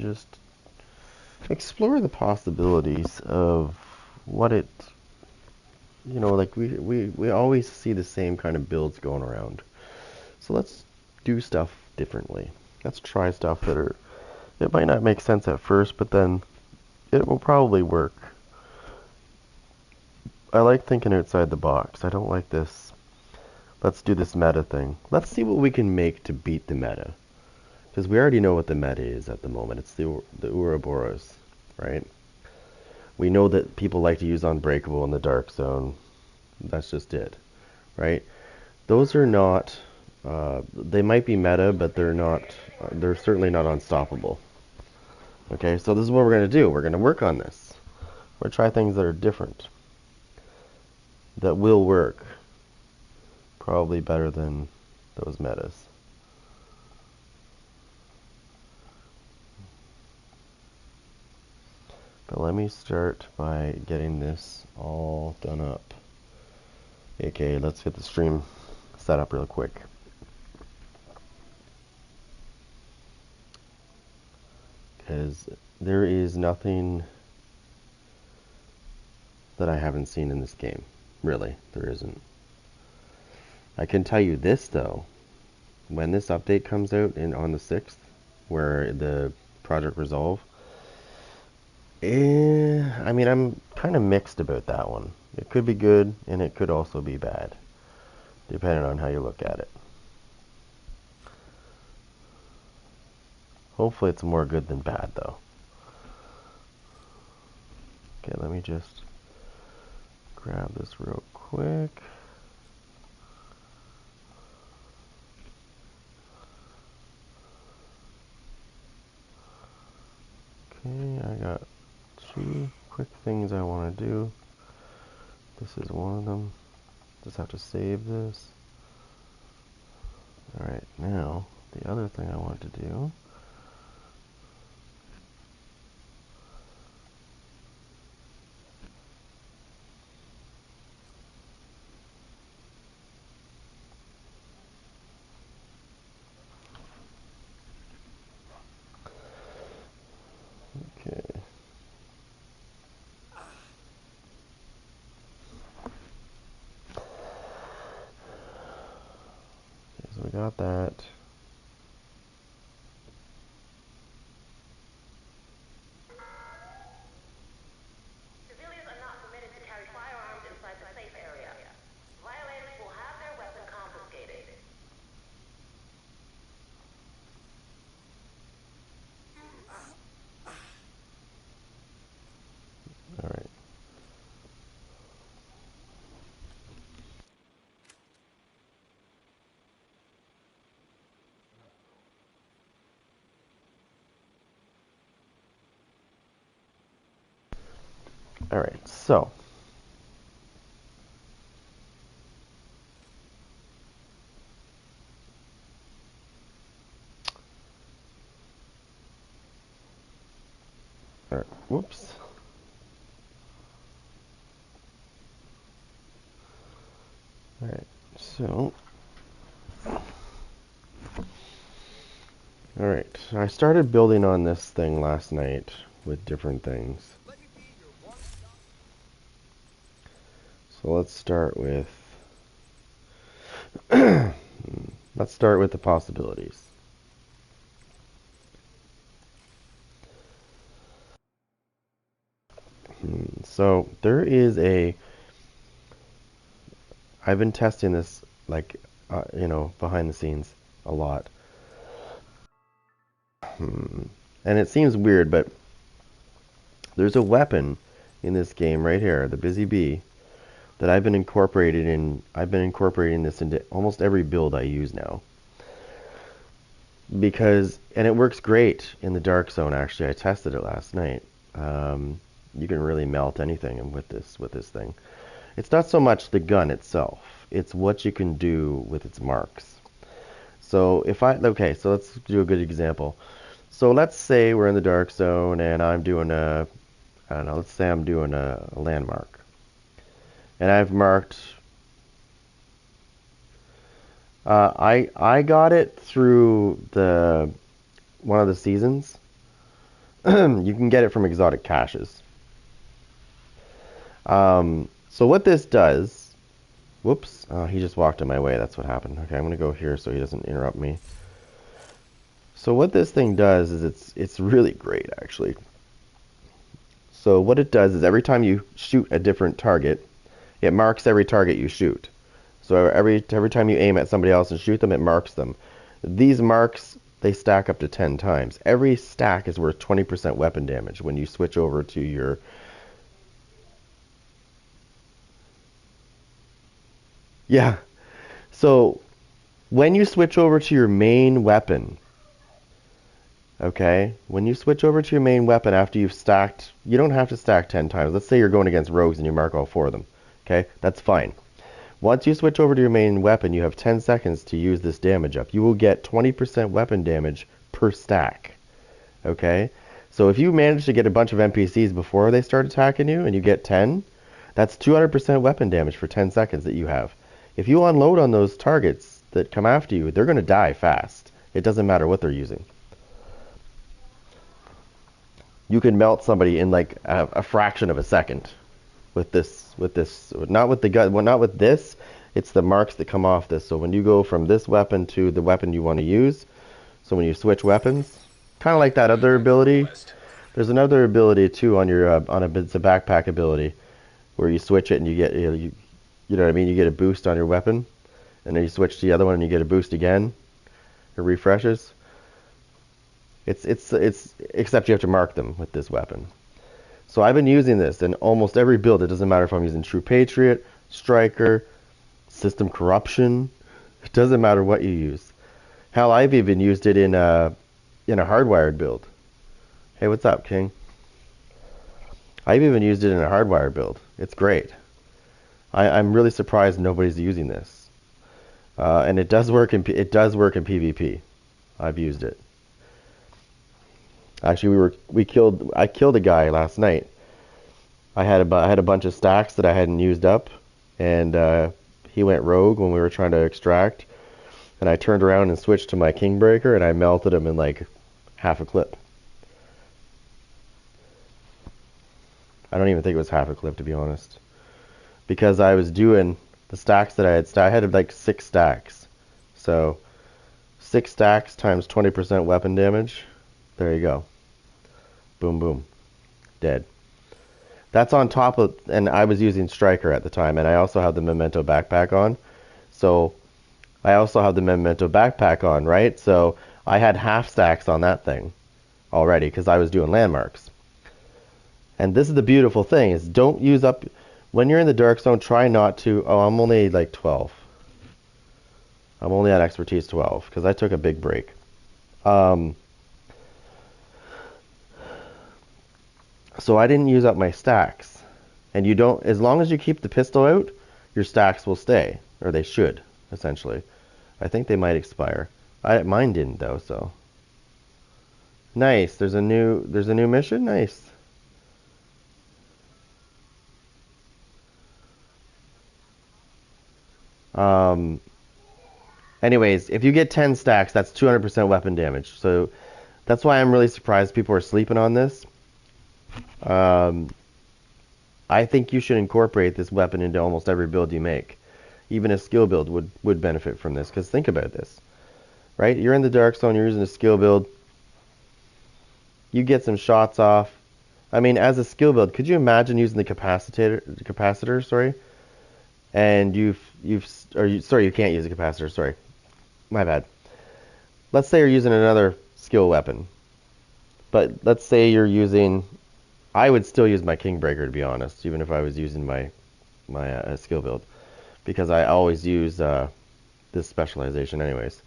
just explore the possibilities of what it, like we always see the same kind of builds going around. So let's do stuff differently. Let's try stuff it might not make sense at first, but then it will probably work. I like thinking outside the box. I don't like this. Let's do this meta thing. Let's see what we can make to beat the meta. Because we already know what the meta is at the moment. It's the Ouroboros, right? We know that people like to use Unbreakable in the Dark Zone. That's just it, right? Those are not. They might be meta, but they're not. They're certainly not unstoppable. Okay, so this is what we're going to do. We're going to work on this. We're going to try things that are different, that will work. Probably better than those metas. But let me start by getting this all done up. Okay, let's get the stream set up real quick. Because there is nothing that I haven't seen in this game. Really, there isn't. I can tell you this though. When this update comes out on the 6th, where the Project Resolve, I mean, I'm kind of mixed about that one. It could be good, and it could also be bad, depending on how you look at it. Hopefully it's more good than bad, though. Okay, let me just grab this real quick. Okay, I got 2 quick things I want to do. This is one of them. Just have to save this. Alright, now, the other thing I want to do. Okay. So we got that. Civilians are not permitted to carry firearms inside the safe area. Violators will have their weapon confiscated. Alright. Alright, so. Alright, whoops. Alright, so. Alright, I started building on this thing last night with different things. So let's start with the possibilities. So there is I've been testing this behind the scenes a lot. And it seems weird, but there's a weapon in this game right here, the Busy Bee, that I've been incorporating this into almost every build I use now. And it works great in the Dark Zone. Actually, I tested it last night. You can really melt anything with this thing. It's not so much the gun itself; it's what you can do with its marks. So so let's do a good example. So let's say we're in the Dark Zone and I'm doing I don't know. Let's say I'm doing a landmark, and I've marked. I got it through the one of the seasons. You can get it from exotic caches. So what this does, whoops, he just walked in my way. That's what happened. Okay, I'm gonna go here so he doesn't interrupt me. So what this thing does is it's really great actually. So what it does is every time you shoot a different target, it marks every target you shoot. So every time you aim at somebody else and shoot them, it marks them. These marks, they stack up to 10 times. Every stack is worth 20% weapon damage when you switch over to your... Yeah. So when you switch over to your main weapon, okay, when you switch over to your main weapon after you've stacked, you don't have to stack 10 times. Let's say you're going against rogues and you mark all 4 of them. Okay, that's fine. Once you switch over to your main weapon, you have 10 seconds to use this damage up. You will get 20% weapon damage per stack. Okay? So if you manage to get a bunch of NPCs before they start attacking you and you get 10, that's 200% weapon damage for 10 seconds that you have. If you unload on those targets that come after you, they're going to die fast. It doesn't matter what they're using. You can melt somebody in like a fraction of a second with this, not with the gun, well, not with this. It's the marks that come off this. So when you go from this weapon to the weapon you want to use, so when you switch weapons, kind of like that other ability. There's another ability too on your it's a backpack ability where you switch it and you get you know what I mean. You get a boost on your weapon, and then you switch to the other one and you get a boost again. It refreshes. It's except you have to mark them with this weapon. So I've been using this in almost every build. It doesn't matter if I'm using True Patriot, Striker, System Corruption. It doesn't matter what you use. Hell, I've even used it in a hardwired build. Hey, what's up, King? I've even used it in a hardwired build. It's great. I'm really surprised nobody's using this. And it does work in PvP. I've used it. Actually, I killed a guy last night. I had a bunch of stacks that I hadn't used up, and he went rogue when we were trying to extract. And I turned around and switched to my Kingbreaker, and I melted him in like half a clip. I don't even think it was half a clip, to be honest, because I was doing the stacks that I had like 6 stacks. So 6 stacks times 20% weapon damage. There you go. Boom, boom. Dead. That's on top of, and I was using Striker at the time, and I also have the Memento backpack on. So I also have the Memento backpack on, right? So I had half stacks on that thing already because I was doing landmarks. And this is the beautiful thing, is don't use up, when you're in the dark zone, try not to, oh, I'm only like 12. I'm only at expertise 12 because I took a big break. So I didn't use up my stacks. And you don't, as long as you keep the pistol out, your stacks will stay, or they should, essentially. I think they might expire. Mine didn't though, so. Nice. There's a new mission. Nice. Anyways, if you get 10 stacks, that's 200% weapon damage. So that's why I'm really surprised people are sleeping on this. I think you should incorporate this weapon into almost every build you make. Even a skill build would benefit from this, because think about this. Right? You're in the dark zone, you're using a skill build. You get some shots off. I mean, as a skill build, could you imagine using the capacitor, sorry? And you can't use a capacitor, sorry. My bad. Let's say you're using another skill weapon. But let's say you're using, I would still use my Kingbreaker, to be honest, even if I was using my skill build, because I always use this specialization anyways.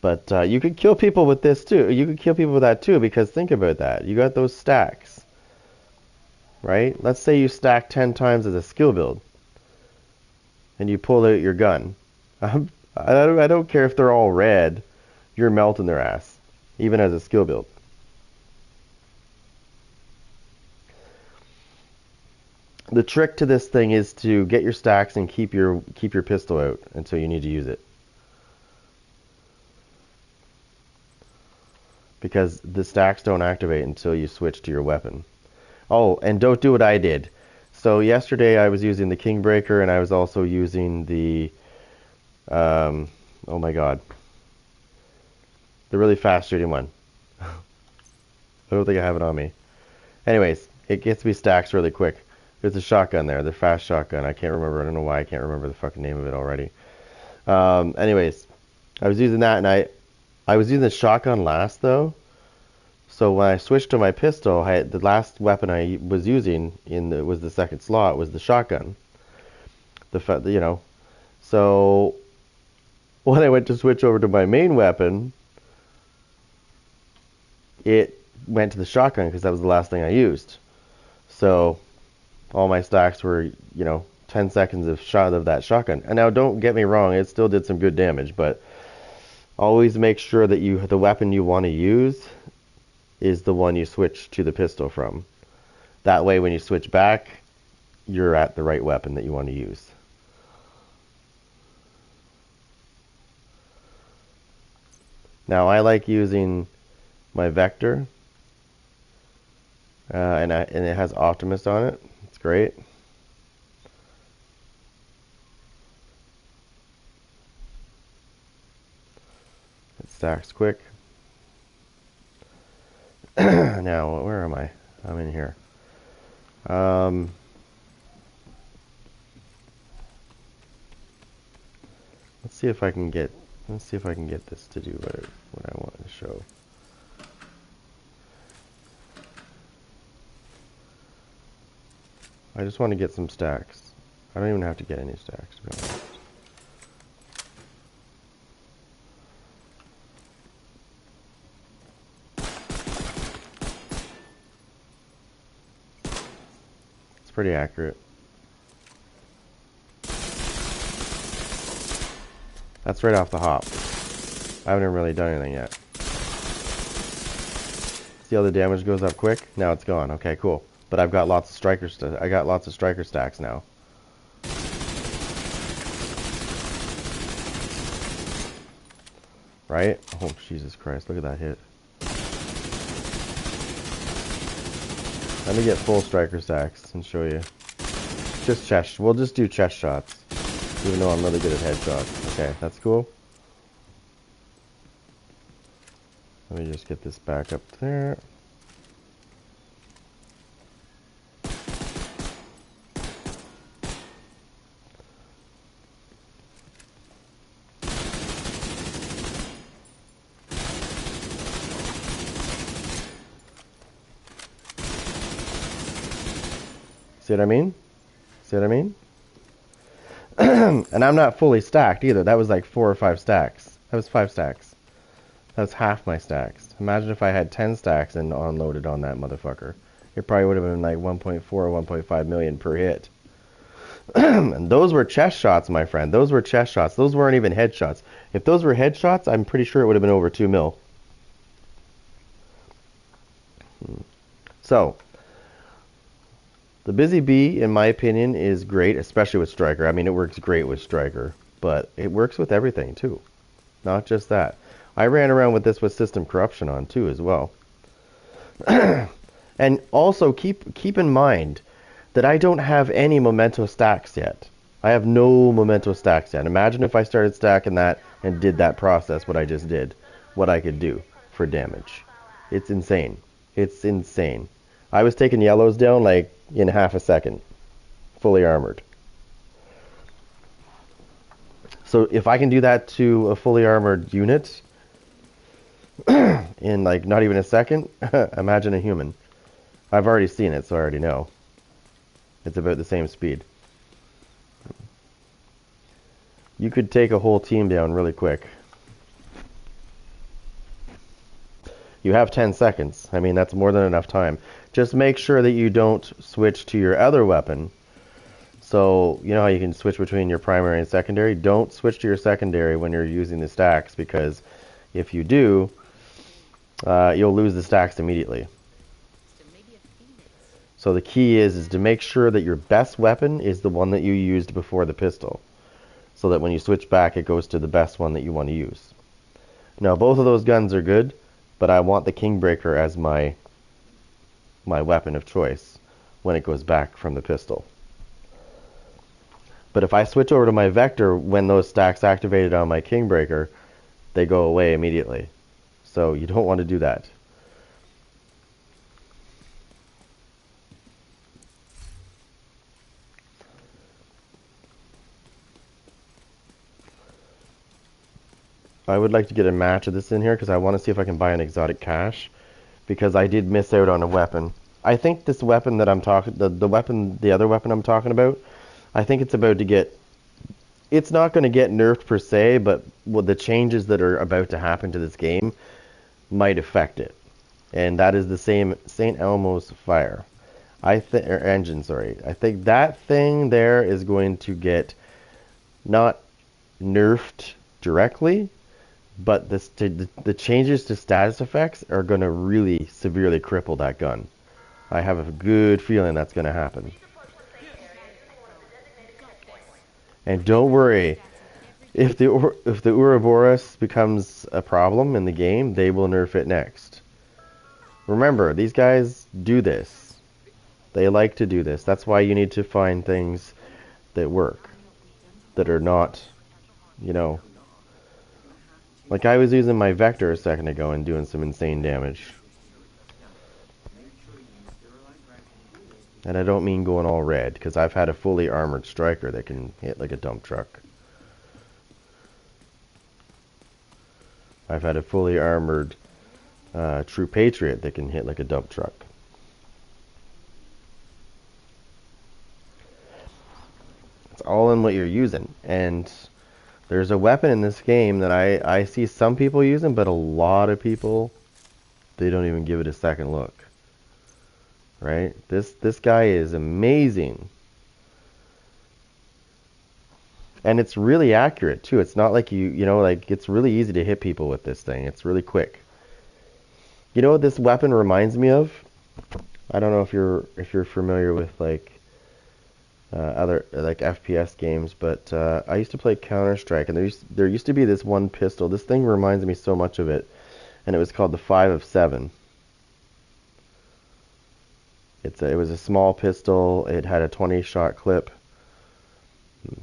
But you could kill people with this too. You could kill people with that too, because think about that. You got those stacks, right? Let's say you stack 10 times as a skill build, and you pull out your gun. I don't care if they're all red. You're melting their ass, even as a skill build. The trick to this thing is to get your stacks and keep your pistol out until you need to use it. because the stacks don't activate until you switch to your weapon. Oh, and don't do what I did. So yesterday I was using the Kingbreaker, and I was also using the, oh my god, the really fast shooting one. I don't think I have it on me. Anyways, it gets me stacks really quick. There's a shotgun there, the fast shotgun. I can't remember. I don't know why I can't remember the fucking name of it already. Anyways, I was using that, and I was using the shotgun last though. So when I switched to my pistol, the last weapon I was using was the second slot was the shotgun. So when I went to switch over to my main weapon, it went to the shotgun because that was the last thing I used. So all my stacks were, 10 seconds of shot of that shotgun. And now don't get me wrong, it still did some good damage, but always make sure that the weapon you want to use is the one you switch to the pistol from. That way when you switch back, you're at the right weapon that you want to use. Now I like using my Vector, and it has Optimist on it. It's great. It stacks quick. Now, where am I? I'm in here. Let's see if I can get this to do what I want to show. I just want to get some stacks. I don't even have to get any stacks, to be honest. It's pretty accurate. That's right off the hop. I haven't really done anything yet. See how the damage goes up quick? Now it's gone. Okay, cool. But I've got lots of striker stacks now. Right? Oh, Jesus Christ. Look at that hit. Let me get full striker stacks and show you. Just chest. We'll just do chest shots. Even though I'm really good at headshots. Okay, that's cool. Let me just get this back up there. See what I mean? See what I mean? And I'm not fully stacked either. That was like 4 or 5 stacks. That was 5 stacks. That was half my stacks. Imagine if I had 10 stacks and unloaded on that motherfucker. It probably would have been like 1.4 or 1.5 million per hit. And those were chest shots, my friend. Those were chest shots. Those weren't even headshots. If those were headshots, I'm pretty sure it would have been over 2 mil. So, the Busy Bee, in my opinion, is great, especially with Striker. I mean, it works great with Striker, but it works with everything, too. Not just that. I ran around with this with System Corruption on, too, as well. And also, keep in mind that I don't have any Memento stacks yet. I have no Memento stacks yet. Imagine if I started stacking that and did that process, what I just did, what I could do for damage. It's insane. It's insane. I was taking yellows down like in half a second, fully armored. So if I can do that to a fully armored unit in like not even a second, imagine a human. I've already seen it, so I already know. It's about the same speed. You could take a whole team down really quick. You have 10 seconds. I mean, that's more than enough time. Just make sure that you don't switch to your other weapon. So, you know how you can switch between your primary and secondary? Don't switch to your secondary when you're using the stacks, because if you do, you'll lose the stacks immediately. So the key is to make sure that your best weapon is the one that you used before the pistol, so that when you switch back, it goes to the best one that you want to use. Now, both of those guns are good. but I want the Kingbreaker as my weapon of choice when it goes back from the pistol. But if I switch over to my Vector, when those stacks activated on my Kingbreaker, they go away immediately. So you don't want to do that. I would like to get a match of this in here because I want to see if I can buy an exotic cache, because I did miss out on a weapon. I think this weapon that I'm talking, the other weapon I'm talking about, I think it's about to get, it's not going to get nerfed per se, but the changes that are about to happen to this game might affect it. And that is the same St. Elmo's Fire. Engine, sorry. I think that thing there is going to get not nerfed directly, but the changes to status effects are going to really severely cripple that gun. I have a good feeling that's going to happen. And don't worry, if the Ouroboros becomes a problem in the game, they will nerf it next. Remember, these guys do this. They like to do this. That's why you need to find things that work, that are not, you know, like I was using my Vector a second ago and doing some insane damage. And I don't mean going all red, because I've had a fully armored striker that can hit like a dump truck. I've had a fully armored True Patriot that can hit like a dump truck. It's all in what you're using. And there's a weapon in this game that I see some people using, but a lot of people, they don't even give it a second look. Right? This guy is amazing. And it's really accurate too. It's not like you know, like it's really easy to hit people with this thing. It's really quick. You know what this weapon reminds me of? I don't know if you're familiar with like other like FPS games, but I used to play Counter-Strike, and there used to be this one pistol. This thing reminds me so much of it, and it was called the 5.7. It was a small pistol. It had a 20-shot clip.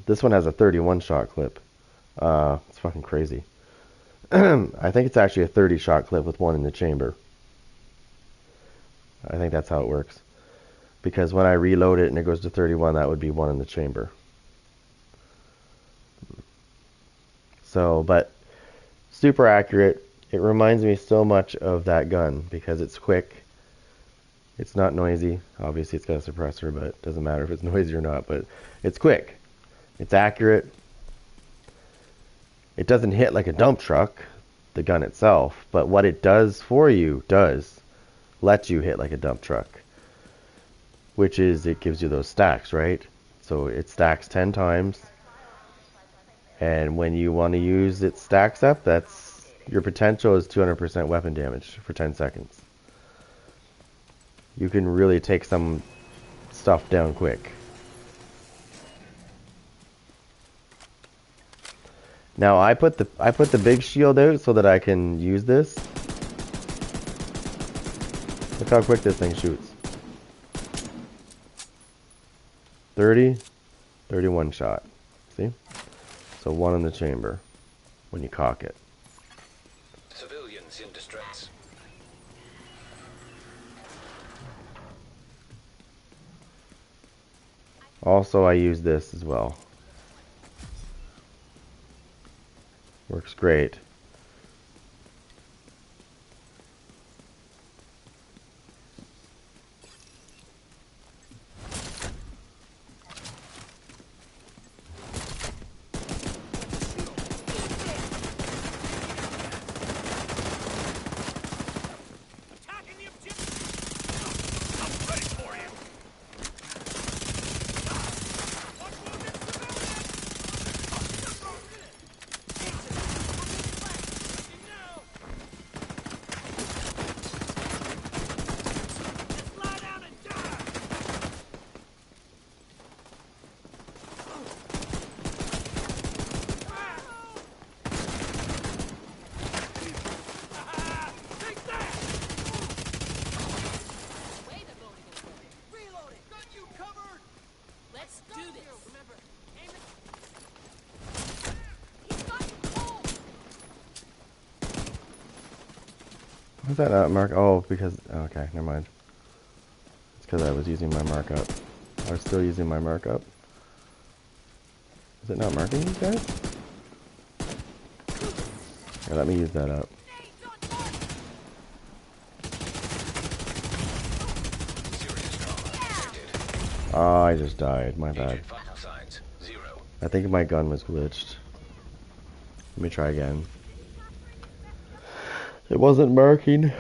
This one has a 31-shot clip. It's fucking crazy. I think it's actually a 30-shot clip with one in the chamber. I think that's how it works. Because when I reload it and it goes to 31, that would be one in the chamber. So, but super accurate. It reminds me so much of that gun because it's quick. It's not noisy. Obviously, it's got a suppressor, but it doesn't matter if it's noisy or not. But it's quick. It's accurate. It doesn't hit like a dump truck, the gun itself, but what it does for you does let you hit like a dump truck, which is it gives you those stacks, right? So it stacks 10 times, and when you want to use it stacks up, that's your potential is 200% weapon damage for 10 seconds. You can really take some stuff down quick. Now I put the big shield out so that I can use this. Look how quick this thing shoots. 30, 31 shot. See? So one in the chamber when you cock it. Civilians in distress. Also, I use this as well. Works great. Was that not mark? Oh, because... Okay, never mind. It's because I was using my markup. I was still using my markup. Is it not marking these guys? Here, let me use that up. Serious trauma detected. Oh, I just died. My bad. Agent vital signs 0. I think my gun was glitched. Let me try again. It wasn't marking.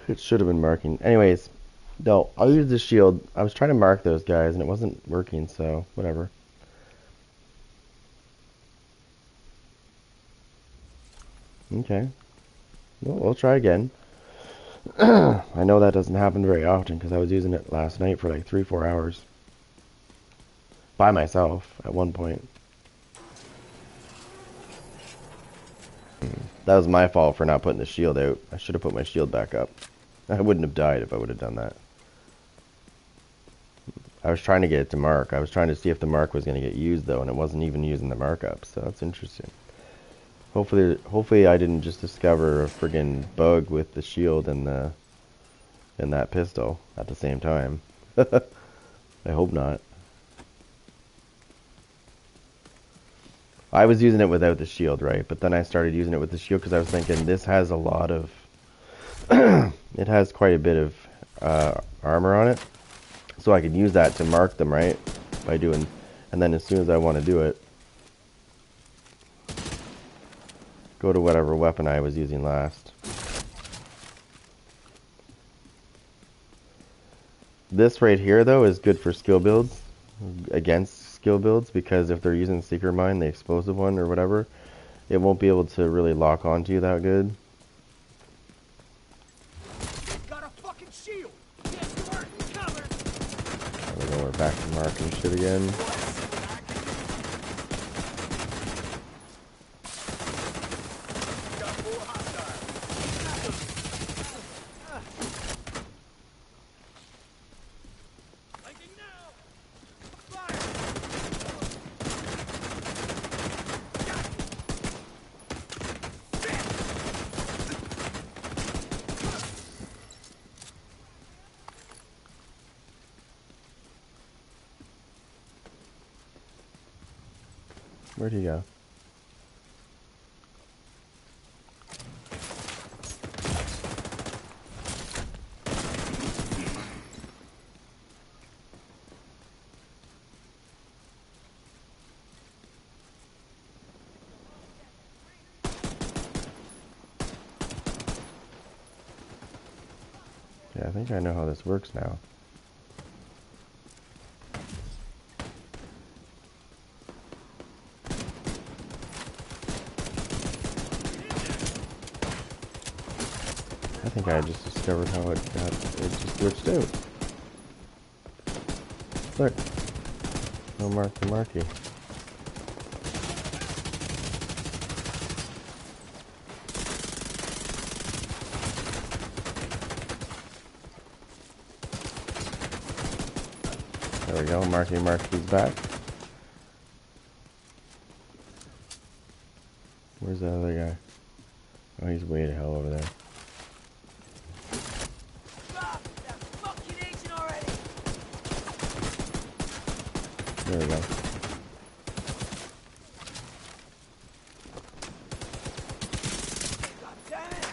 It should have been marking. Anyways, no, I'll use the shield. I was trying to mark those guys and it wasn't working, so whatever. Okay. Well, we'll try again. I know that doesn't happen very often because I was using it last night for like 3-4 hours. By myself at one point. That was my fault for not putting the shield out. I should have put my shield back up. I wouldn't have died if I would have done that. I was trying to get it to mark. I was trying to see if the mark was going to get used though, and it wasn't even using the markup, so that's interesting. Hopefully I didn't just discover a friggin' bug with the shield and that pistol at the same time. I hope not. I was using it without the shield, right? But then I started using it with the shield because I was thinking this has a lot of... it has quite a bit of armor on it. So I could use that to mark them, right? By doing... And then as soon as I want to do it, go to whatever weapon I was using last. This right here, though, is good for skill builds. Against skill builds, because if they're using Seeker Mine, the explosive one or whatever, it won't be able to really lock onto you that good. Got a fucking shield. Yes, you are covered. There we go, we're back to marking shit again. Got 4 hostiles. Lighting now. Fire. Where'd he go? Yeah, I think I know how this works now. I think I just discovered how it just glitched out. Look. No mark the marky. There we go, Marky's back. Where's the other guy? Oh, he's way the hell over there. Stop that fucking agent already. There we go. God damn it.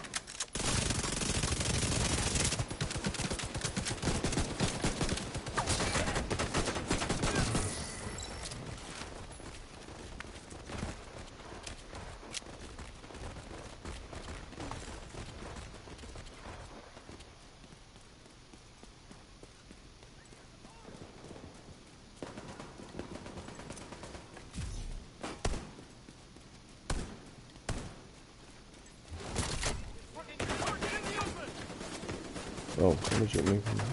Oh, somebody shoot me from here.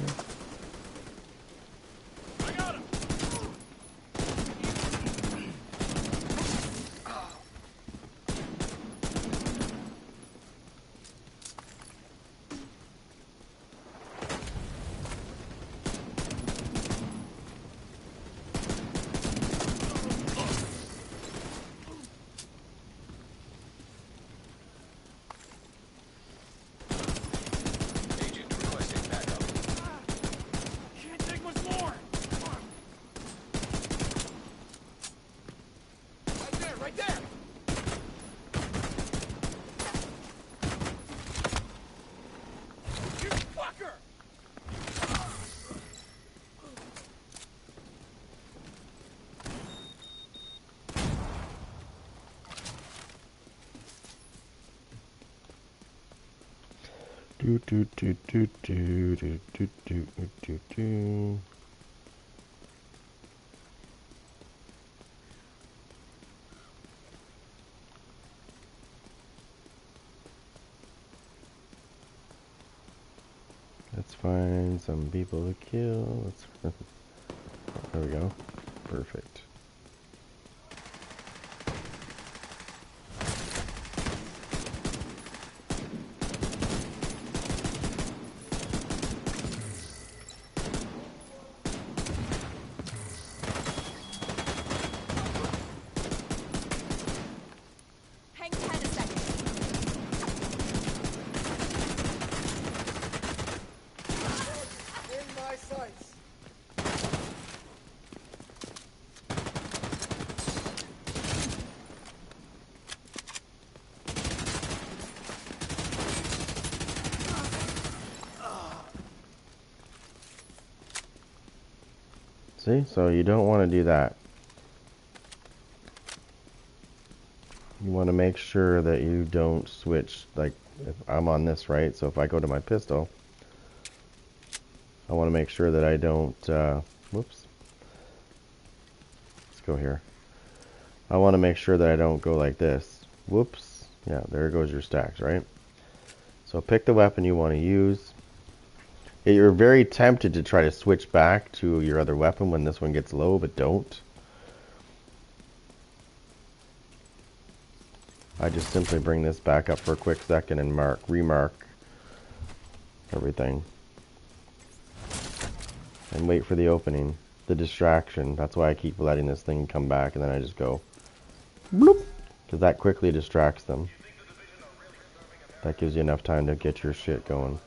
I got him. Do do do do do do do do do do. Let's find some people to kill. Let's there we go. Perfect. Hang 10 a second. In my sights. See? So you don't want to do that. You want to make sure that you don't switch, like, if I'm on this, right? So if I go to my pistol, I want to make sure that I don't, whoops. Let's go here. I want to make sure that I don't go like this. Whoops. Yeah, there goes your stacks, right? So pick the weapon you want to use. You're very tempted to try to switch back to your other weapon when this one gets low, but don't. I just simply bring this back up for a quick second and remark everything. And wait for the opening, the distraction. That's why I keep letting this thing come back, and then I just go bloop, because that quickly distracts them. That gives you enough time to get your shit going.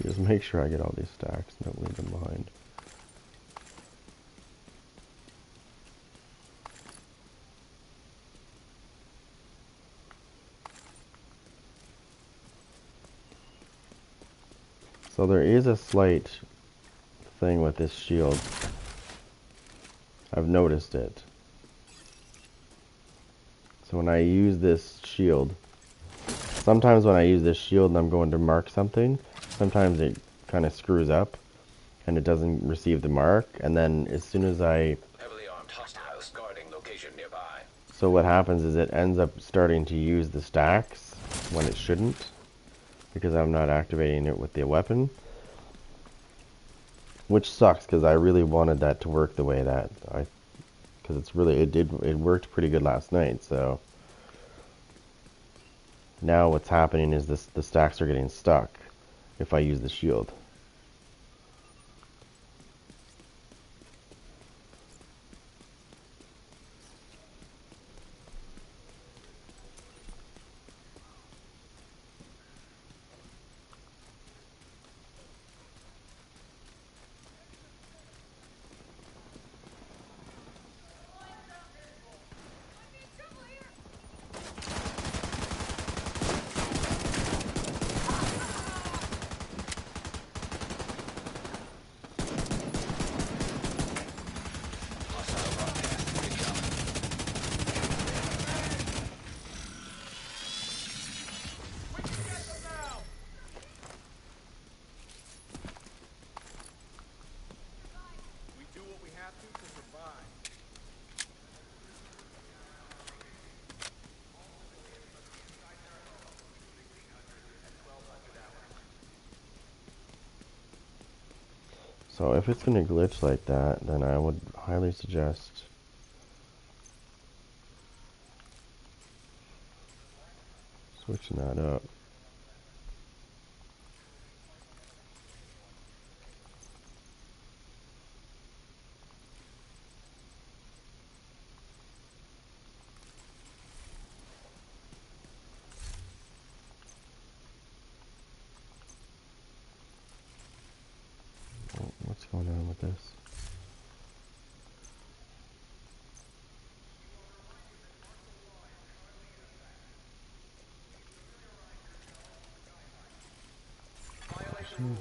Just make sure I get all these stacks, don't leave them behind. So there is a slight thing with this shield. I've noticed it. So when I use this shield, sometimes when I use this shield and I'm going to mark something, sometimes it kind of screws up and it doesn't receive the mark, and then as soon as I... Heavily armed hostiles guarding location nearby. So what happens is it ends up starting to use the stacks when it shouldn't, because I'm not activating it with the weapon. Which sucks, because I really wanted that to work the way that I... Because it's really... It worked pretty good last night, so... Now what's happening is the stacks are getting stuck if I use the shield. So if it's gonna glitch like that, then I would highly suggest switching that up. Oh, what's going on with this?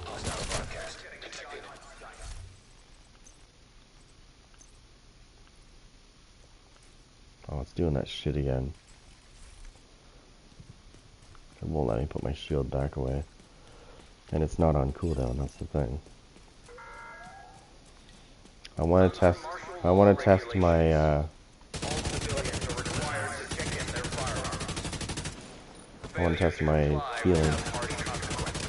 Hostile broadcast detected. Oh, it's doing that shit again. It won't let me put my shield back away. And it's not on cooldown, that's the thing. I want to test my, All civilians are required to check in their firearms. I want to test my Comply healing. without party consequences.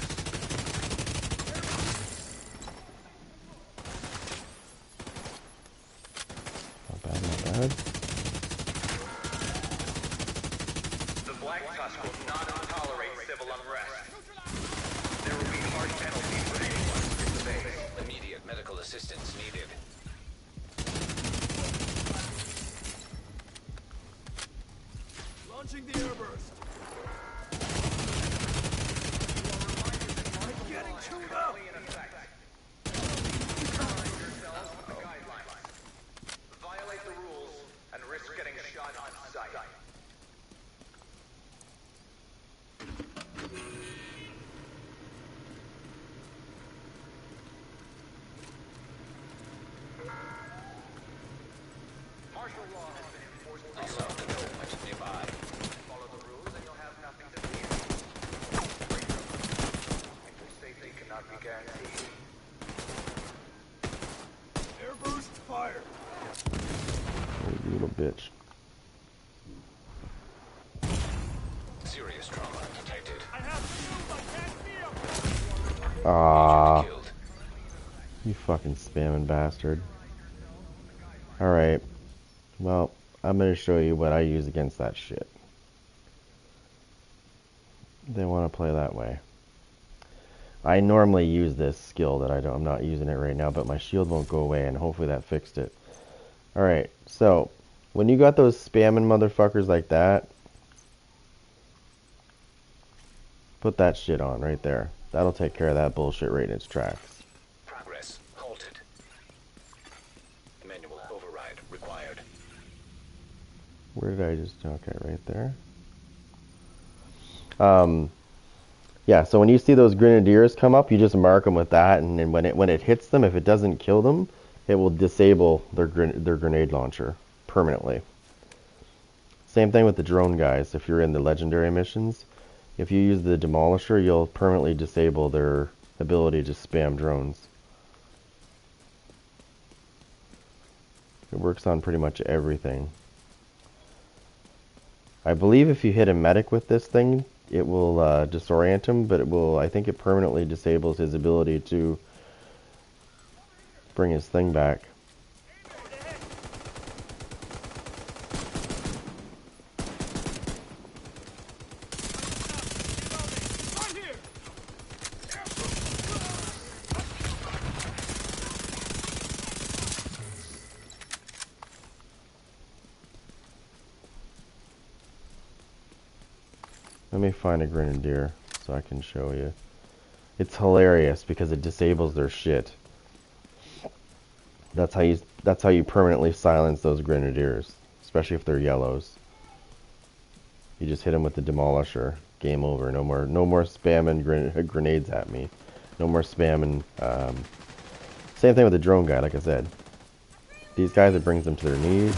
Not bad, not bad. The Black Tusk will not tolerate civil unrest. There will be harsh penalties for anyone who disobeys. Immediate medical assistance needed. Launching the airburst. I'm getting chewed up. Violate the rules and risk getting shot on sight. Martial law has been enforced. Also, containment nearby. Follow the rules and you'll have nothing to fear. Your safety cannot be guaranteed. Airburst fire. Oh, you little bitch. Serious trauma detected. I have to move. I can't feel. Ah, Killed. you fucking spamming bastard. Alright. Well, I'm gonna show you what I use against that shit. They want to play that way. I normally use this skill that I'm not using it right now, but my shield won't go away, and hopefully that fixed it. Alright, so, when you got those spamming motherfuckers like that, put that shit on right there. That'll take care of that bullshit right in its tracks. Progress halted. Manual override required. Where did I just... Okay, right there. Yeah, so when you see those grenadiers come up, you just mark them with that, and then when it hits them, if it doesn't kill them, it will disable their grenade launcher permanently. Same thing with the drone guys. If you're in the legendary missions, if you use the demolisher, you'll permanently disable their ability to spam drones. It works on pretty much everything. I believe if you hit a medic with this thing, it will disorient him, but I think it permanently disables his ability to bring his thing back. Right here. Let me find a grenadier so I can show you. It's hilarious because it disables their shit. That's how you permanently silence those grenadiers, especially if they're yellows. You just hit them with the demolisher. Game over. No more spamming grenades at me. No more spamming. Same thing with the drone guy, like I said. These guys, it brings them to their knees.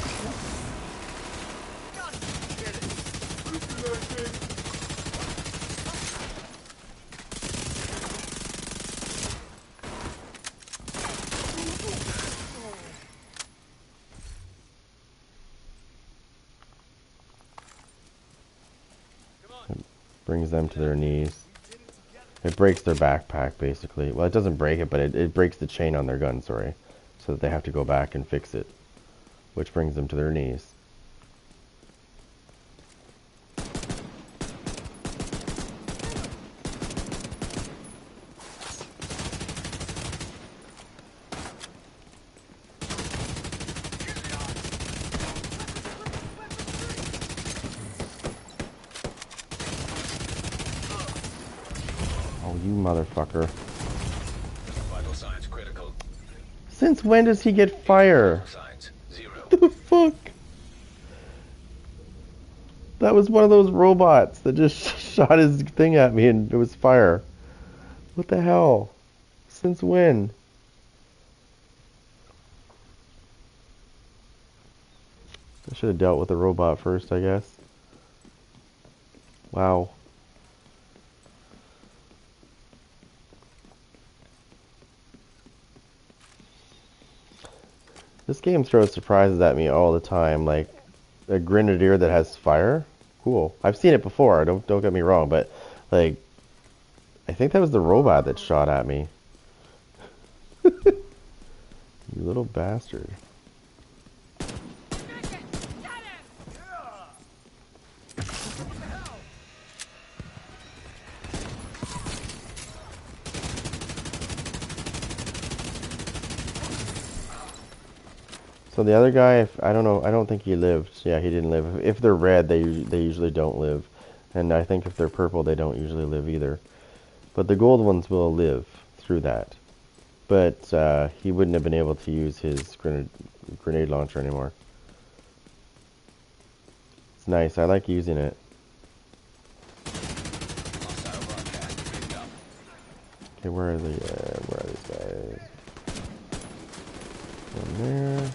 Brings them to their knees. It breaks their backpack, basically. Well, it doesn't break it, but it breaks the chain on their gun, sorry. So that they have to go back and fix it. Which brings them to their knees. Oh, you motherfucker. Vital signs critical. Since when does he get fire? Signs 0. What the fuck? That was one of those robots that just shot his thing at me and it was fire. What the hell? Since when? I should have dealt with the robot first, I guess. Wow. This game throws surprises at me all the time, like a grenadier that has fire. Cool. I've seen it before, don't get me wrong, but like I think that was the robot that shot at me. You little bastard. So the other guy, I don't know, I don't think he lived. Yeah, he didn't live. If they're red, they usually don't live. And I think if they're purple, they don't usually live either. But the gold ones will live through that. But he wouldn't have been able to use his grenade launcher anymore. It's nice. I like using it. Okay, where are these guys? One there.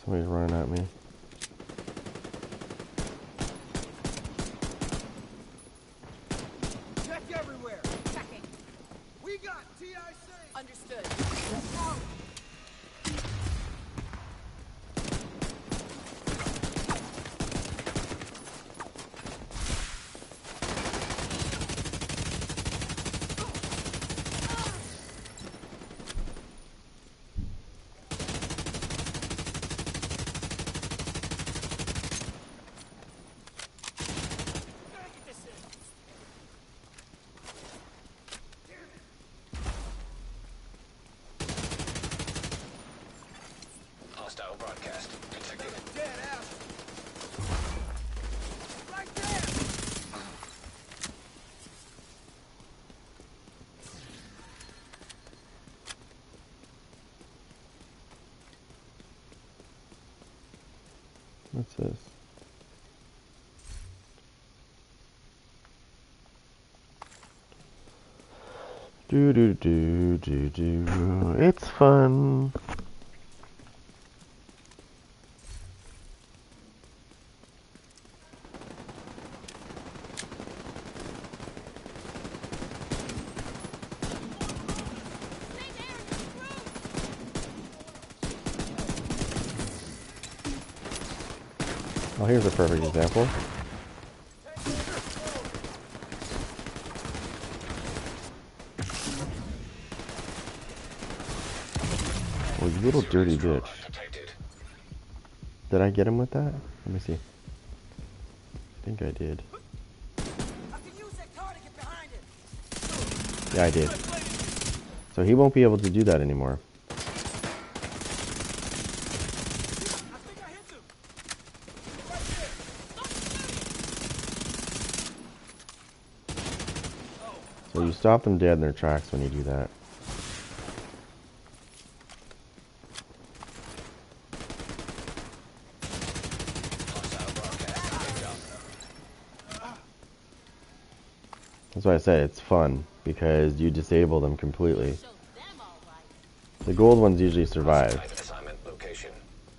Somebody's running at me. Check everywhere. Checking. We got TIC. Understood. Out. Hostile broadcast detected. Dead ass. Right there. What's this? Do do do do do. It's fun. Oh, here's a perfect example. Oh, you little dirty bitch. Detected. Did I get him with that? Let me see. I think I did. I can use that car to get behind it. Yeah, I did. So he won't be able to do that anymore. I think I hit him. Right there. So you stop them dead in their tracks when you do that. That's why I said it's fun, because you disable them completely. The gold ones usually survive. Assignment location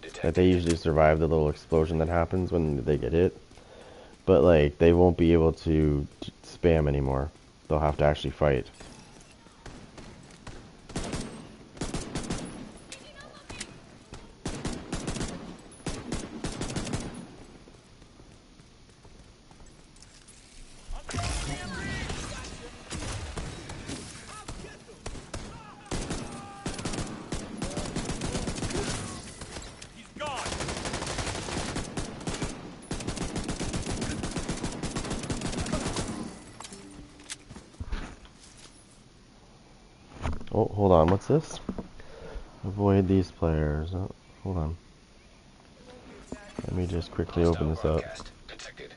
detected. Like, they usually survive the little explosion that happens when they get hit. But, like, they won't be able to spam anymore. They'll have to actually fight. Oh, hold on. What's this? Avoid these players. Oh, hold on. Let me just quickly open this up. Broadcast detected.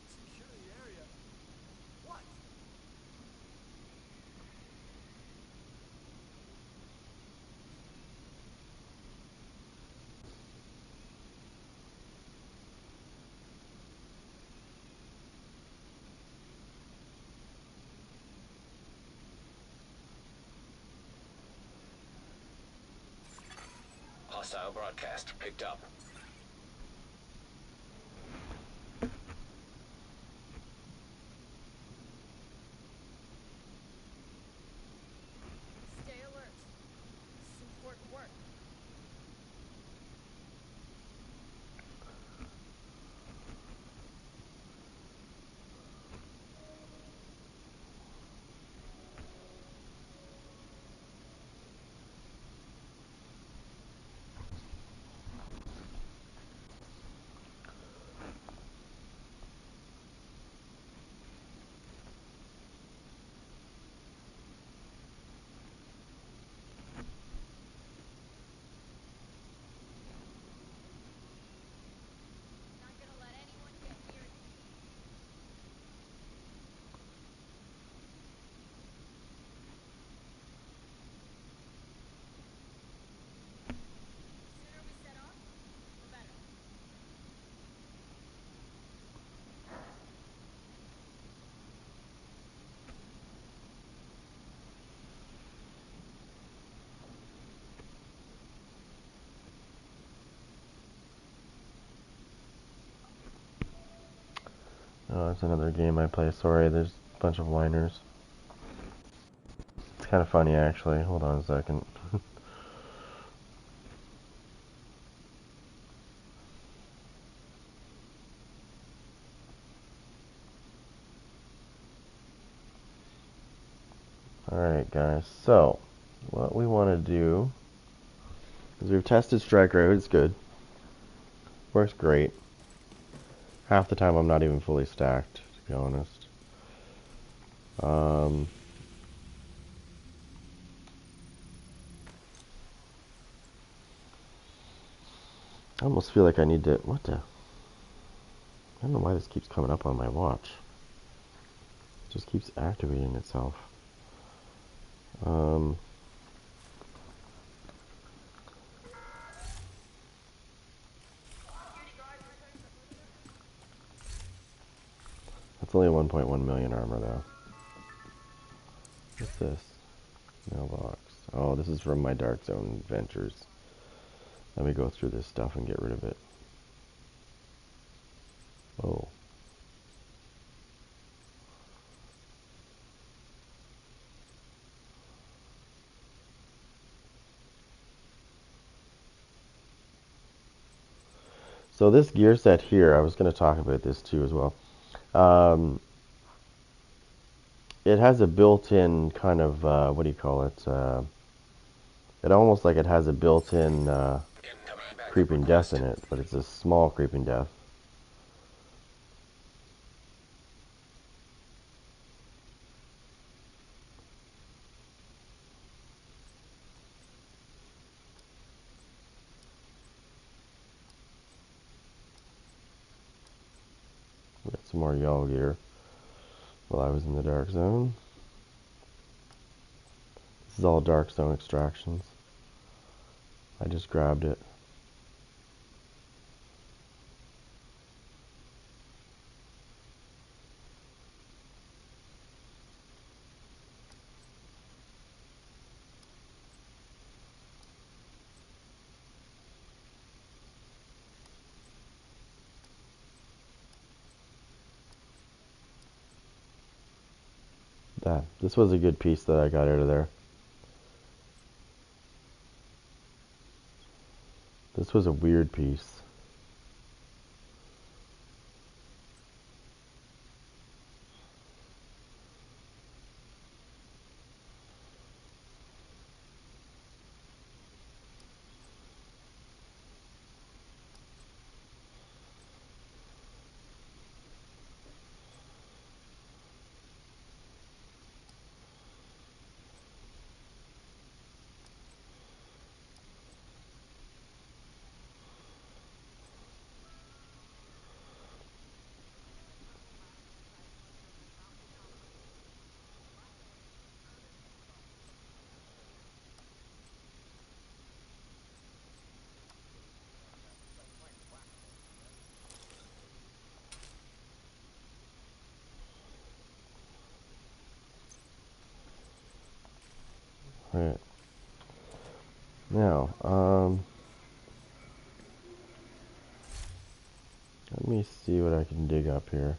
Secure the area. What? Hostile broadcast picked up. Stay alert. This is important work. Not gonna let anyone get near you. Sooner we set off, the better. Oh, it's another game I play. Sorry, there's a bunch of whiners. It's kind of funny, actually. Hold on a second. Alright, guys. So, what we want to do is we've tested Strike Road. It's good. Works great. Half the time I'm not even fully stacked, to be honest. I almost feel like I need to... What the... I don't know why this keeps coming up on my watch. It just keeps activating itself. That's only 1.1 million armor, though. What's this? Mailbox. Oh, this is from my Dark Zone Ventures. Let me go through this stuff and get rid of it. Oh. So this gear set here, I was going to talk about this too as well. It has a built-in kind of, what do you call it? It almost like it has a built-in Incoming creeping backup death request. in it, but it's a small creeping death. We got some more y'all gear while I was in the Dark Zone. This is all Dark Zone extractions. I just grabbed it. This was a good piece that I got out of there. This was a weird piece. Alright. Now, let me see what I can dig up here.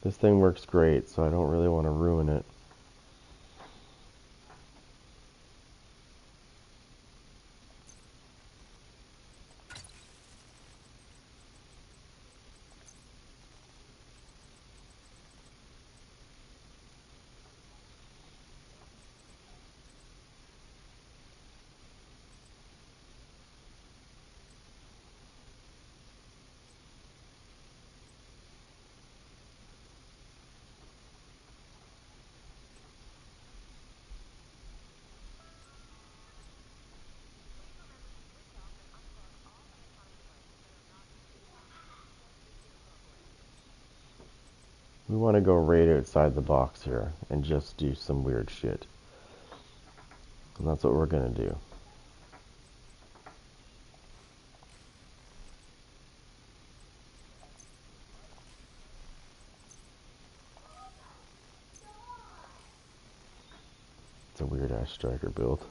This thing works great, so I don't really want to ruin it. We want to go right outside the box here and just do some weird shit. And that's what we're going to do. It's a weird ass striker build.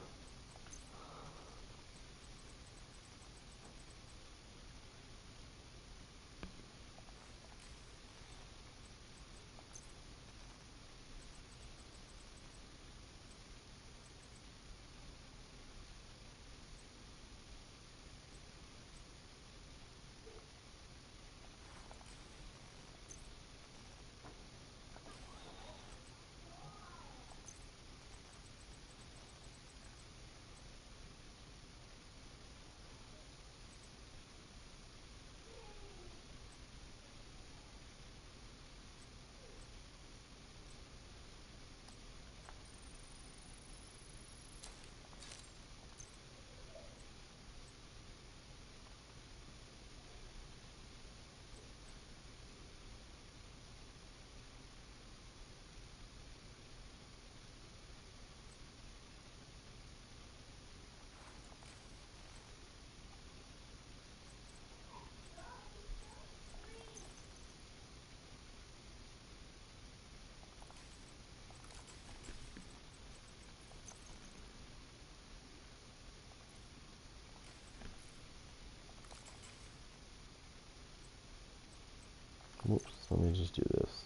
Oops, let me just do this.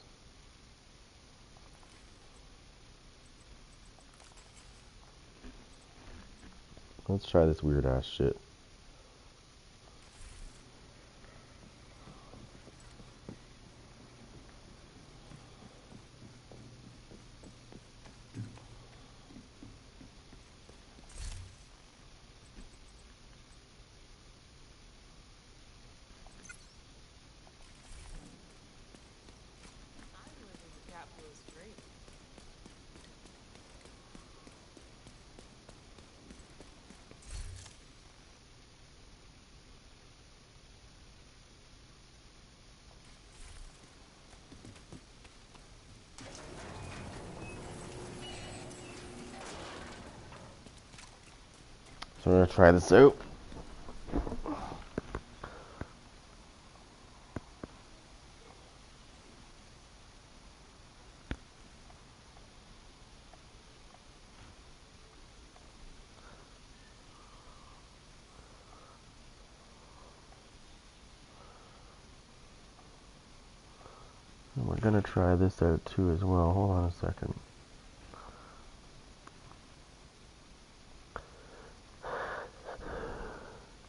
Let's try this weird ass shit. I live in the capitalist dream. So we're gonna try this out. And we're gonna try this out too as well. Hold on a second.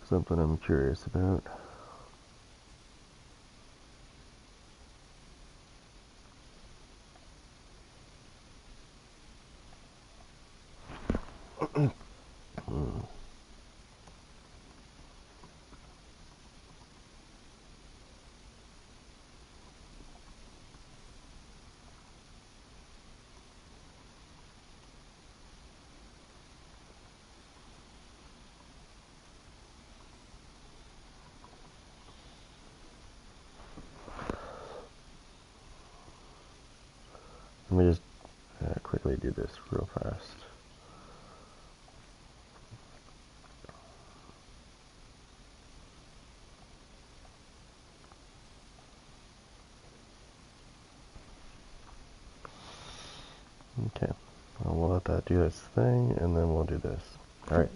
Something I'm curious about. Let me just quickly do this real fast. Okay, well, we'll let that do its thing, and then we'll do this. All right.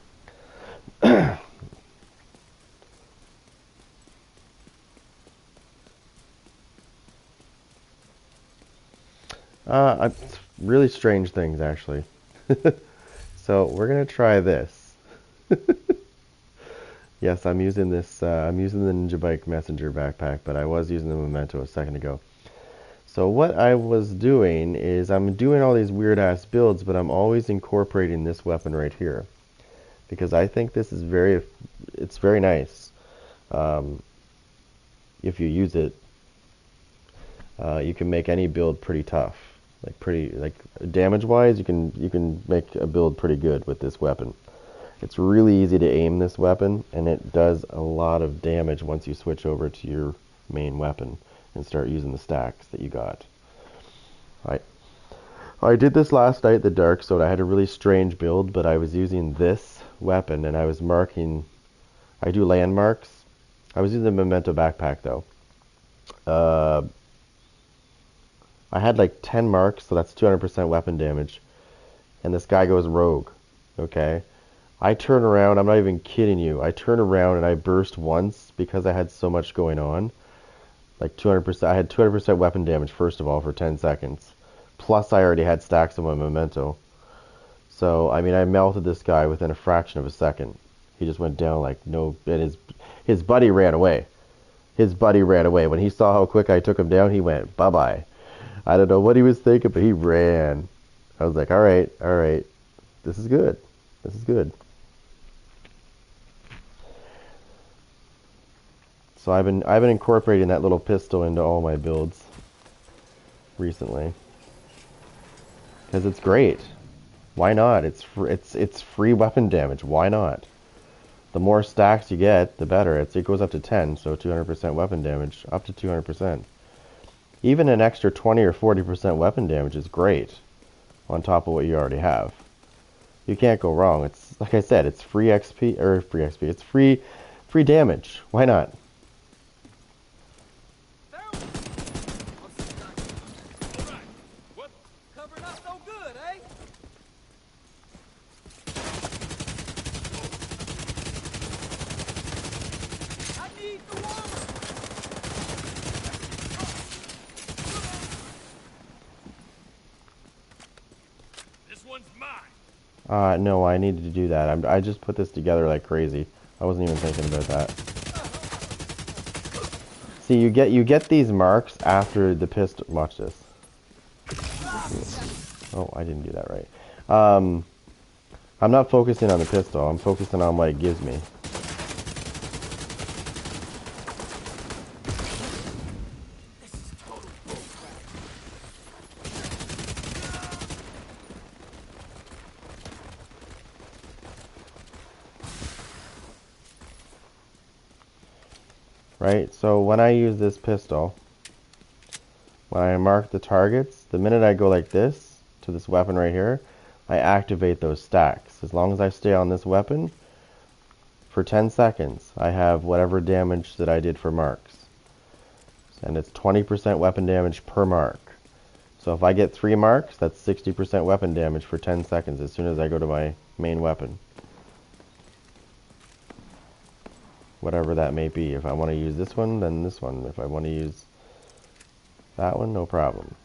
It's really strange things, actually. So we're gonna try this. Yes, I'm using this. I'm using the Ninja Bike Messenger backpack, but I was using the Memento a second ago. So what I was doing is I'm doing all these weird ass builds, but I'm always incorporating this weapon right here because I think this is it's very nice. If you use it, you can make any build pretty tough. Like damage-wise, you can make a build pretty good with this weapon. It's really easy to aim this weapon, and it does a lot of damage once you switch over to your main weapon and start using the stacks that you got. I did this last night, the Dark Zone. I had a really strange build, but I was using this weapon, and I was marking. I do landmarks. I was using the Memento backpack, though. I had like 10 marks, so that's 200% weapon damage. And this guy goes rogue, okay? I turn around, I'm not even kidding you. I turn around and I burst once because I had so much going on. Like 200%, I had 200% weapon damage, first of all, for 10 seconds. Plus, I already had stacks of my Memento. So, I mean, I melted this guy within a fraction of a second. He just went down like no, and his buddy ran away. His buddy ran away. When he saw how quick I took him down, he went, bye-bye. I don't know what he was thinking, but he ran. I was like, all right, this is good. This is good. So I've been incorporating that little pistol into all my builds recently because it's great. Why not? It's free weapon damage. Why not? The more stacks you get, the better. It goes up to 10, so 200% weapon damage, up to 200%. Even an extra 20 or 40% weapon damage is great on top of what you already have. You can't go wrong. It's like I said, it's free XP or free XP. It's free damage. Why not? Covering up no good, eh? I need the water. No, I needed to do that. I just put this together like crazy. I wasn't even thinking about that. See, you get these marks after the pistol. Watch this. Oh, I didn't do that right. I'm not focusing on the pistol. I'm focusing on what it gives me. Right? So when I use this pistol, when I mark the targets, the minute I go like this to this weapon right here, I activate those stacks. As long as I stay on this weapon for 10 seconds, I have whatever damage that I did for marks. And it's 20% weapon damage per mark. So if I get 3 marks, that's 60% weapon damage for 10 seconds as soon as I go to my main weapon. Whatever that may be. If I want to use this one, then this one. If I want to use That one, no problem.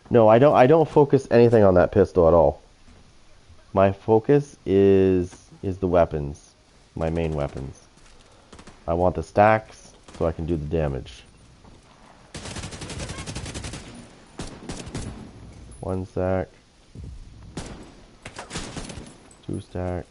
No, I don't focus anything on that pistol at all. My focus is the weapons, my main weapons. I want the stacks so I can do the damage. 1 stack. 2 stacks.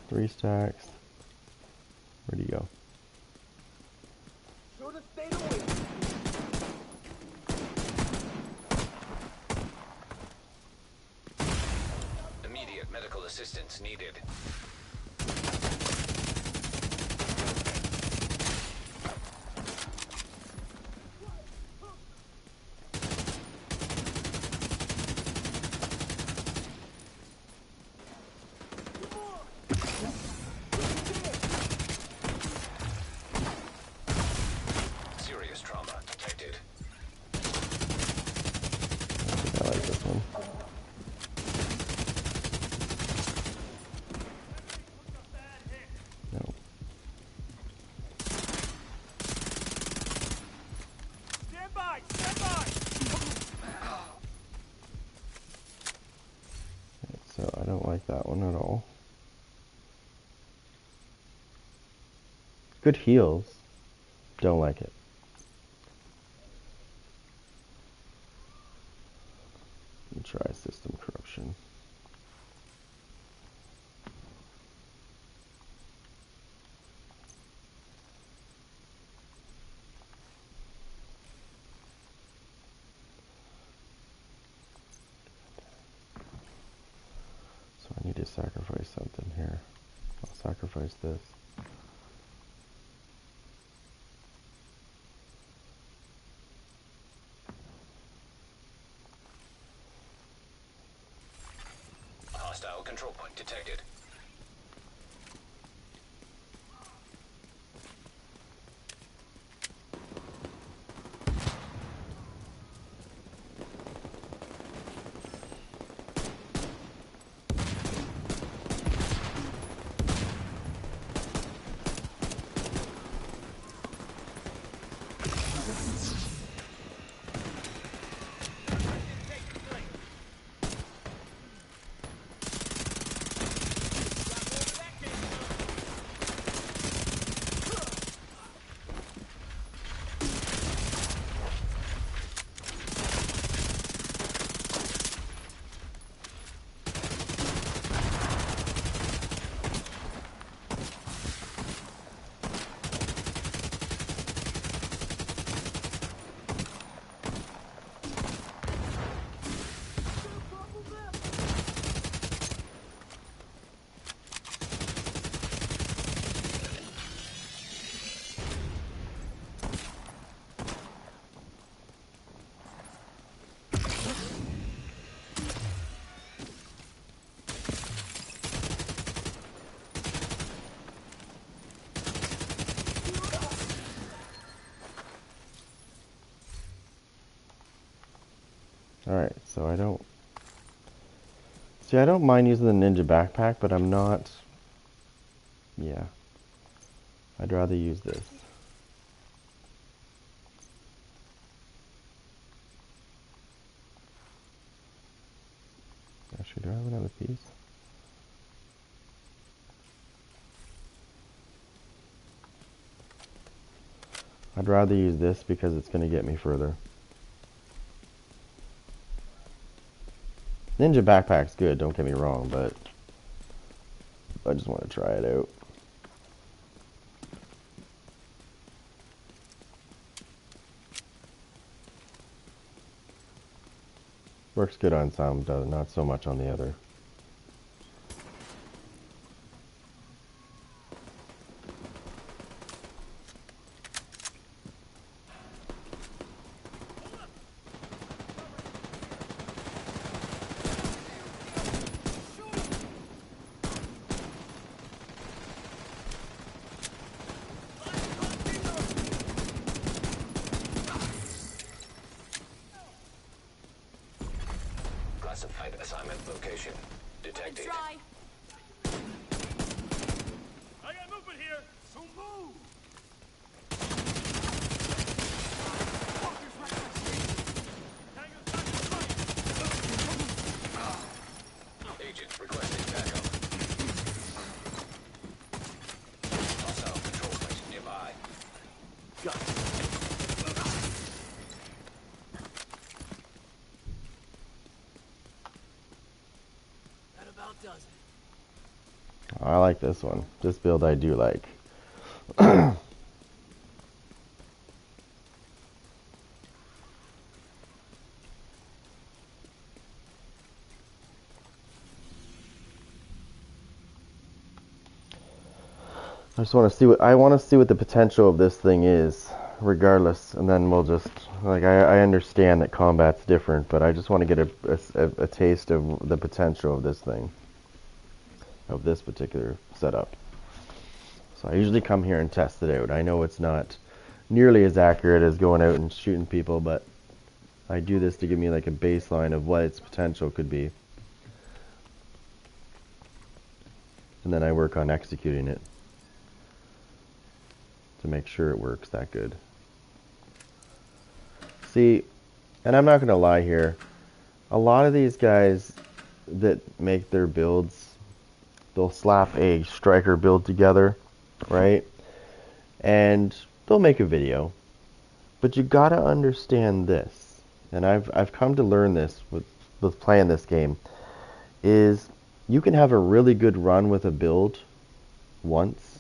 Three stacks. Where'd he go? Immediate medical assistance needed. Serious trauma detected. I like this one. No. Stand by! Stand by! So I don't like that one at all. Good heals. Don't like it. Let me try system corruption. So I need to sacrifice something here. I'll sacrifice this. Hostile control point detected. Alright, so I don't... See, I don't mind using the ninja backpack, but I'm not... Yeah. I'd rather use this. Actually, do I have another piece? I'd rather use this because it's going to get me further. Ninja backpack's good, don't get me wrong, but I just want to try it out. Works good on some, not so much on the other. Detected. Try. I got movement here. So move. Agent requesting backup. Hostile control point nearby. That about does it. I like this one. This build I do like. I just want to see what the potential of this thing is, regardless, and then we'll just like I understand that combat's different, but I just want to get a taste of the potential of this thing, of this particular setup. So I usually come here and test it out. I know it's not nearly as accurate as going out and shooting people, but I do this to give me like a baseline of what its potential could be, and then I work on executing it to make sure it works that good. See, and I'm not going to lie here, a lot of these guys that make their builds, they'll slap a striker build together, right? And they'll make a video. But you got to understand this, and I've come to learn this with playing this game, is you can have a really good run with a build once,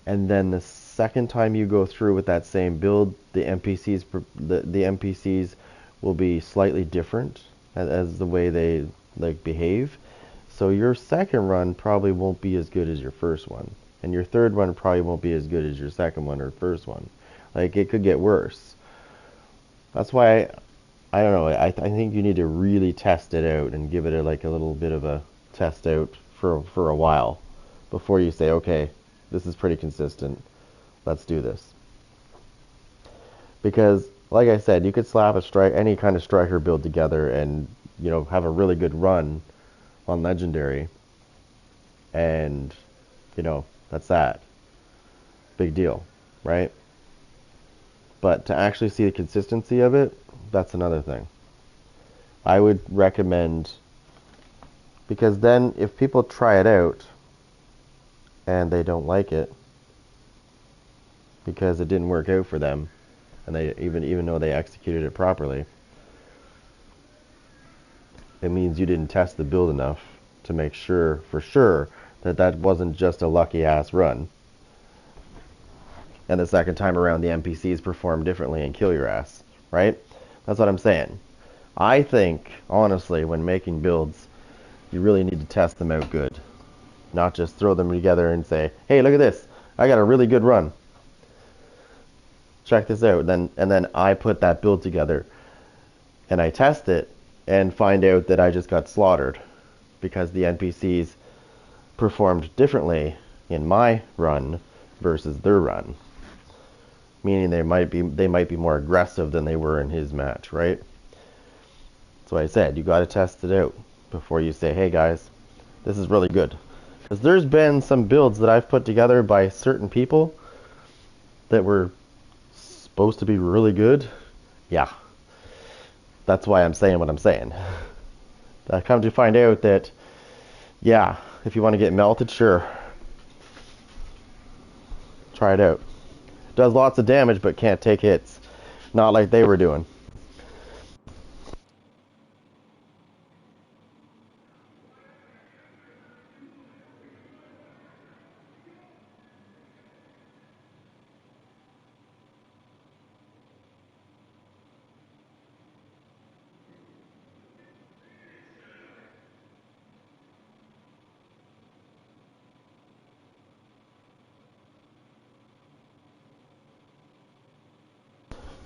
and then the second time you go through with that same build, the NPCs will be slightly different as the way they like behave. So your second run probably won't be as good as your first one, and your third one probably won't be as good as your second one or first one. Like, it could get worse. That's why I don't know. I think you need to really test it out and give it a little bit of a test out for a while before you say, okay, this is pretty consistent. Let's do this. Because, like I said, you could slap any kind of striker build together and, you know, have a really good run on Legendary. And, you know, that's that. Big deal, right? But to actually see the consistency of it, that's another thing. I would recommend, because then if people try it out and they don't like it, because it didn't work out for them, and they even though they executed it properly, it means you didn't test the build enough to make sure for sure that wasn't just a lucky ass run, and the second time around the NPCs perform differently and kill your ass, right? That's what I'm saying. I think, honestly, when making builds, you really need to test them out good, not just throw them together and say, hey, look at this, I got a really good run, check this out. And then I put that build together and I test it and find out that I just got slaughtered because the NPCs performed differently in my run versus their run, meaning they might be more aggressive than they were in his match, right? That's why I said you got to test it out before you say, hey guys, this is really good. Because there's been some builds that I've put together by certain people that were supposed to be really good. Yeah, that's why I'm saying what I'm saying. I come to find out that, yeah, if you want to get melted, sure, try it out. Does lots of damage but can't take hits, not like they were doing.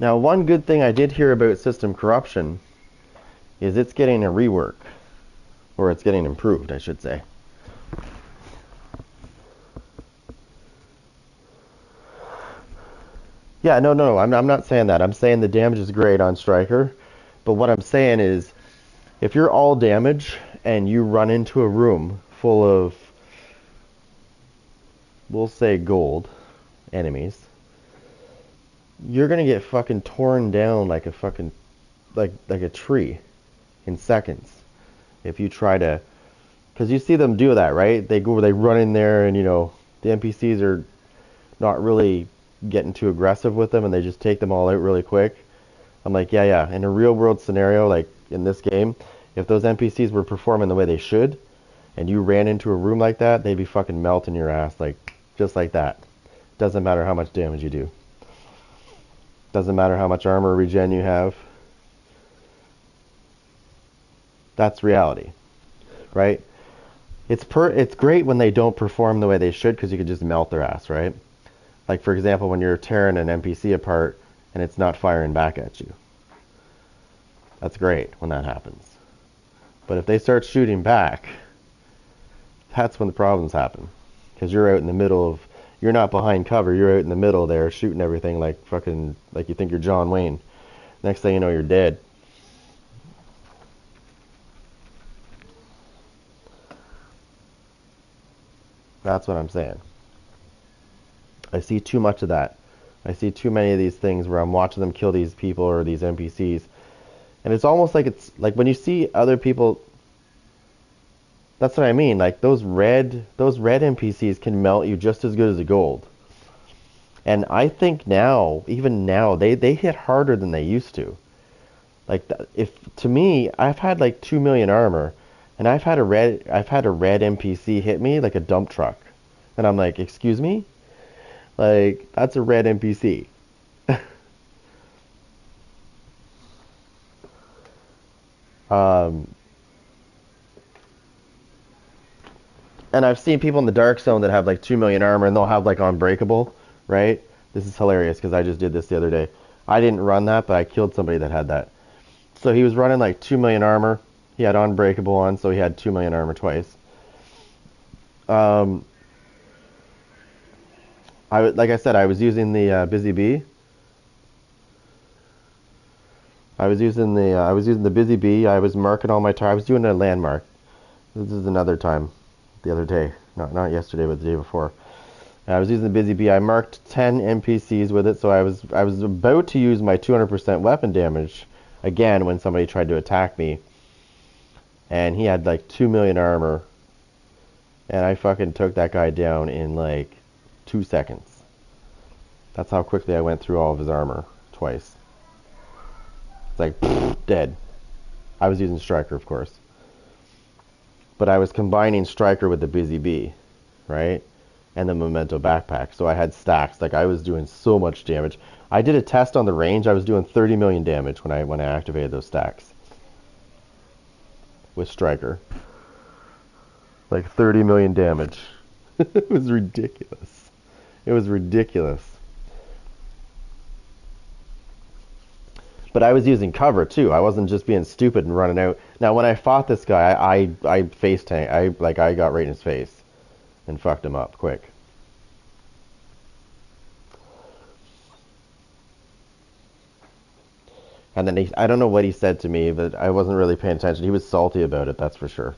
Now, one good thing I did hear about System Corruption is it's getting a rework, or it's getting improved, I should say. Yeah, no, I'm not saying that. I'm saying the damage is great on Striker, but what I'm saying is, if you're all damage and you run into a room full of, we'll say, gold enemies, you're gonna get fucking torn down like a fucking like a tree in seconds if you try to, because you see them do that, right? They run in there, and the NPCs are not really getting too aggressive with them, and they just take them all out really quick. I'm like, yeah. In a real world scenario, like in this game, if those NPCs were performing the way they should, and you ran into a room like that, they'd be fucking melting your ass, like just like that. Doesn't matter how much damage you do. Doesn't matter how much armor regen you have. That's reality, right? It's great when they don't perform the way they should, because you can just melt their ass, right? Like, for example, when you're tearing an NPC apart and it's not firing back at you. That's great when that happens. But if they start shooting back, that's when the problems happen. Because you're out in the middle of, you're not behind cover, you're out in the middle there shooting everything like fucking, like you think you're John Wayne. Next thing you know, you're dead. That's what I'm saying. I see too much of that. I see too many of these things where I'm watching them kill these people or these NPCs. And it's almost like, it's like when you see other people, that's what I mean. Like those red NPCs can melt you just as good as the gold. And I think now, even now, they hit harder than they used to. Like if to me, I've had like 2 million armor, and I've had a red NPC hit me like a dump truck, and I'm like, excuse me, like that's a red NPC. And I've seen people in the Dark Zone that have like 2 million armor, and they'll have like Unbreakable, right? This is hilarious because I just did this the other day. I didn't run that, but I killed somebody that had that. So he was running like 2 million armor. He had Unbreakable on, so he had 2 million armor twice. Like I said, I was using the Busy Bee. I was using the Busy Bee. I was marking all my I was doing a landmark. This is another time, the other day, not yesterday, but the day before. I was using the Busy Bee. I marked 10 NPCs with it, so I was about to use my 200% weapon damage again when somebody tried to attack me, and he had like 2 million armor, and I fucking took that guy down in like 2 seconds. That's how quickly I went through all of his armor twice. It's like dead. I was using Striker, of course, but I was combining Striker with the Busy Bee, right? And the Memento backpack. So I had stacks. Like I was doing so much damage. I did a test on the range. I was doing 30 million damage when I activated those stacks with Striker. Like 30 million damage. It was ridiculous. It was ridiculous. But I was using cover too. I wasn't just being stupid and running out. Now when I fought this guy, I face tank. I got right in his face and fucked him up quick. And then I don't know what he said to me, but I wasn't really paying attention. He was salty about it, that's for sure.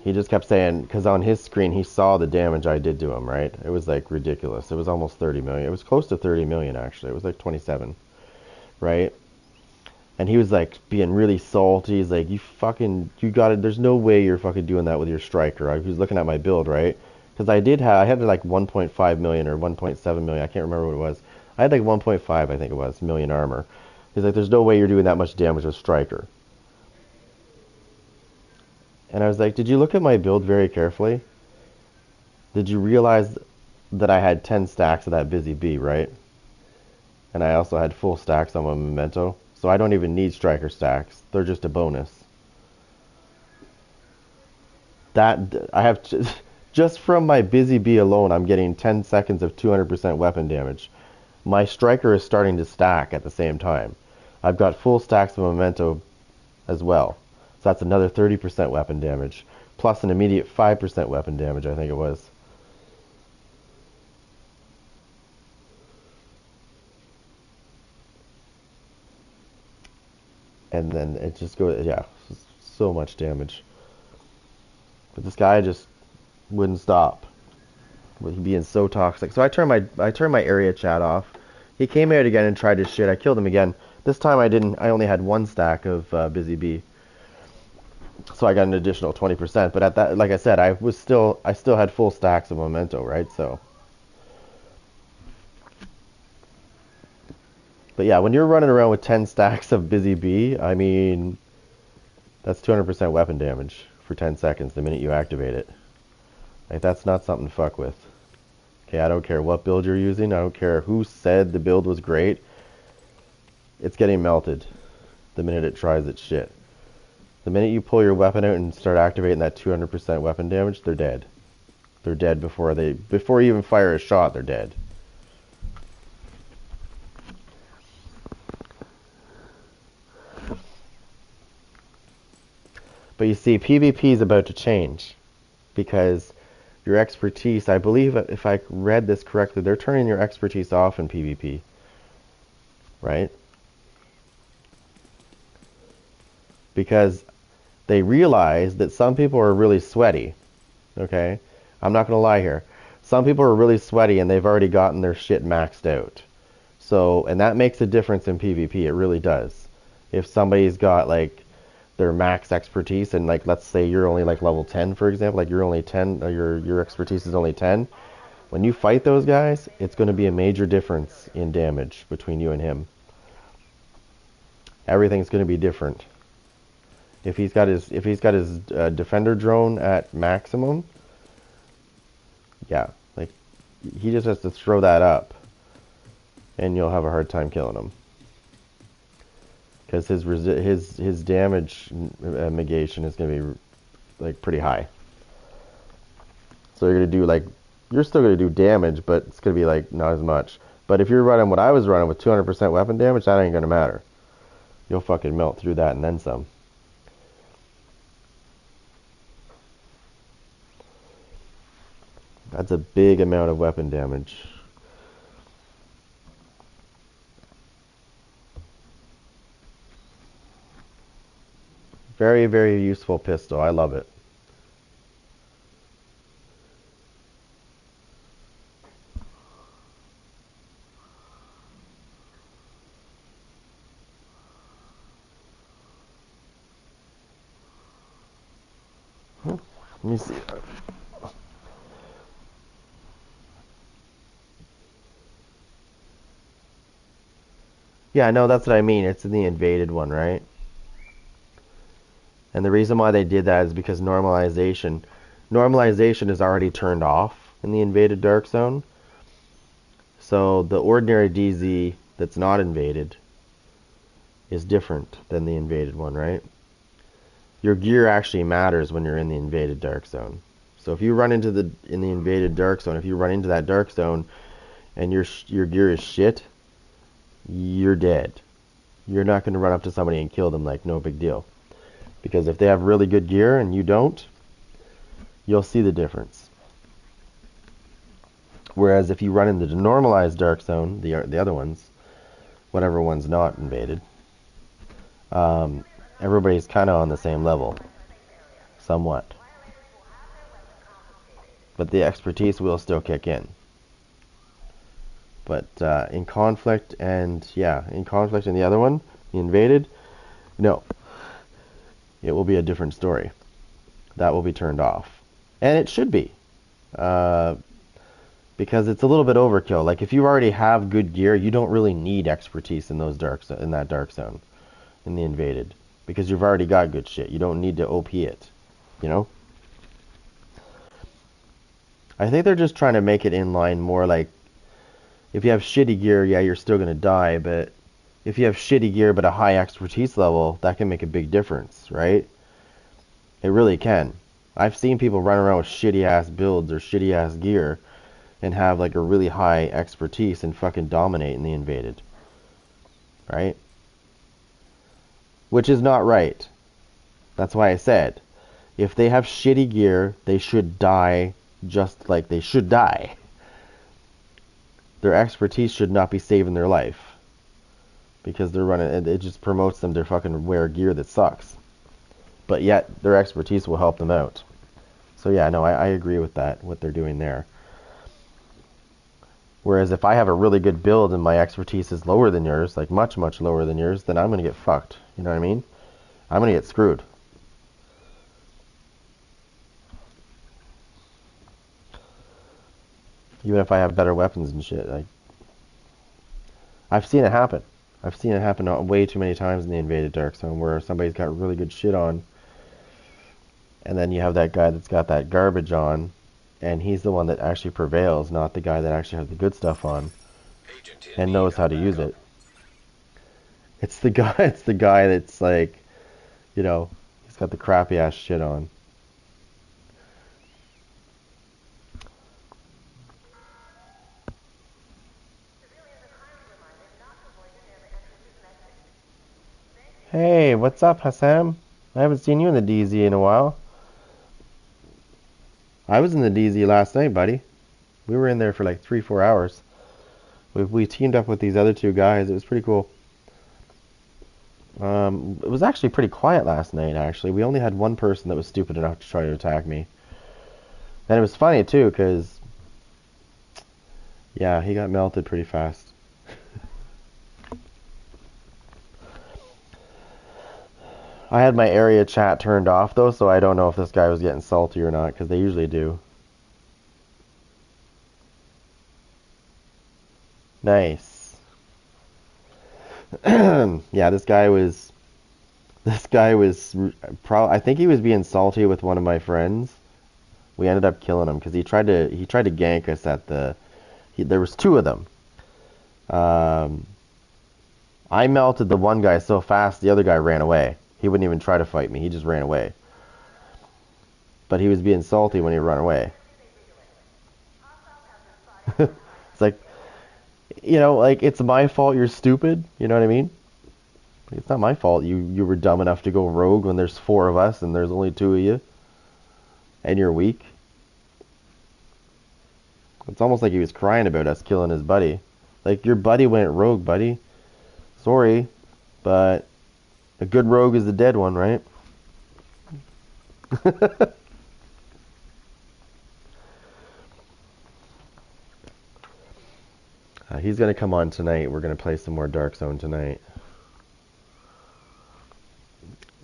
He just kept saying, because on his screen he saw the damage I did to him, right? It was like ridiculous. It was almost 30 million. It was close to 30 million actually. It was like 27, right? And he was like being really salty. He's like, you got it. There's no way you're fucking doing that with your Striker. He was looking at my build, right? Because I had like 1.5 million or 1.7 million. I can't remember what it was. I had like 1.5, I think it was, million armor. He's like, there's no way you're doing that much damage with Striker. And I was like, did you look at my build very carefully? Did you realize that I had 10 stacks of that Busy Bee, right? And I also had full stacks on my Memento. So I don't even need Striker stacks. They're just a bonus. That I have just from my Busy Bee alone, I'm getting 10 seconds of 200% weapon damage. My Striker is starting to stack at the same time. I've got full stacks of Memento as well. So that's another 30% weapon damage, plus an immediate 5% weapon damage, I think it was. and then it just goes, yeah, so much damage. But this guy just wouldn't stop. He'd being so toxic. So I turned my area chat off. He came out again and tried his shit. I killed him again. This time I didn't. I only had one stack of Busy Bee, so I got an additional 20%. But at that, like I said, I still had full stacks of Memento, right? So. But yeah, when you're running around with 10 stacks of Busy Bee, I mean, that's 200% weapon damage for 10 seconds the minute you activate it. Like, that's not something to fuck with. Okay, I don't care what build you're using. I don't care who said the build was great. It's getting melted the minute it tries its shit. The minute you pull your weapon out and start activating that 200% weapon damage, they're dead. They're dead before you even fire a shot, they're dead. But you see, PvP is about to change because your expertise, I believe, if I read this correctly, they're turning your expertise off in PvP, right? Because they realize that some people are really sweaty, okay? I'm not going to lie here. Some people are really sweaty and they've already gotten their shit maxed out. So, and that makes a difference in PvP, it really does. If somebody's got, like, their max expertise, and like let's say you're only like level 10, for example, like you're only 10, your expertise is only 10. When you fight those guys, it's going to be a major difference in damage between you and him. Everything's going to be different. If he's got his defender drone at maximum, yeah, like he just has to throw that up, and you'll have a hard time killing him. Because his damage negation is going to be like pretty high. So you're going to do like, you're still going to do damage, but it's going to be like not as much. But if you're running what I was running with 200% weapon damage, that ain't going to matter. You'll fucking melt through that and then some. That's a big amount of weapon damage. Very, very useful pistol. I love it. Let me see. Yeah, no, that's what I mean. It's in the invaded one, right? And the reason why they did that is because normalization is already turned off in the invaded dark zone. So the ordinary DZ that's not invaded is different than the invaded one, right? Your gear actually matters when you're in the invaded dark zone. So if you run into the invaded dark zone, if you run into that dark zone and your gear is shit, you're dead. You're not going to run up to somebody and kill them like no big deal. Because if they have really good gear and you don't, you'll see the difference. Whereas if you run into the normalized dark zone, the other ones, whatever one's not invaded, everybody's kind of on the same level, somewhat. But the expertise will still kick in. But in conflict and the other one, the invaded, no. It will be a different story. That will be turned off. And it should be. Because it's a little bit overkill. Like, if you already have good gear, you don't really need expertise in that dark zone, in the invaded. Because you've already got good shit. You don't need to OP it. You know? I think they're just trying to make it in line more like, if you have shitty gear, yeah, you're still going to die, but if you have shitty gear but a high expertise level, that can make a big difference, right? It really can. I've seen people run around with shitty ass builds or shitty ass gear and have like a really high expertise and fucking dominate in the invaded. Right? Which is not right. That's why I said, if they have shitty gear, they should die just like they should die. Their expertise should not be saving their life. because they're running. It just promotes them to fucking wear gear that sucks. But yet their expertise will help them out. So yeah, no, I agree with that. What they're doing there. Whereas if I have a really good build and my expertise is lower than yours, like much lower than yours, then I'm gonna get fucked. You know what I mean? I'm gonna get screwed. Even if I have better weapons and shit. I've seen it happen. I've seen it happen way too many times in the Invaded Dark Zone where somebody's got really good shit on, and then you have that guy that's got that garbage on, and he's the one that actually prevails, not the guy that actually has the good stuff on and knows how to use it. It's the guy that's like, you know, he's got the crappy ass shit on. Hey, what's up, Hassam? I haven't seen you in the DZ in a while. I was in the DZ last night, buddy. We were in there for like 3-4 hours. We teamed up with these other two guys. It was pretty cool. It was actually pretty quiet last night, actually. We only had one person that was stupid enough to try to attack me. And it was funny, too, because, yeah, he got melted pretty fast. I had my area chat turned off, though, so I don't know if this guy was getting salty or not, because they usually do. Nice. Yeah, this guy was I think he was being salty with one of my friends. We ended up killing him because he tried to gank us at there was two of them. I melted the one guy so fast the other guy ran away. He wouldn't even try to fight me. He just ran away. But he was being salty when he ran away. It's like, you know, like, it's my fault you're stupid. You know what I mean? It's not my fault you were dumb enough to go rogue when there's 4 of us and there's only 2 of you. And you're weak. It's almost like he was crying about us killing his buddy. Like, your buddy went rogue, buddy. Sorry, but a good rogue is a dead one, right? He's going to come on tonight. We're going to play some more Dark Zone tonight.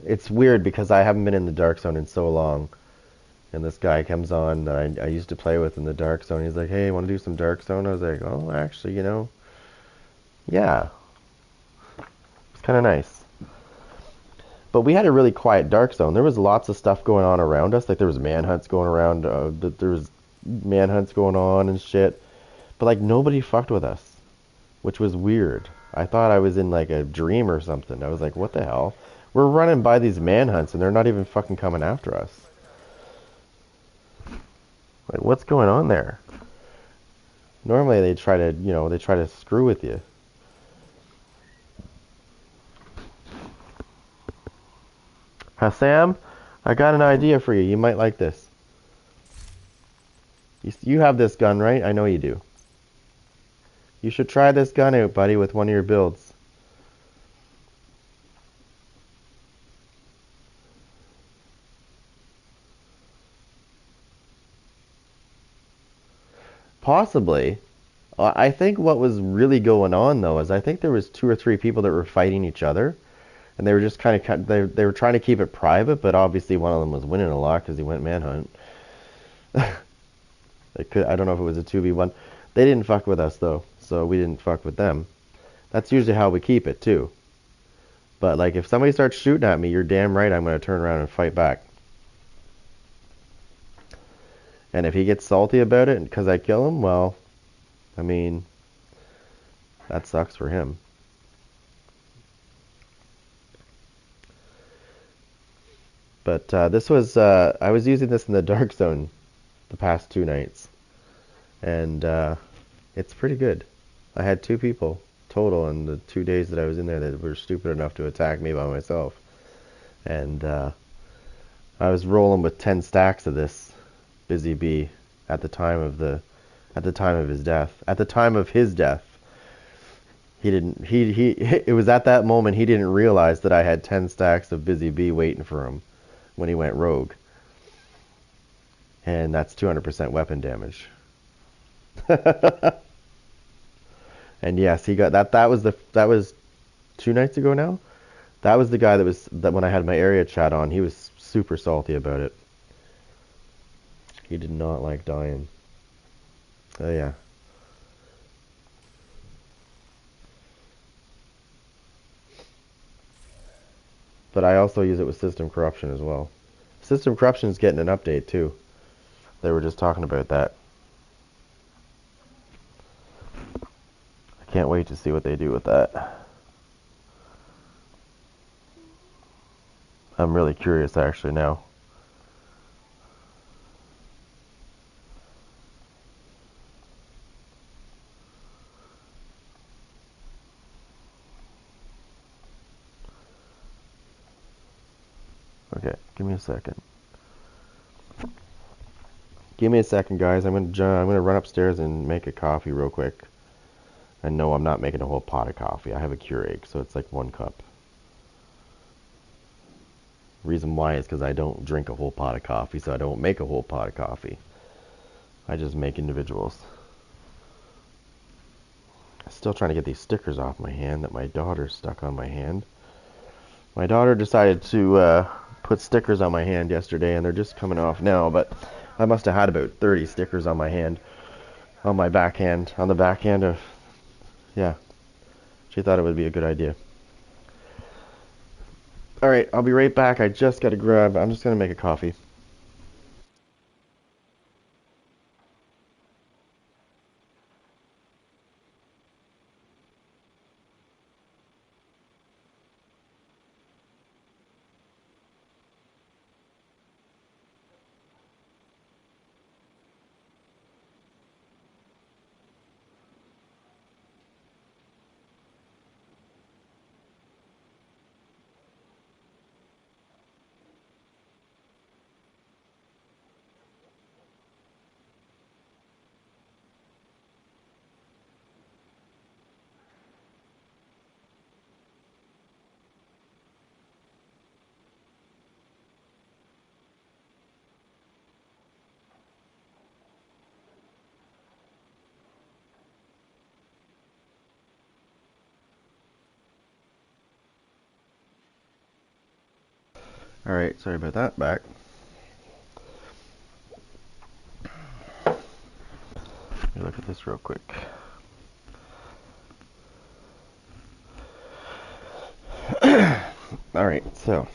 It's weird because I haven't been in the Dark Zone in so long. And this guy comes on that I used to play with in the Dark Zone. He's like, hey, want to do some Dark Zone? I was like, oh, actually, you know, yeah. It's kind of nice. But we had a really quiet Dark Zone. There was lots of stuff going on around us. Like, there was manhunts going around. There was manhunts going on and shit. But, like, nobody fucked with us, which was weird. I thought I was in, like, a dream or something. I was like, what the hell? We're running by these manhunts, and they're not even fucking coming after us. Like, what's going on there? Normally they try to, you know, they try to screw with you. Hassam, I got an idea for you. You might like this. You have this gun, right? I know you do. You should try this gun out, buddy, with one of your builds. Possibly. I think what was really going on, though, is I think there was 2 or 3 people that were fighting each other. And they were just kind of, they were trying to keep it private, but obviously one of them was winning a lot because he went manhunt. I don't know if it was a 2v1. They didn't fuck with us, though, so we didn't fuck with them. That's usually how we keep it, too. But, like, if somebody starts shooting at me, you're damn right I'm going to turn around and fight back. And if he gets salty about it because I kill him, well, I mean, that sucks for him. But this was, I was using this in the Dark Zone the past 2 nights. And it's pretty good. I had 2 people total in the 2 days that I was in there that were stupid enough to attack me by myself. And I was rolling with 10 stacks of this Busy Bee at the time of his death. At the time of his death. He didn't. He. It was at that moment he didn't realize that I had 10 stacks of Busy Bee waiting for him when he went rogue, and that's 200% weapon damage. And yes, he got that. That was 2 nights ago now. That was the guy that when I had my area chat on, he was super salty about it. He did not like dying. Oh yeah. But I also use it with System Corruption as well. System Corruption is getting an update too. They were just talking about that. I can't wait to see what they do with that. I'm really curious actually now. Okay, give me a second. Give me a second, guys. I'm gonna run upstairs and make a coffee real quick. And no, I'm not making a whole pot of coffee. I have a Keurig, so it's like 1 cup. Reason why is because I don't drink a whole pot of coffee, so I don't make a whole pot of coffee. I just make individuals. Still trying to get these stickers off my hand that my daughter stuck on my hand. My daughter decided to put stickers on my hand yesterday, and they're just coming off now, but I must have had about 30 stickers on my hand, on my backhand, on the backhand of, yeah. She thought it would be a good idea. Alright, I'll be right back. I just gotta grab, I'm just gonna make a coffee. Alright, sorry about that. Back. Let me look at this real quick. Alright, so.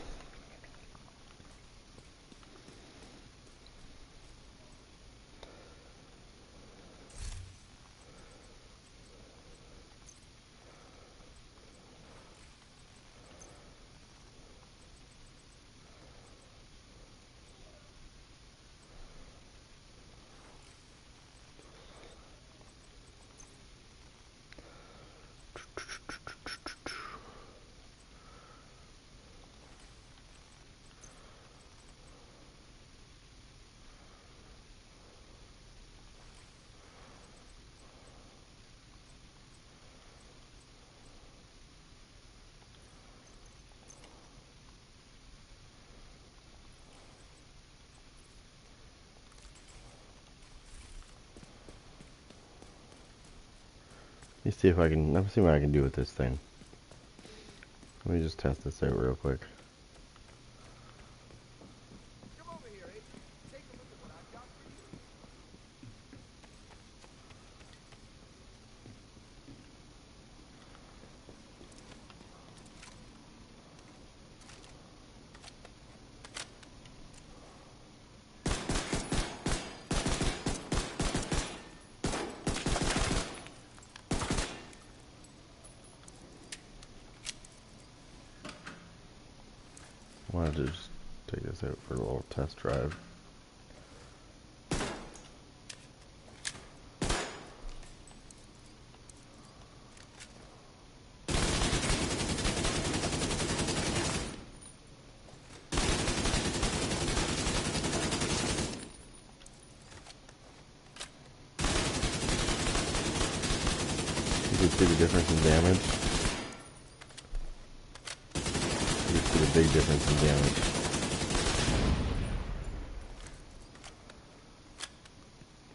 Let me see what I can do with this thing. Let me just test this out real quick. Come over here, Agent. Take a look at what I've got for you. I wanted to just take this out for a little test drive. You see the difference in damage? You see the big difference in damage.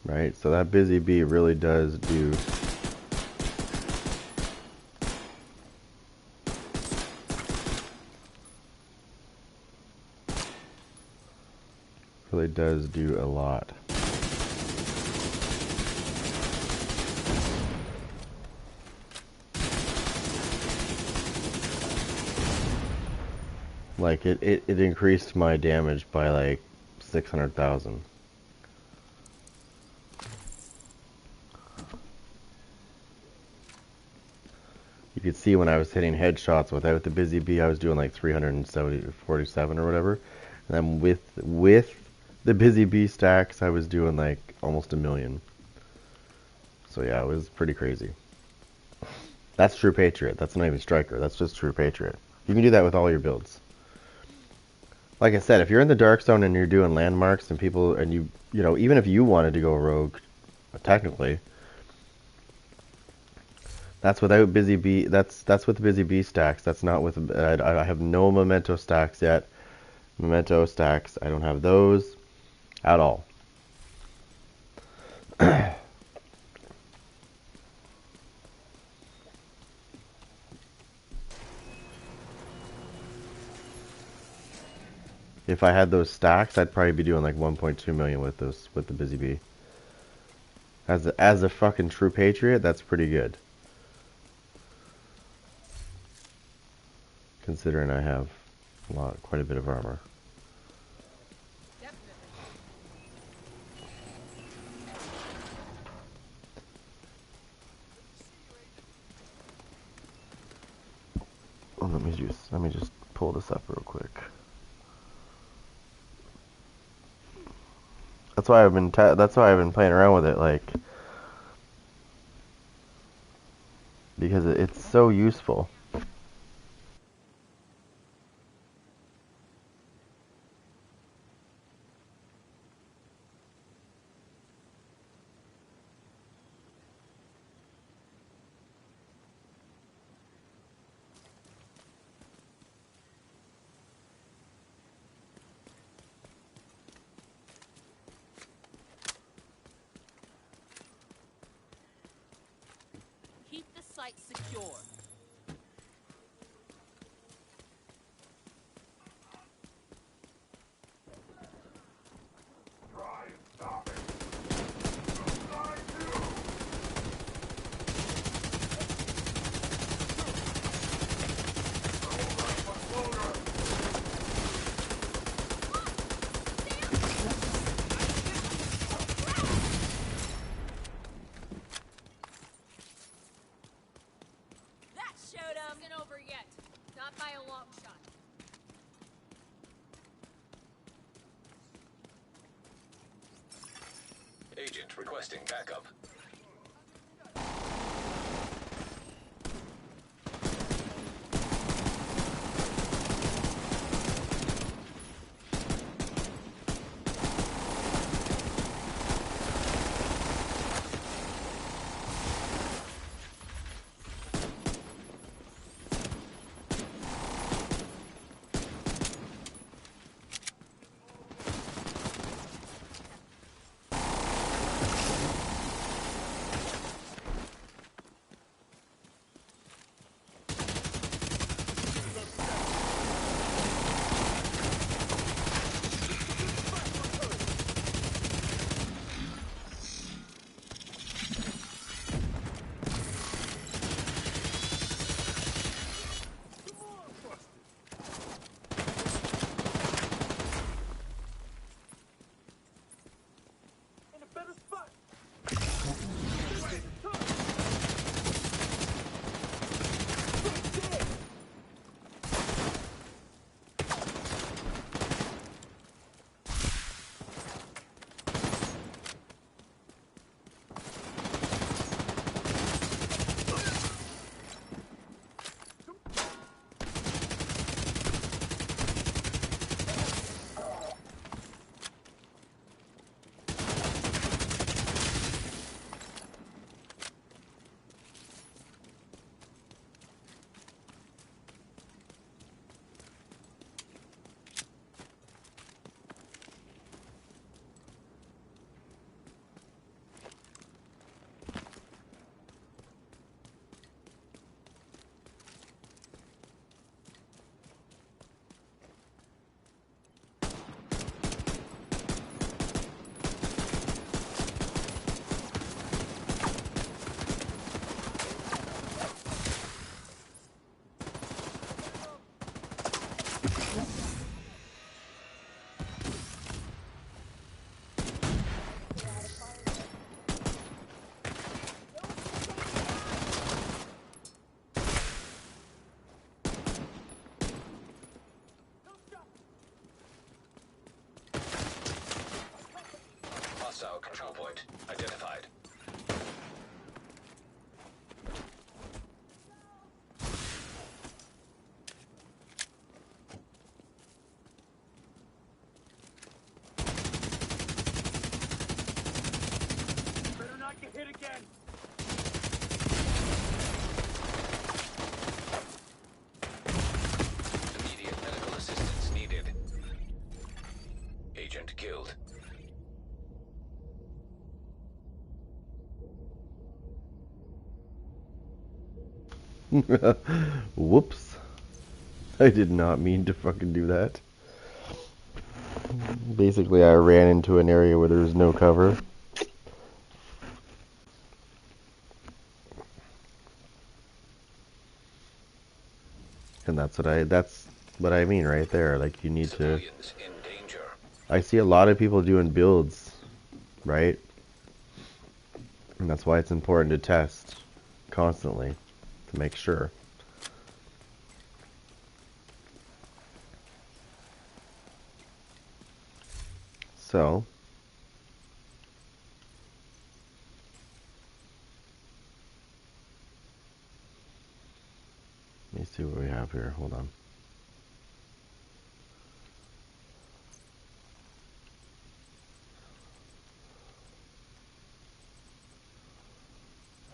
Right, so that Busy Bee really does do a lot. Like it increased my damage by like 600,000. You could see when I was hitting headshots without the Busy Bee, I was doing like 347 or whatever. And then with the Busy Bee stacks, I was doing like almost 1 million. So yeah, it was pretty crazy. That's True Patriot. That's not even Striker. That's just True Patriot. You can do that with all your builds. Like I said, if you're in the Dark Zone and you're doing landmarks and people, and you know, even if you wanted to go rogue, technically, that's without Busy Bee. That's with the Busy Bee stacks. That's not with. I have no memento stacks yet. Memento stacks. I don't have those at all. If I had those stacks, I'd probably be doing like 1.2 million with the Busy Bee. As a fucking True Patriot, that's pretty good. Considering I have quite a bit of armor. Oh, let me just pull this up real quick. That's why I've been playing around with it, like, because it's so useful. Keep the site secure. Isn't over yet. Not by a long shot. Agent requesting backup. Whoops. I did not mean to fucking do that. Basically, I ran into an area where there was no cover. And that's what I mean right there. Like, you need to... Civilians in danger. I see a lot of people doing builds, right? And that's why it's important to test constantly to make sure. So, let me see what we have here. Hold on.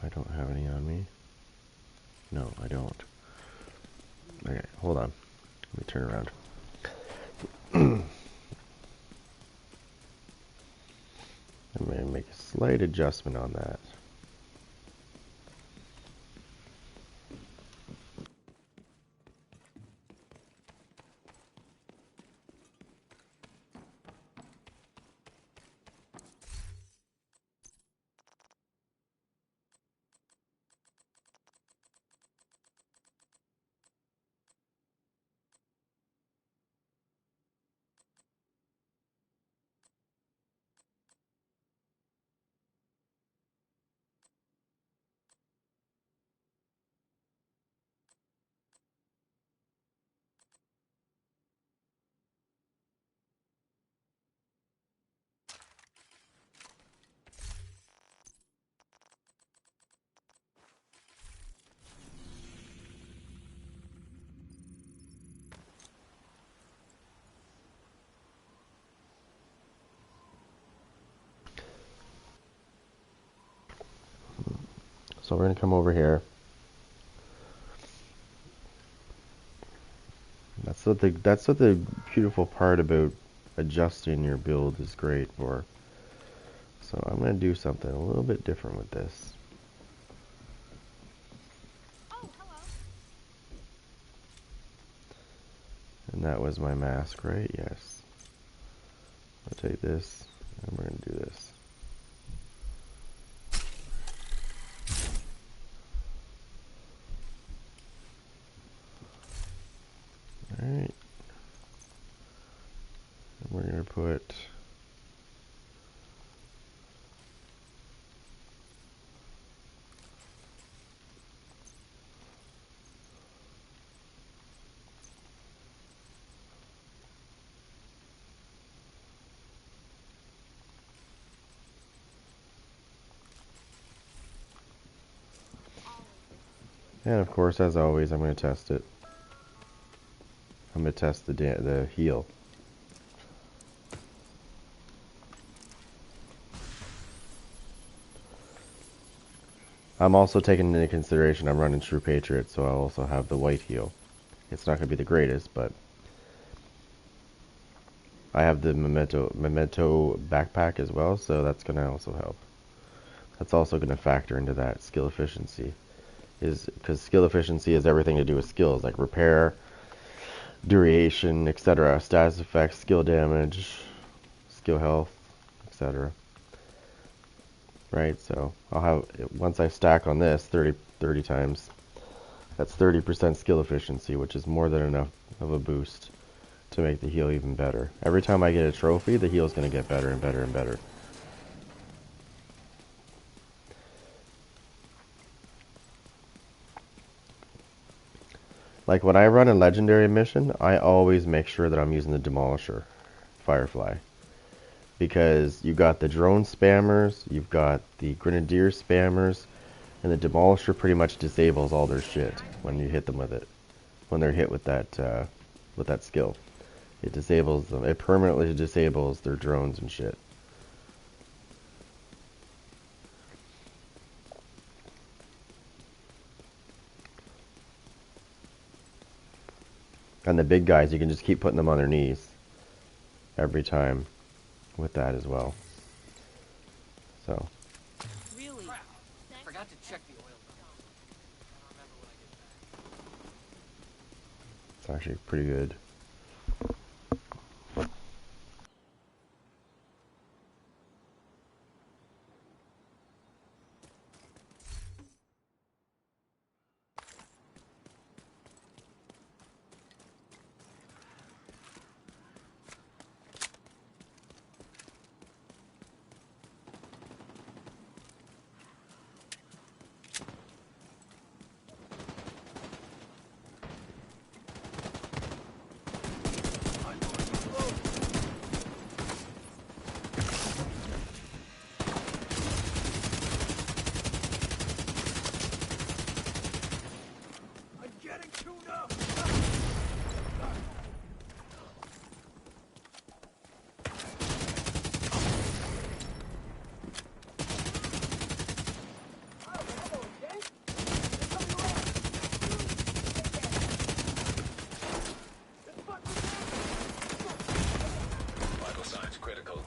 I don't have any on me. No, I don't. Okay, hold on. Let me turn around. I'm going to make a slight adjustment on that. So we're going to come over here. That's what the beautiful part about adjusting your build is great for. So I'm going to do something a little bit different with this. Oh, hello. And that was my mask, right? Yes. I'll take this, and we're going to do this. Alright. And we're going to put... And of course, as always, I'm going to test it. I'm going to test the heal. I'm also taking into consideration I'm running True Patriot, so I'll also have the white heal. It's not going to be the greatest, but I have the Memento backpack as well, so that's going to also help. That's also going to factor into that skill efficiency, because skill efficiency is everything to do with skills, like repair, duration, etc., status effects, skill damage, skill health, etc. Right, so I'll have, once I stack on this 30 times, that's 30% skill efficiency, which is more than enough of a boost to make the heal even better. Every time I get a trophy, the heal is going to get better and better and better. Like when I run a legendary mission, I always make sure that I'm using the Demolisher, Firefly. Because you've got the drone spammers, you've got the Grenadier spammers, and the Demolisher pretty much disables all their shit when you hit them with it. When they're hit with that skill. It disables them. It permanently disables their drones and shit. And the big guys, you can just keep putting them on their knees every time with that as well. So. Really? Forgot to check the oil dump. I don't remember when I get back. It's actually pretty good. I'm getting tuned up! Vital signs critical.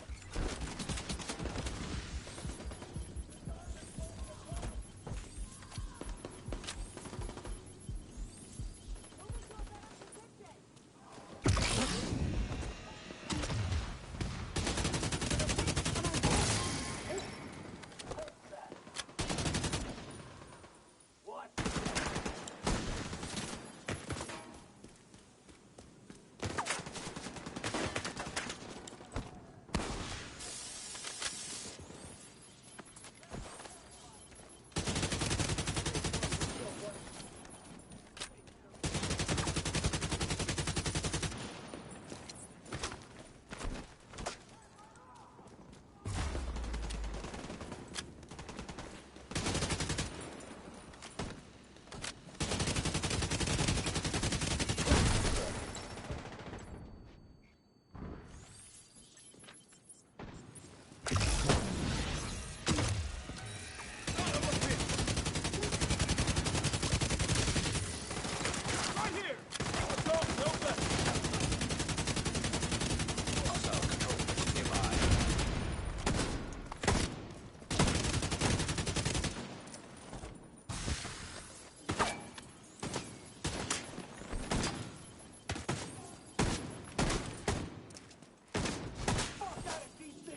Right here! What's up? No left. Hostile control point nearby. Fuck out of DC!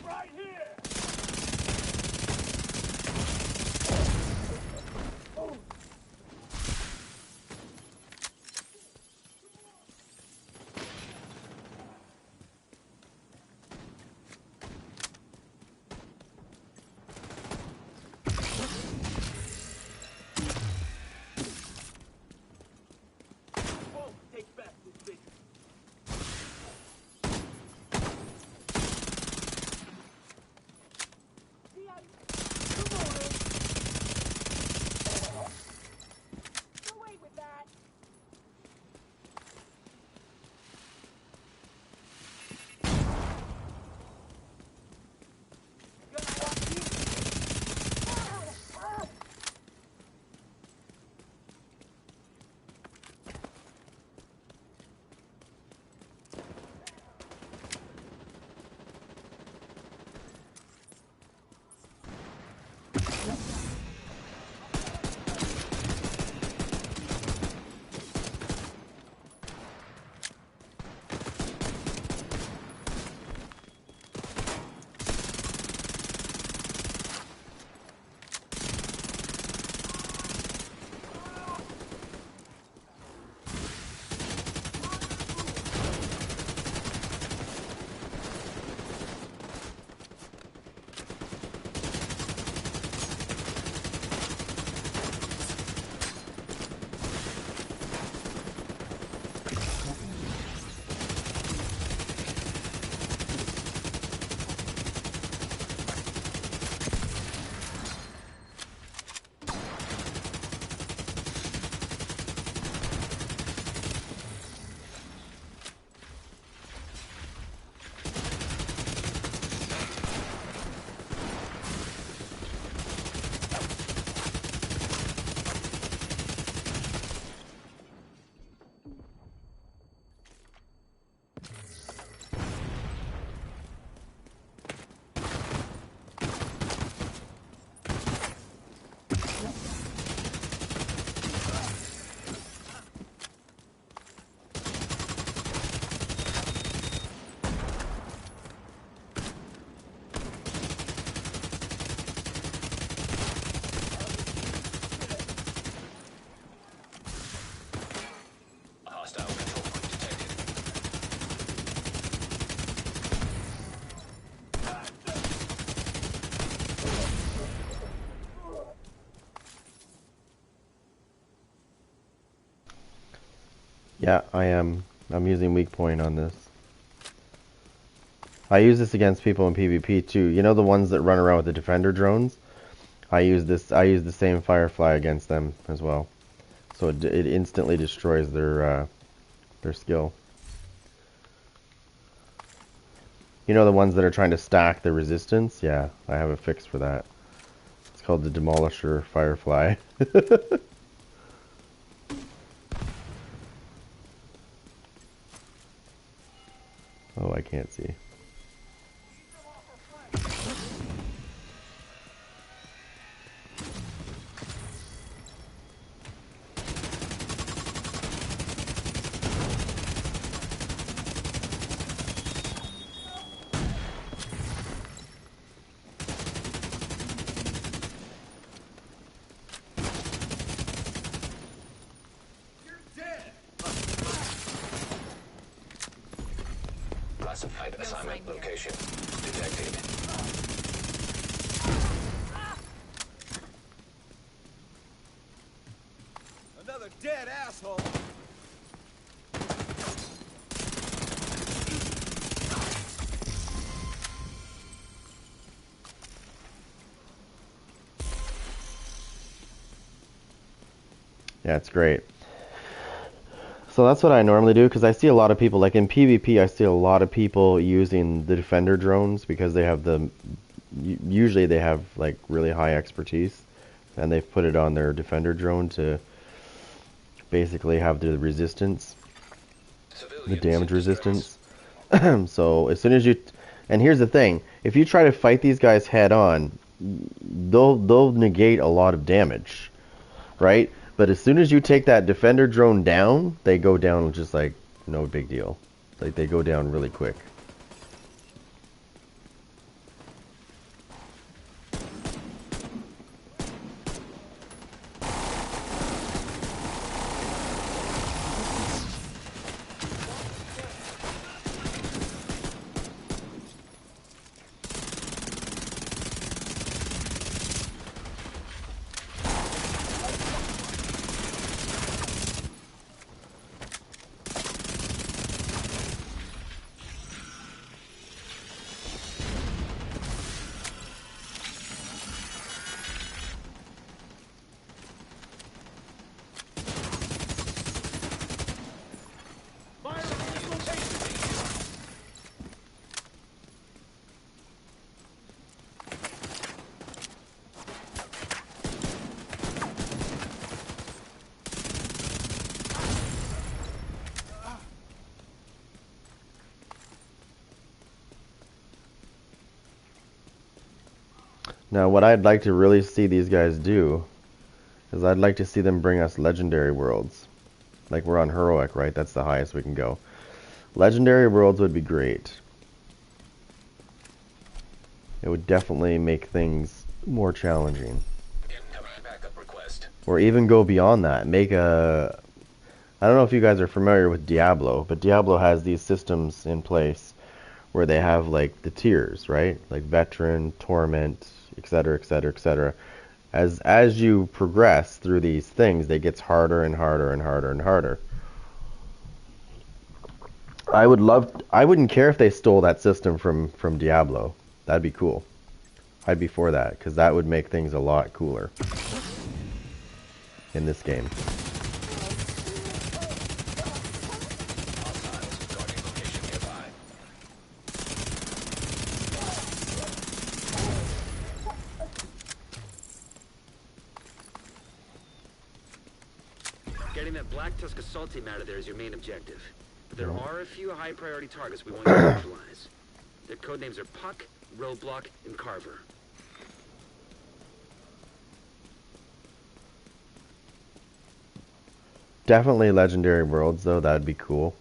Right here! Won't take back this thing. Away with that! Yeah, I am. I'm using weak point on this. I use this against people in PvP too. You know the ones that run around with the defender drones? I use the same Firefly against them as well. So it instantly destroys their skill. You know the ones that are trying to stack the resistance? Yeah, I have a fix for that. It's called the Demolisher Firefly. Oh, I can't see. Classified assignment location detected. Another dead asshole. Yeah, it's great. So that's what I normally do, because I see a lot of people, like in PvP, I see a lot of people using the defender drones because they have usually they have like really high expertise, and they've put it on their defender drone to basically have the resistance, the damage resistance. So as soon as and here's the thing, if you try to fight these guys head on, they'll negate a lot of damage, right? But as soon as you take that defender drone down, they go down just like no big deal. Like they go down really quick. Now, what I'd like to really see these guys do is I'd like to see them bring us legendary worlds. Like we're on heroic, right? That's the highest we can go. Legendary worlds would be great. It would definitely make things more challenging. Incoming backup request. Or even go beyond that. Make a... I don't know if you guys are familiar with Diablo, but Diablo has these systems in place where they have like the tiers, right? Like veteran, torment, etc., etc., etc. As you progress through these things, they gets harder and harder and harder and harder. I wouldn't care if they stole that system from Diablo. That'd be cool. I'd be for that, because that would make things a lot cooler in this game. Getting that Black Tusk assault team out of there is your main objective. But there are a few high-priority targets we want you to neutralize. Their codenames are Puck, Roadblock, and Carver. Definitely legendary worlds, though. That'd be cool.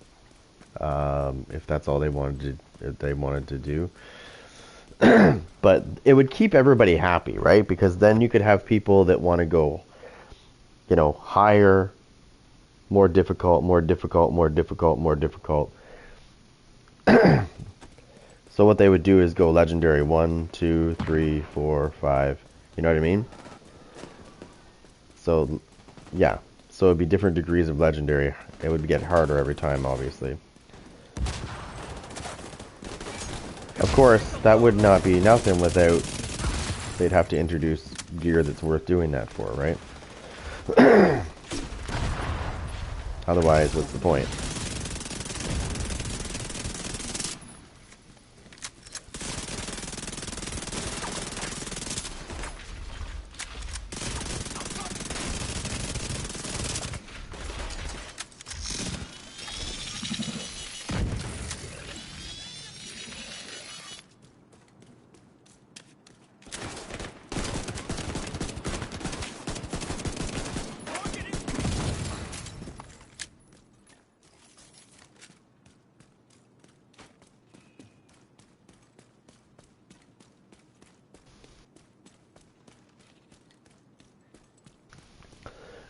If that's all they wanted to do. But it would keep everybody happy, right? Because then you could have people that want to go, you know, higher, more difficult, more difficult, more difficult, more difficult. So what they would do is go legendary 1, 2, 3, 4, 5. You know what I mean? So, yeah. So it'd be different degrees of legendary. It would get harder every time, obviously. Of course, that would not be nothing without they'd have to introduce gear that's worth doing that for, right? Otherwise, what's the point?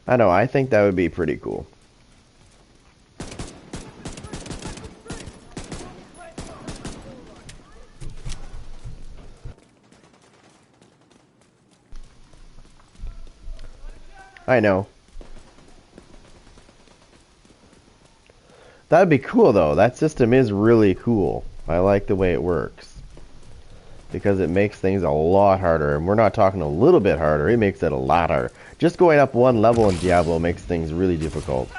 I know, I think that would be pretty cool. I know. That'd be cool though. That system is really cool. I like the way it works. Because it makes things a lot harder. And we're not talking a little bit harder. It makes it a lot harder. Just going up one level in Diablo makes things really difficult.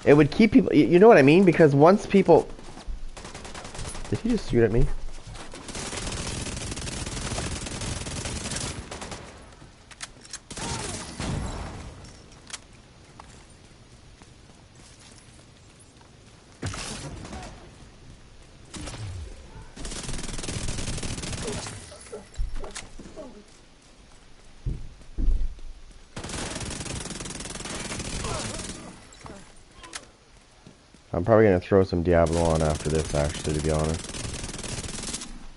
It would keep people... You know what I mean? Because once people... Did he just shoot at me? I'm probably going to throw some Diablo on after this, actually, to be honest.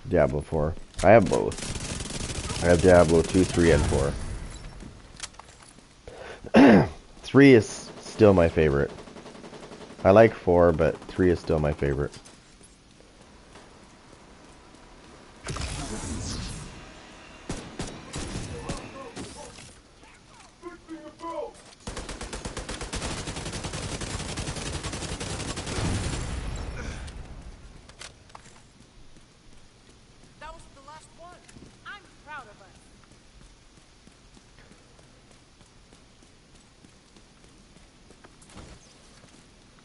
Diablo 4. I have both. I have Diablo 2, 3, and 4. 3 is still my favorite. I like 4, but 3 is still my favorite.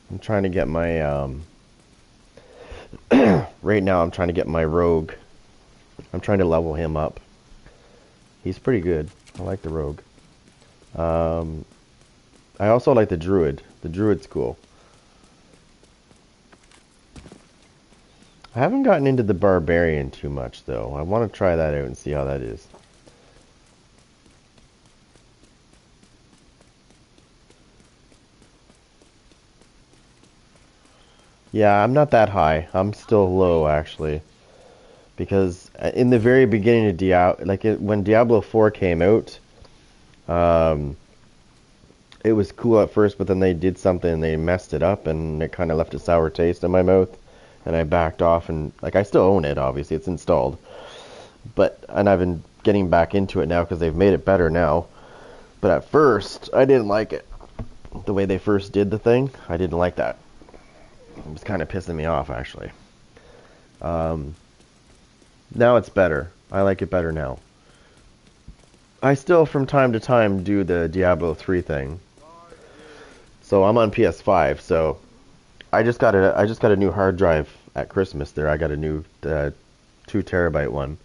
I'm trying to get my, right now I'm trying to get my rogue. I'm trying to level him up. He's pretty good. I like the rogue. I also like the druid. The druid's cool. I haven't gotten into the barbarian too much, though. I want to try that out and see how that is. Yeah, I'm not that high. I'm still low, actually. Because in the very beginning of Diablo, like when Diablo 4 came out, it was cool at first, but then they did something and they messed it up, and it kind of left a sour taste in my mouth, and I backed off, and like I still own it, obviously, it's installed. And I've been getting back into it now because they've made it better now. But at first, I didn't like it. The way they first did the thing, I didn't like that. It was kind of pissing me off, actually. Now it's better. I like it better now. I still, from time to time, do the Diablo 3 thing. So I'm on PS5. So I just got a new hard drive at Christmas. There, I got a new 2 terabyte one.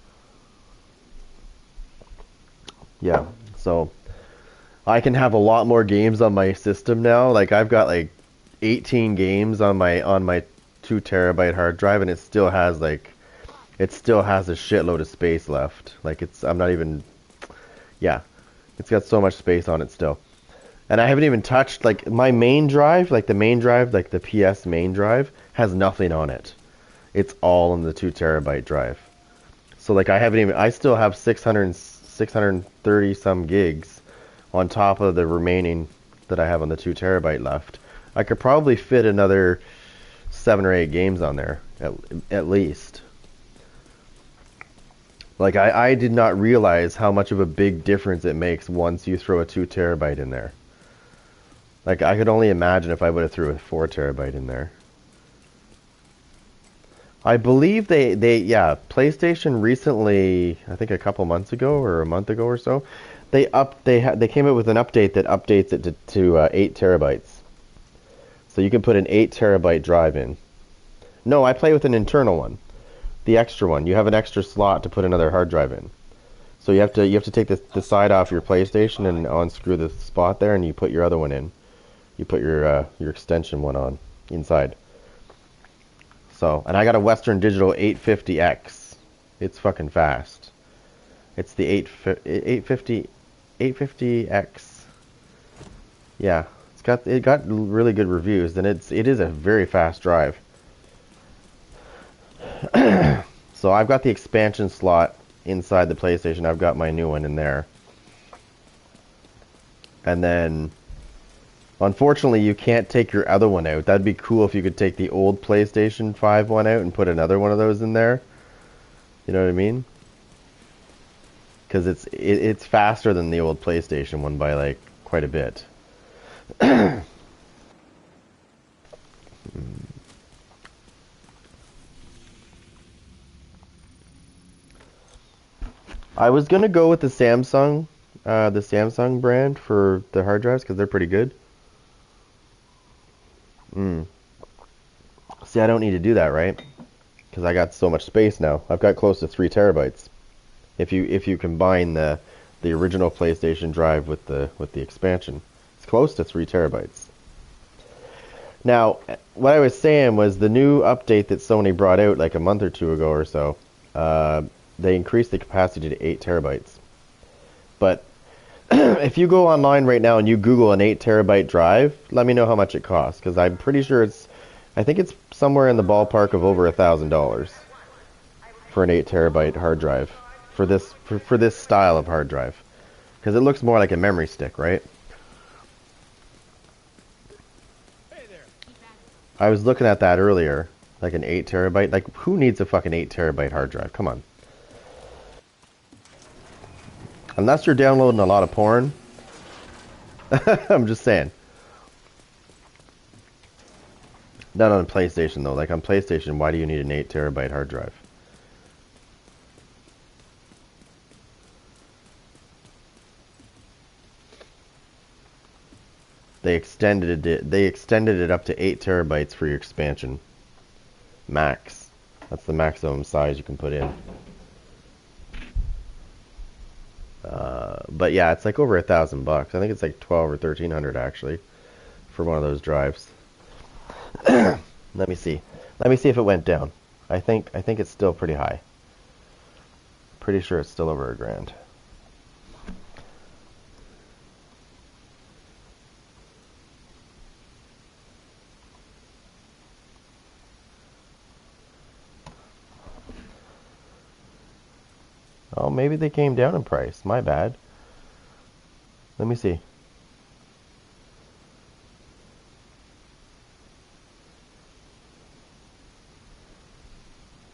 Yeah. So I can have a lot more games on my system now. Like I've got like 18 games on my 2 terabyte hard drive, and it still has a shitload of space left. Like I'm not even, yeah, it's got so much space on it still. And I haven't even touched, like, my main drive, like the PS main drive, has nothing on it. It's all on the 2 terabyte drive. So like I still have 630 some gigs on top of the remaining that I have on the 2 terabyte left. I could probably fit another 7 or 8 games on there, at least. Like, I did not realize how much of a big difference it makes once you throw a 2 terabyte in there. Like, I could only imagine if I would have threw a 4 terabyte in there. I believe yeah, PlayStation recently, I think a couple months ago or a month ago or so, they came out with an update that updates it to 8 terabytes. So you can put an 8 terabyte drive in. No, I play with an internal one. The extra one. You have an extra slot to put another hard drive in. So you have to take the side off your PlayStation and unscrew the spot there, and you put your other one in. You put your extension one on inside. So, and I got a Western Digital 850X. It's fucking fast. It's the 850X. Yeah, it got really good reviews, and it is a very fast drive. So I've got the expansion slot inside the PlayStation. I've got my new one in there. And then, unfortunately, you can't take your other one out. That'd be cool if you could take the old PlayStation 5 one out and put another one of those in there. You know what I mean? Because it's faster than the old PlayStation one by, like, quite a bit. I was gonna go with the Samsung brand for the hard drives because they're pretty good. See, I don't need to do that, right? Because I got so much space now. I've got close to 3 terabytes. If you combine the original PlayStation drive with the expansion, it's close to 3 terabytes. Now, what I was saying was the new update that Sony brought out like a month or two ago or so. They increased the capacity to 8 terabytes. But if you go online right now and you Google an 8 terabyte drive, let me know how much it costs, because I'm pretty sure I think it's somewhere in the ballpark of over $1,000 for an 8 terabyte hard drive for this style of hard drive, because it looks more like a memory stick, right? I was looking at that earlier, like an 8 terabyte. Like, who needs a fucking 8 terabyte hard drive? Come on. Unless you're downloading a lot of porn. I'm just saying. Not on PlayStation, though. Like, on PlayStation, why do you need an 8 terabyte hard drive? They extended it up to 8 terabytes for your expansion. Max. That's the maximum size you can put in. But yeah, it's like over $1,000. I think it's like 12 or 1,300 actually for one of those drives. Let me see. Let me see if it went down. I think it's still pretty high. Pretty sure it's still over $1,000. Oh, maybe they came down in price. My bad. Let me see.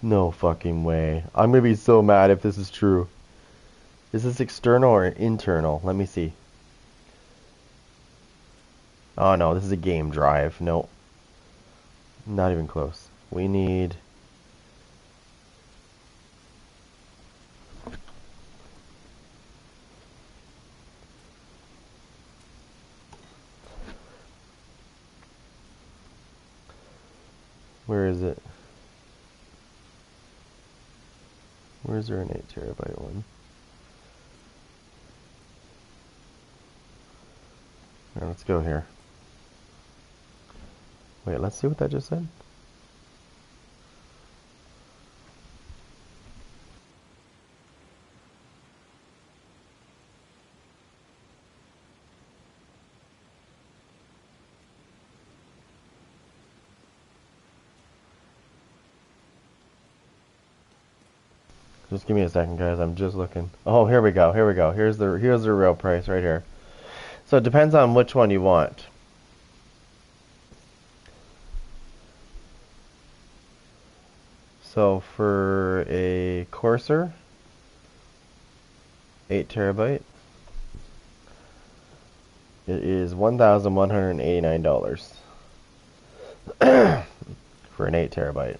No fucking way. I'm gonna be so mad if this is true. Is this external or internal? Let me see. Oh no, this is a game drive. No. Not even close. We need... Where is it? Where is there an 8 terabyte one? Alright, let's go here. Wait, let's see what that just said. Just give me a second, guys. I'm just looking. Oh, here we go. Here we go. Here's the real price right here. So it depends on which one you want. So for a Corsair, 8 terabyte. It is $1,189 for an 8 terabyte.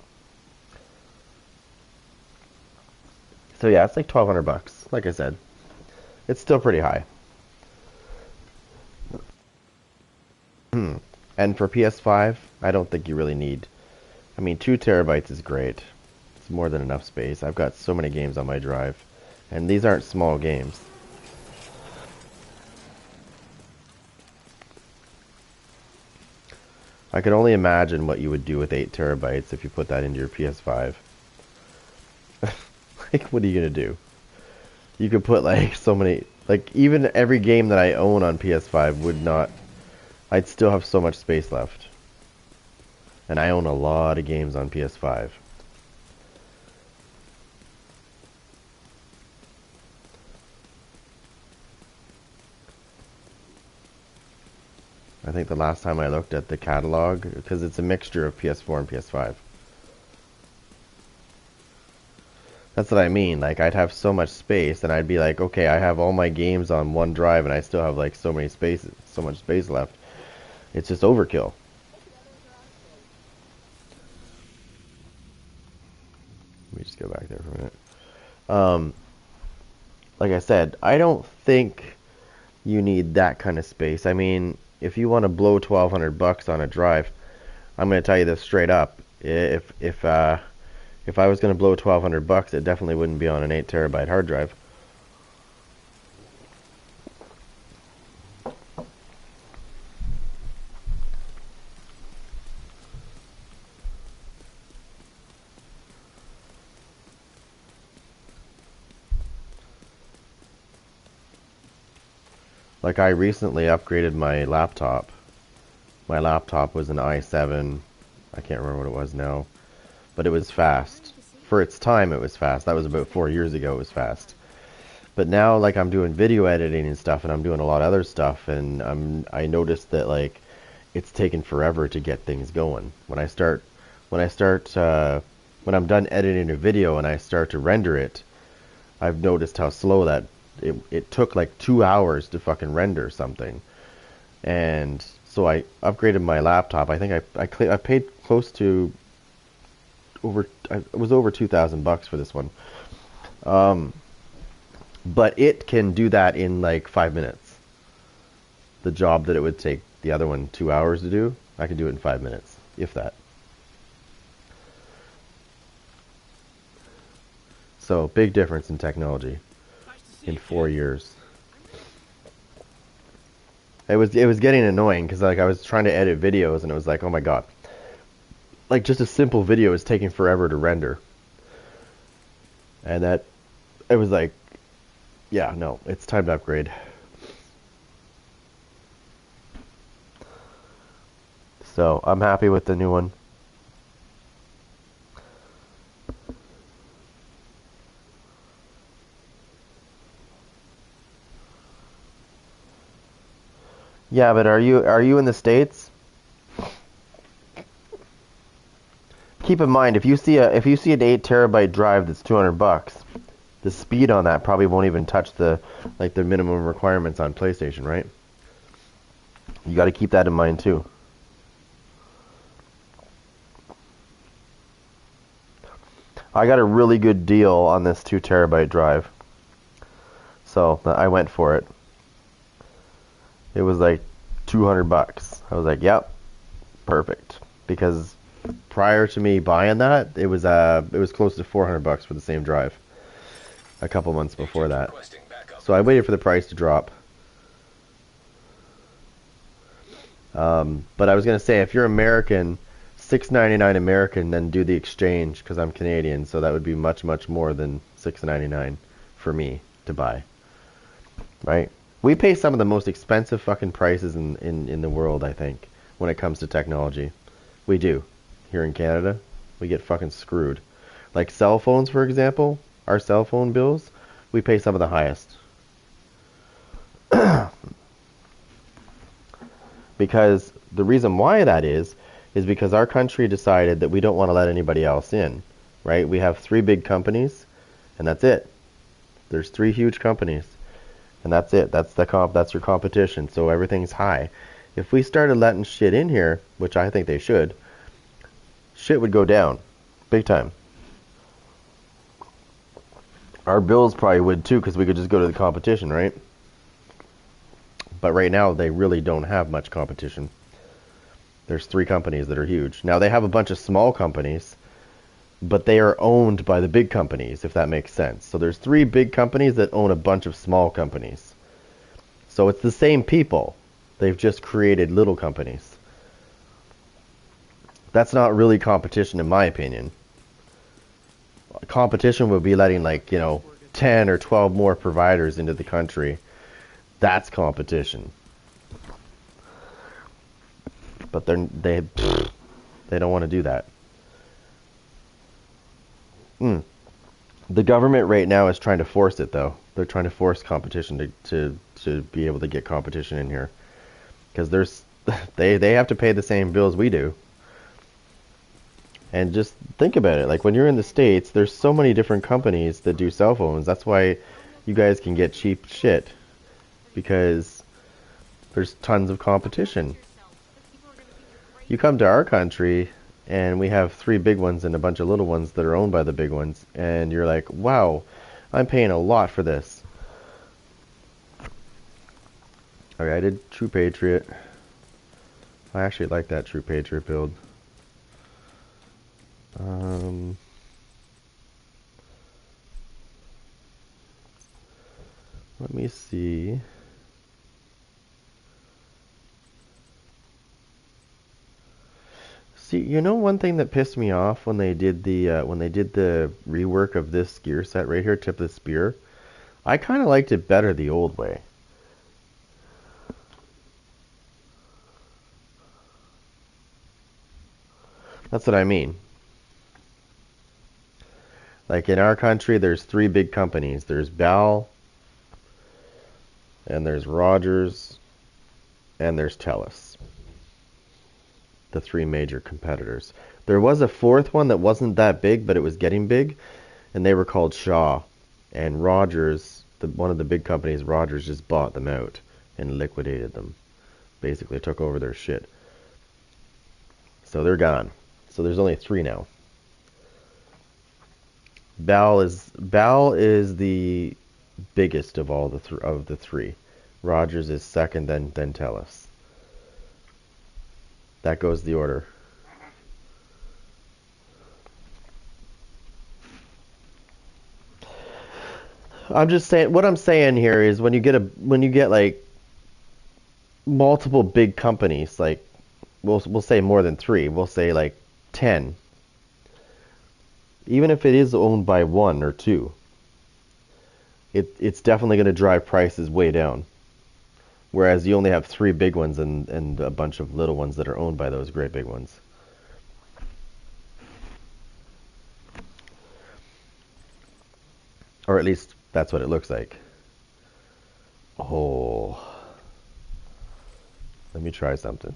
So yeah, it's like $1,200. Like I said, it's still pretty high. And for PS5, I don't think you really need. I mean, 2 terabytes is great. It's more than enough space. I've got so many games on my drive, and these aren't small games. I can only imagine what you would do with 8 terabytes if you put that into your PS5. Like, what are you gonna do? You could put like so many, like even every game that I own on PS5 would not, I'd still have so much space left. And I own a lot of games on PS5. I think the last time I looked at the catalog, because it's a mixture of PS4 and PS5. That's what I mean. Like, I'd have so much space, and I'd be like, okay, I have all my games on one drive, and I still have like so much space left. It's just overkill. Let me just go back there for a minute. Like I said, I don't think you need that kind of space. I mean, if you want to blow $1,200 on a drive, I'm going to tell you this straight up. If I was going to blow $1,200, it definitely wouldn't be on an 8 terabyte hard drive. Like, I recently upgraded my laptop. My laptop was an i7. I can't remember what it was now. But it was fast. For its time, it was fast. That was about 4 years ago, it was fast. But now, like, I'm doing video editing and stuff, and I'm doing a lot of other stuff, and I noticed that, like, it's taken forever to get things going. When I'm done editing a video and I start to render it, I've noticed how slow that it took like 2 hours to fucking render something. And so I upgraded my laptop. I think I paid close to it was over $2,000 for this one. But it can do that in like 5 minutes. The job that it would take the other one 2 hours to do, I can do it in 5 minutes, if that. So, big difference in technology in 4 years. It was getting annoying because like I was trying to edit videos and it was like, oh my god, like just a simple video is taking forever to render, and that it was like, yeah, no, it's time to upgrade. So I'm happy with the new one. Yeah, but are you in the States? Keep in mind, if you see an 8 terabyte drive that's $200, the speed on that probably won't even touch the minimum requirements on PlayStation, right? You got to keep that in mind too. I got a really good deal on this 2 terabyte drive, so I went for it. It was like $200. I was like, yep, perfect. Because prior to me buying that, it was close to $400 for the same drive. A couple months before that. So I waited for the price to drop. But I was gonna say, if you're American, $6.99 American, then do the exchange because I'm Canadian. So that would be much more than $6.99 for me to buy. Right? We pay some of the most expensive fucking prices in the world, I think, when it comes to technology. We do. Here in Canada, we get fucking screwed. Like cell phones, for example, our cell phone bills, we pay some of the highest. Because the reason why that is because our country decided that we don't want to let anybody else in, right? We have 3 big companies, and that's it. There's 3 huge companies. And that's it. That's your competition. So everything's high. If we started letting shit in here, which I think they should, shit would go down. Big time. Our bills probably would too, because we could just go to the competition, right? But right now, they really don't have much competition. There's 3 companies that are huge. Now, they have a bunch of small companies, but they are owned by the big companies, if that makes sense. So there's 3 big companies that own a bunch of small companies. So it's the same people. They've just created little companies. That's not really competition, in my opinion. Competition would be letting, like, 10 or 12 more providers into the country. That's competition. But they don't want to do that. The government right now is trying to force it, though. They're trying to force competition to be able to get competition in here, because they have to pay the same bills we do. And just think about it. Like, when you're in the States, there's so many different companies that do cell phones. That's why you guys can get cheap shit, because there's tons of competition. You come to our country, and we have 3 big ones and a bunch of little ones that are owned by the big ones, and you're like, wow, I'm paying a lot for this. Alright, I did True Patriot. I actually like that True Patriot build. Let me see. See, one thing that pissed me off when they did the rework of this gear set right here, Tip of the Spear, I kind of liked it better the old way. That's what I mean. Like, in our country, there's 3 big companies. There's Bell, and there's Rogers, and there's TELUS. The 3 major competitors. There was a 4th one that wasn't that big, but it was getting big, and they were called Shaw. And Rogers, one of the big companies, Rogers, just bought them out and liquidated them. Basically took over their shit. So they're gone. So there's only 3 now. Bell is the biggest of all the 3. Rogers is second, then TELUS. That goes the order. I'm just saying, what I'm saying here is when you get like multiple big companies, like we'll say more than 3, we'll say like 10. Even if it is owned by 1 or 2, it's definitely going to drive prices way down. Whereas you only have 3 big ones and a bunch of little ones that are owned by those great big ones. Or at least that's what it looks like. Oh. Let me try something.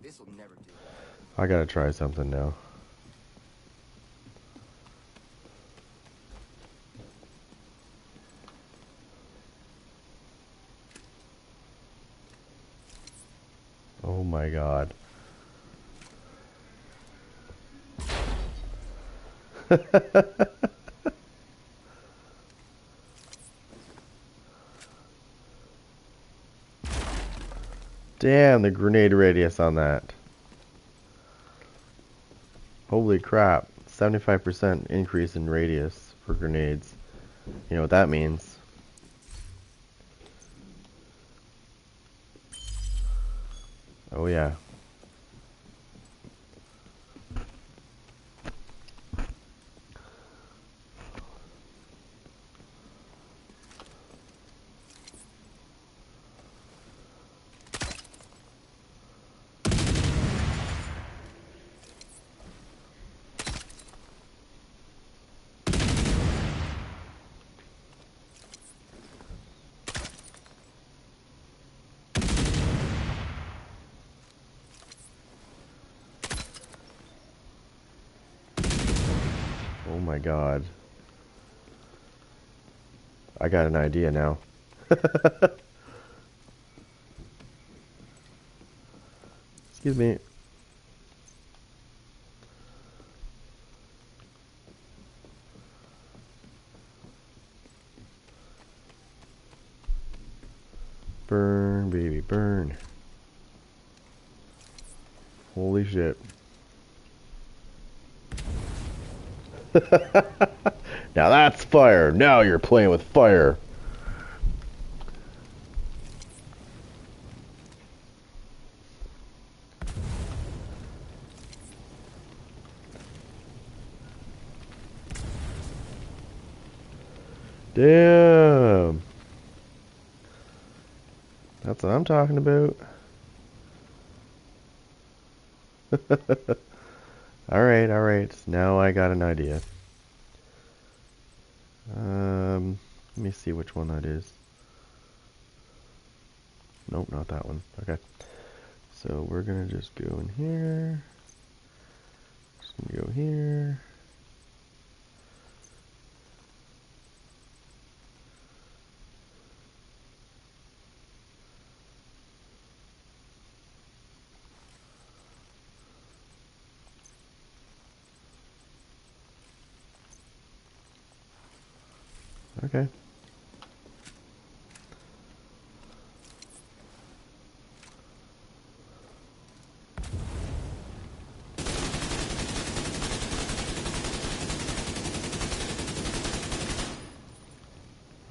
This will never do. I gotta try something now. Oh my god. Damn, the grenade radius on that. Holy crap. 75% increase in radius for grenades. You know what that means. Oh yeah. Oh my god. I got an idea now. Excuse me. Burn, baby, burn. Holy shit. Now that's fire. Now you're playing with fire. Damn. That's what I'm talking about. Alright, alright. Now I got an idea. Let me see which one that is. Nope, not that one. Okay. So we're gonna just go in here. Just gonna go here. Okay.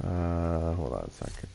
Hold on a second.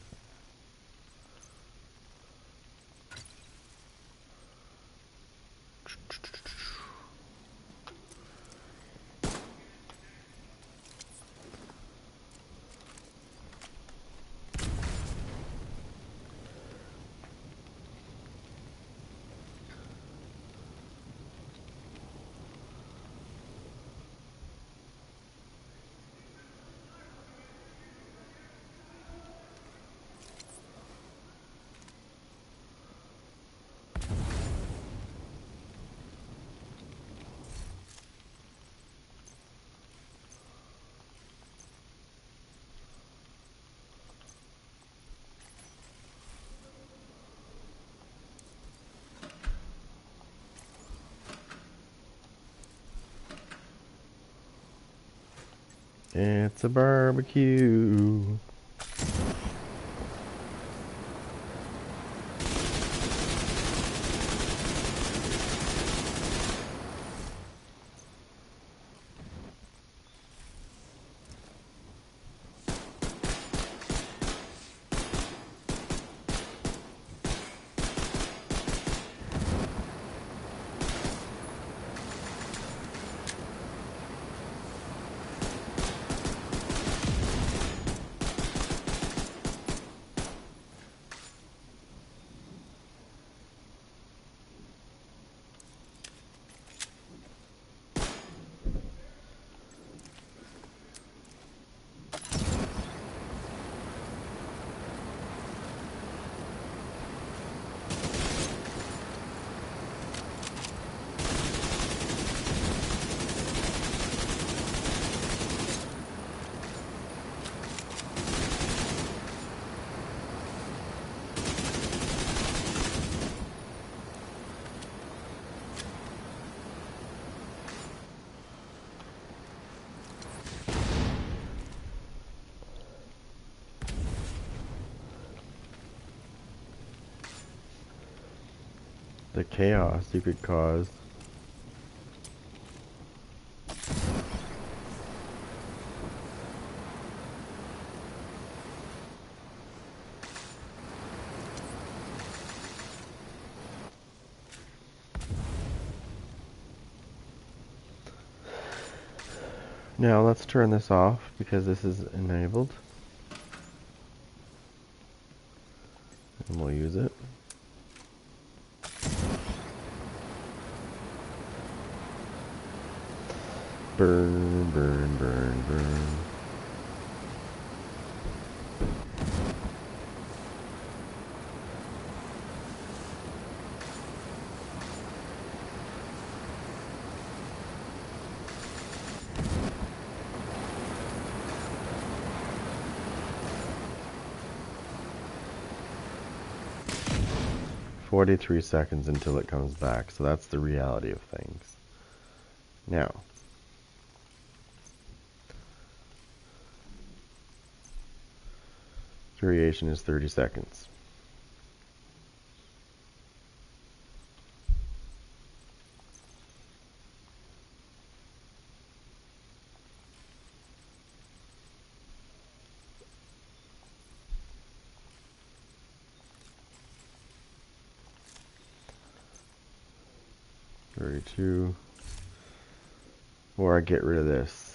It's a barbecue. The chaos you could cause. Now let's turn this off because this is enabled. And we'll use it. Burn, burn, burn, burn. "43 seconds until it comes back," so that's the reality of things. Now, duration is 30 seconds. "32, or I get rid of this.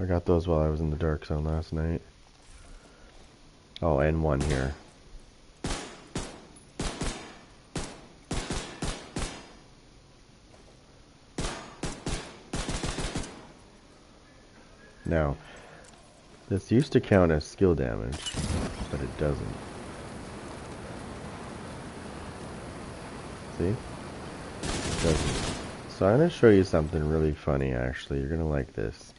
I got those while I was in the dark zone last night. Oh, and one here. Now, this used to count as skill damage, but it doesn't. See? It doesn't. So I'm going to show you something really funny, actually. You're going to like this.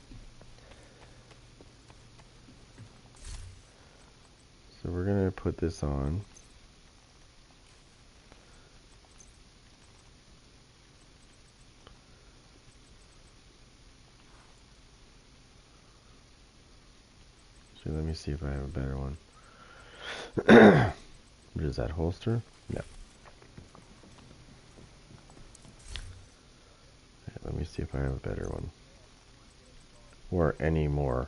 So we're going to put this on. So let me see if I have a better one. What is that, holster? No. Okay, let me see if I have a better one. Or any more.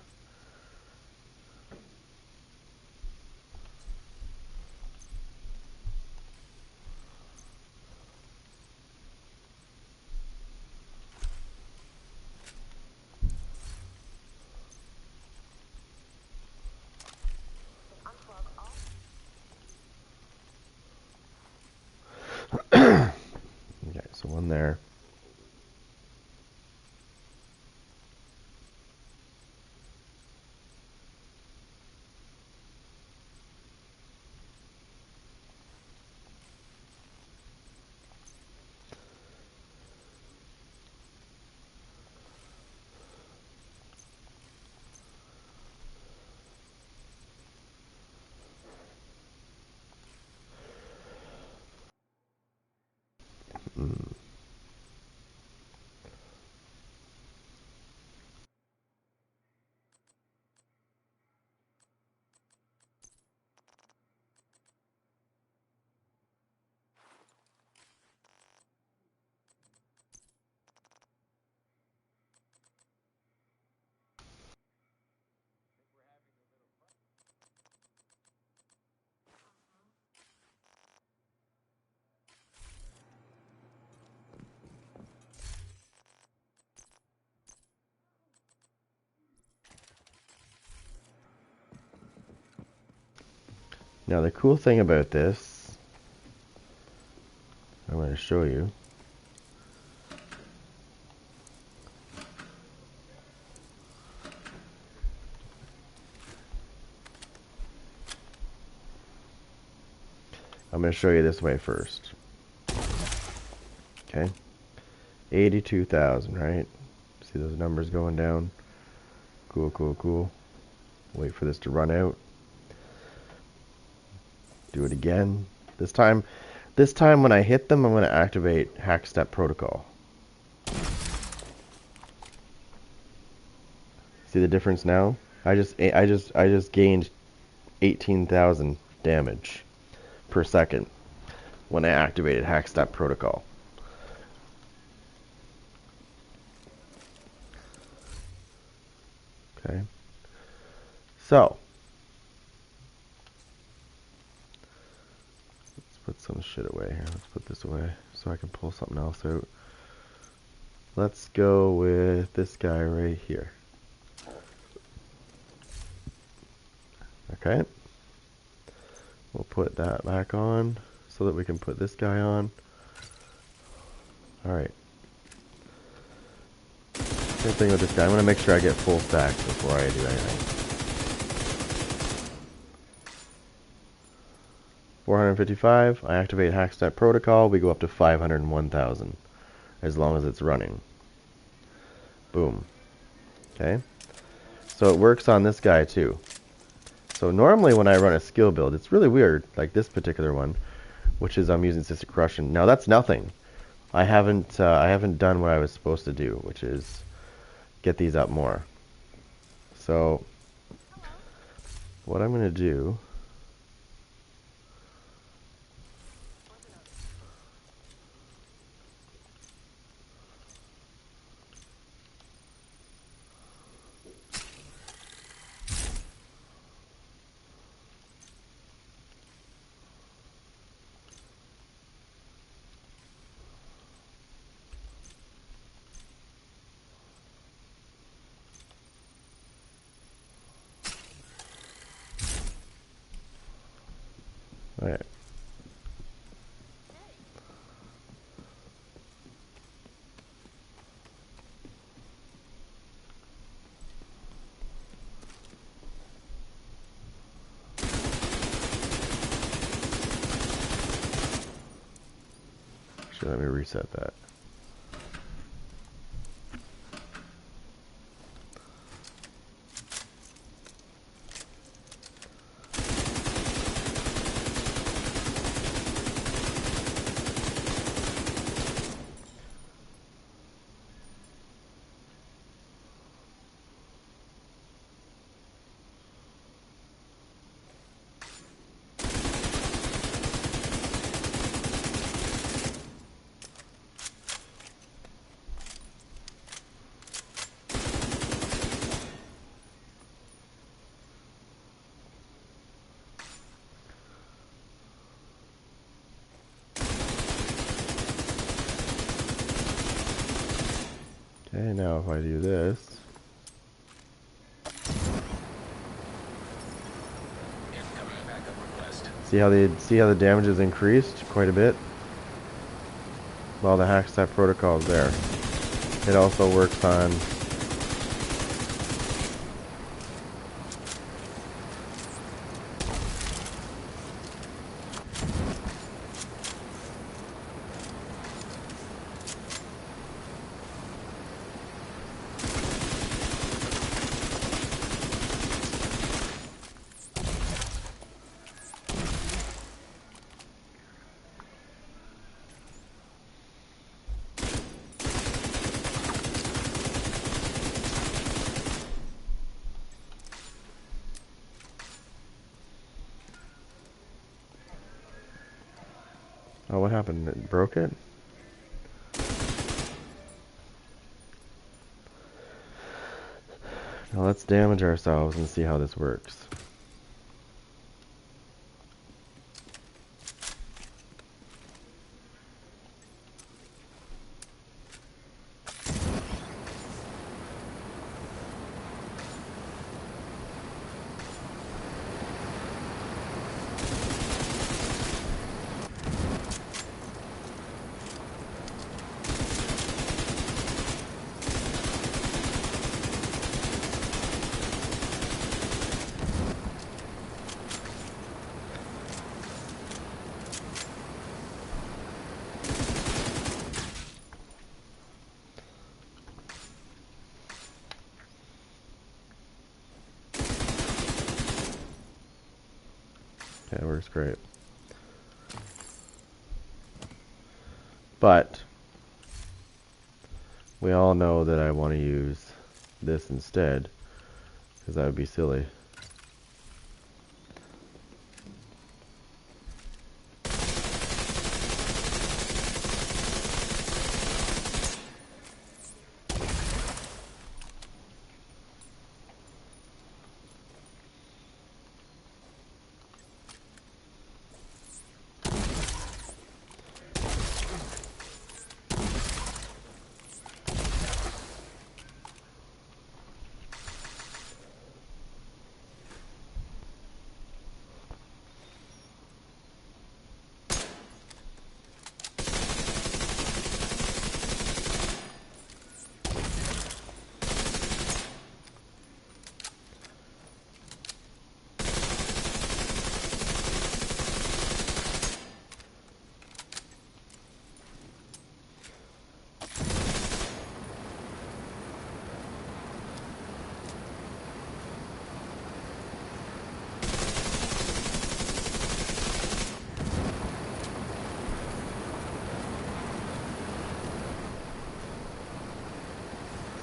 Okay, so one there. Now the cool thing about this, I'm going to show you. I'm going to show you this way first. Okay. 82,000, right? See those numbers going down? Cool, cool, cool. Wait for this to run out. Do it again. This time when I hit them, I'm going to activate Hackstep Protocol. See the difference now? I just gained 18,000 damage per second when I activated Hackstep Protocol. Okay. So, let's put some shit away here. Let's put this away so I can pull something else out. Let's go with this guy right here. Okay. We'll put that back on so that we can put this guy on. Alright. Same thing with this guy. I'm going to make sure I get full stacks before I do anything. 455. I activate Hackstep Protocol. We go up to 501,000 as long as it's running. Boom. Okay. So it works on this guy too. So normally when I run a skill build, it's really weird, like this particular one, which is I'm using Cystic Corruption. Now that's nothing. I haven't done what I was supposed to do, which is get these up more. So what I'm going to do Alright. Actually, let me reset that. Okay, now if I do this, see how the damage is increased quite a bit while the Hackstep Protocol is there. It also works on oh, what happened? It broke it? Now let's damage ourselves and see how this works. Yeah, it works great. But we all know that I want to use this instead, Because that would be silly.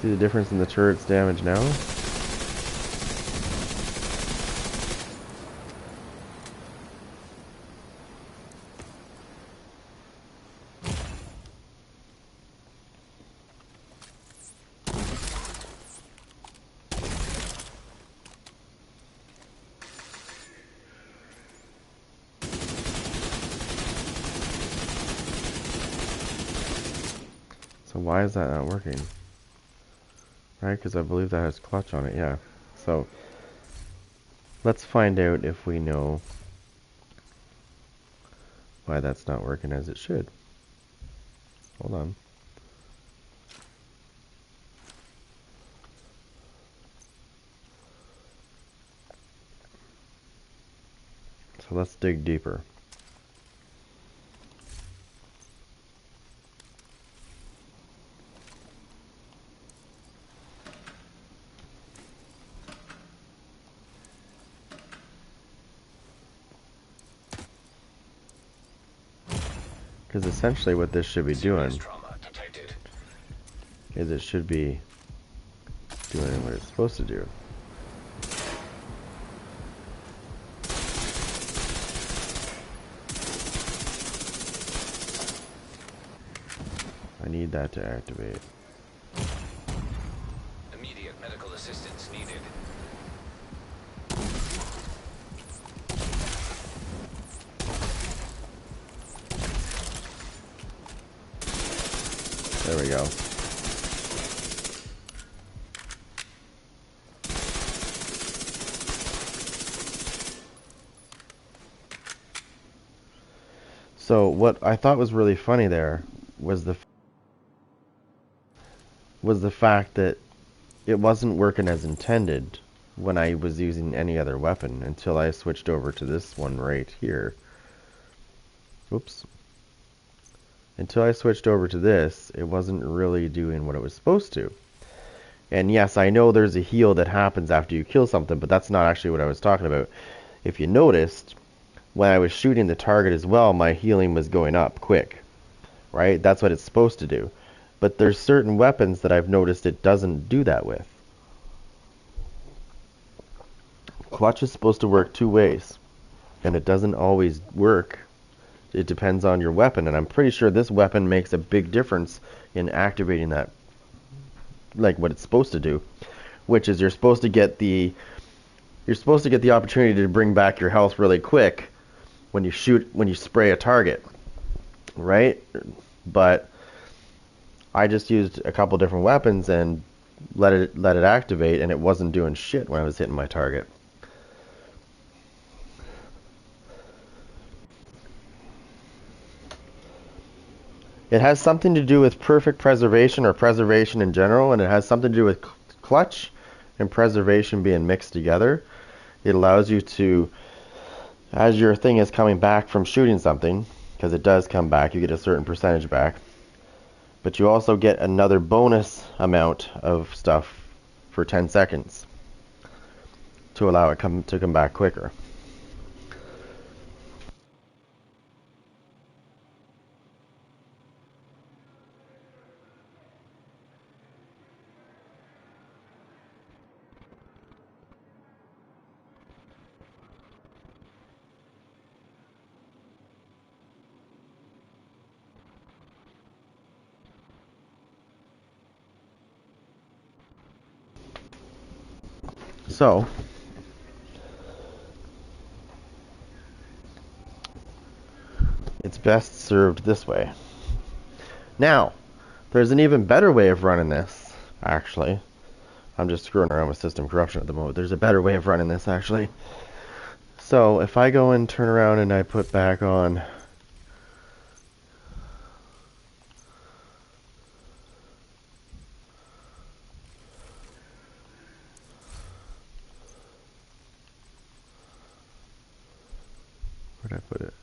See the difference in the turret's damage now? So why is that not working? Right, because I believe that has clutch on it, yeah. So, let's find out if we know why that's not working as it should. Hold on. So let's dig deeper. Because essentially what this should be doing is it should be doing what it's supposed to do. I need that to activate. Immediate medical assistance needed. There we go. So what I thought was really funny there was the fact that it wasn't working as intended when I was using any other weapon until I switched over to this one right here. Whoops. Until I switched over to this, it wasn't really doing what it was supposed to. And yes, I know there's a heal that happens after you kill something, but that's not actually what I was talking about. If you noticed, when I was shooting the target as well, my healing was going up quick. Right? That's what it's supposed to do. But there's certain weapons that I've noticed it doesn't do that with. Clutch is supposed to work two ways, and it doesn't always work. It depends on your weapon, and I'm pretty sure this weapon makes a big difference in activating that, like what it's supposed to do, which is you're supposed to get the opportunity to bring back your health really quick when you spray a target, right? But I just used a couple different weapons and let it activate, and it wasn't doing shit when I was hitting my target. It has something to do with perfect preservation or preservation in general, and it has something to do with clutch and preservation being mixed together. It allows you to, as your thing is coming back from shooting something, because it does come back, you get a certain percentage back, but you also get another bonus amount of stuff for 10 seconds to allow it to come back quicker. So, it's best served this way. Now, there's an even better way of running this, actually. I'm just screwing around with system corruption at the moment. There's a better way of running this, actually. So, if I go and turn around and I put back on where'd I put it?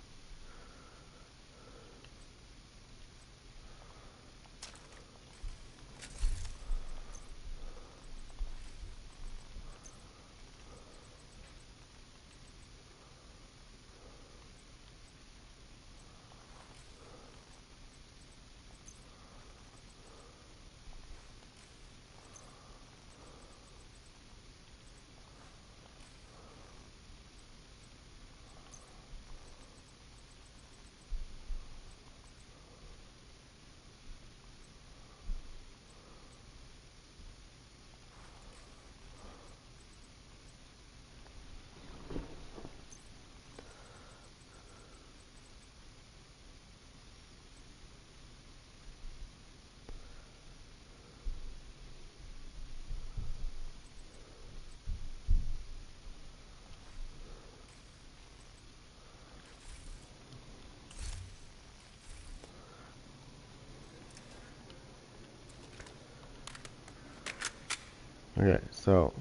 Okay, so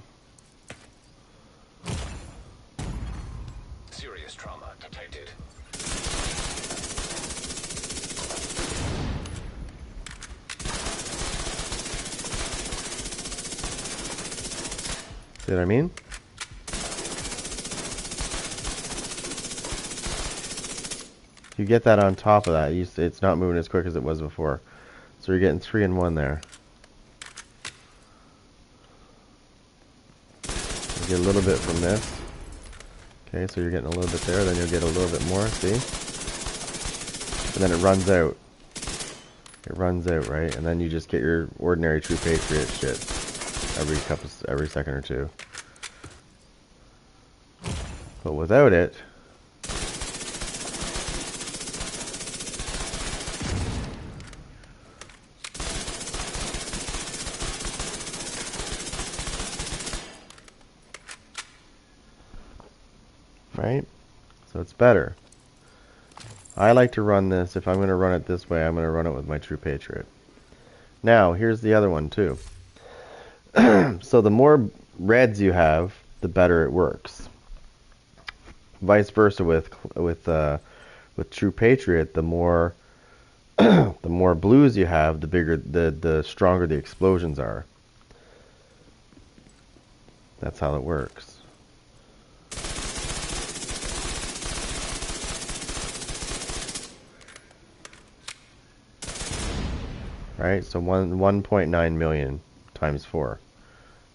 Serious trauma detected. see what I mean? You get that on top of that. It's not moving as quick as it was before. So you're getting 3 in 1 there. You get a little bit from this. Okay, so you're getting a little bit there, then you'll get a little bit more, see? And then it runs out. It runs out, right? And then you just get your ordinary True Patriot shit every second or two. But without it, right? So it's better. I like to run this. If I'm going to run it this way, I'm going to run it with my True Patriot. Now, here's the other one too. So the more reds you have, the better it works. Vice versa with True Patriot, the more the more blues you have, the stronger the explosions are. That's how it works. Right? So 1.9 million times 4.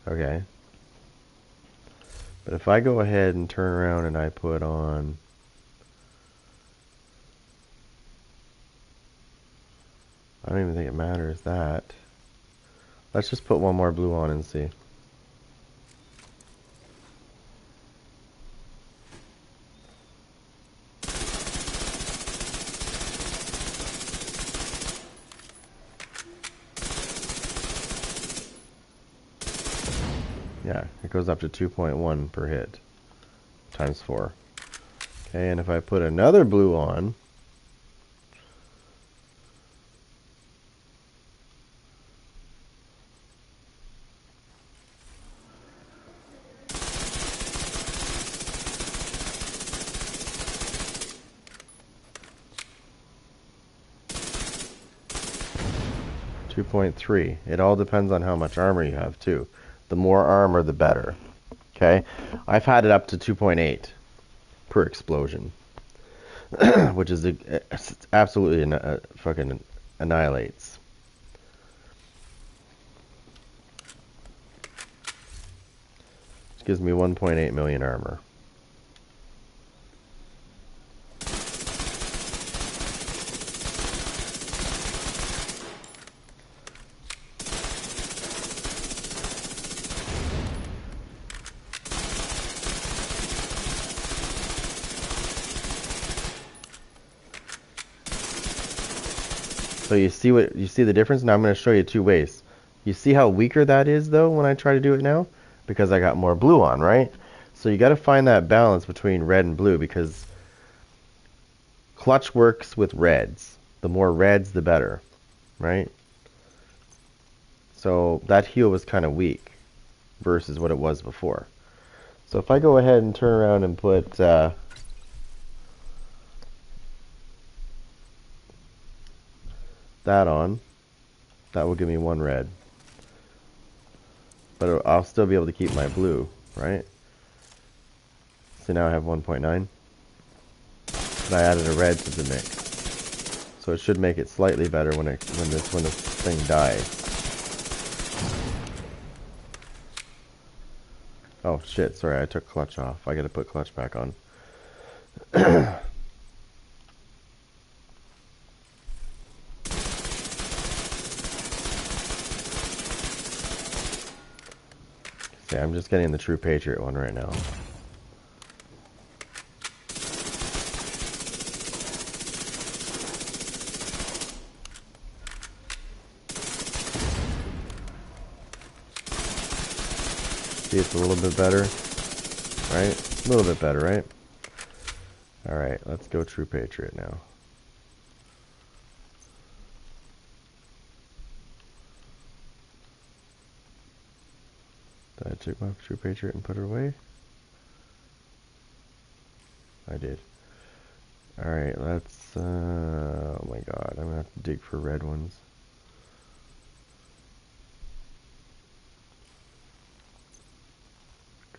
Okay. But if I go ahead and turn around and I put on I don't even think it matters that. Let's just put one more blue on and see. Yeah, it goes up to 2.1 per hit times 4. Okay, and if I put another blue on, .3. It all depends on how much armor you have too. The more armor, the better. Okay, I've had it up to 2.8 per explosion, which is absolutely fucking annihilates. Which gives me 1.8 million armor. So you see the difference? Now I'm going to show you two ways. You see how weaker that is though when I try to do it now? Because I got more blue on, right? So you got to find that balance between red and blue because clutch works with reds. The more reds, the better, right? So that heal was kind of weak versus what it was before. So if I go ahead and turn around and put that on, that will give me 1 red. But I'll still be able to keep my blue, right? So now I have 1.9. And I added a red to the mix. So it should make it slightly better when this thing dies. Oh shit, sorry, I took clutch off. I gotta put clutch back on. See, I'm just getting the True Patriot one right now. See, it's a little bit better, right? A little bit better, right? Alright, let's go True Patriot now. Did I take my True Patriot and put it away? I did. Alright, let's, oh my god, I'm gonna have to dig for red ones.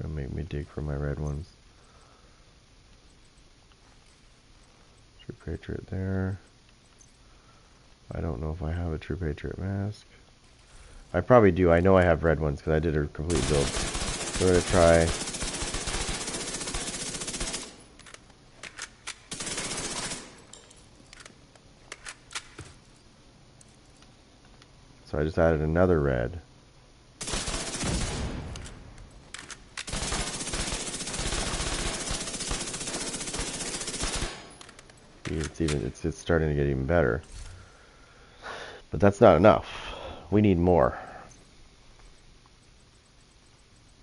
Gonna make me dig for my red ones. True Patriot there. I don't know if I have a True Patriot mask. I probably do. I know I have red ones because I did a complete build. So we're gonna try. So I just added another red. It's starting to get even better. But that's not enough. We need more.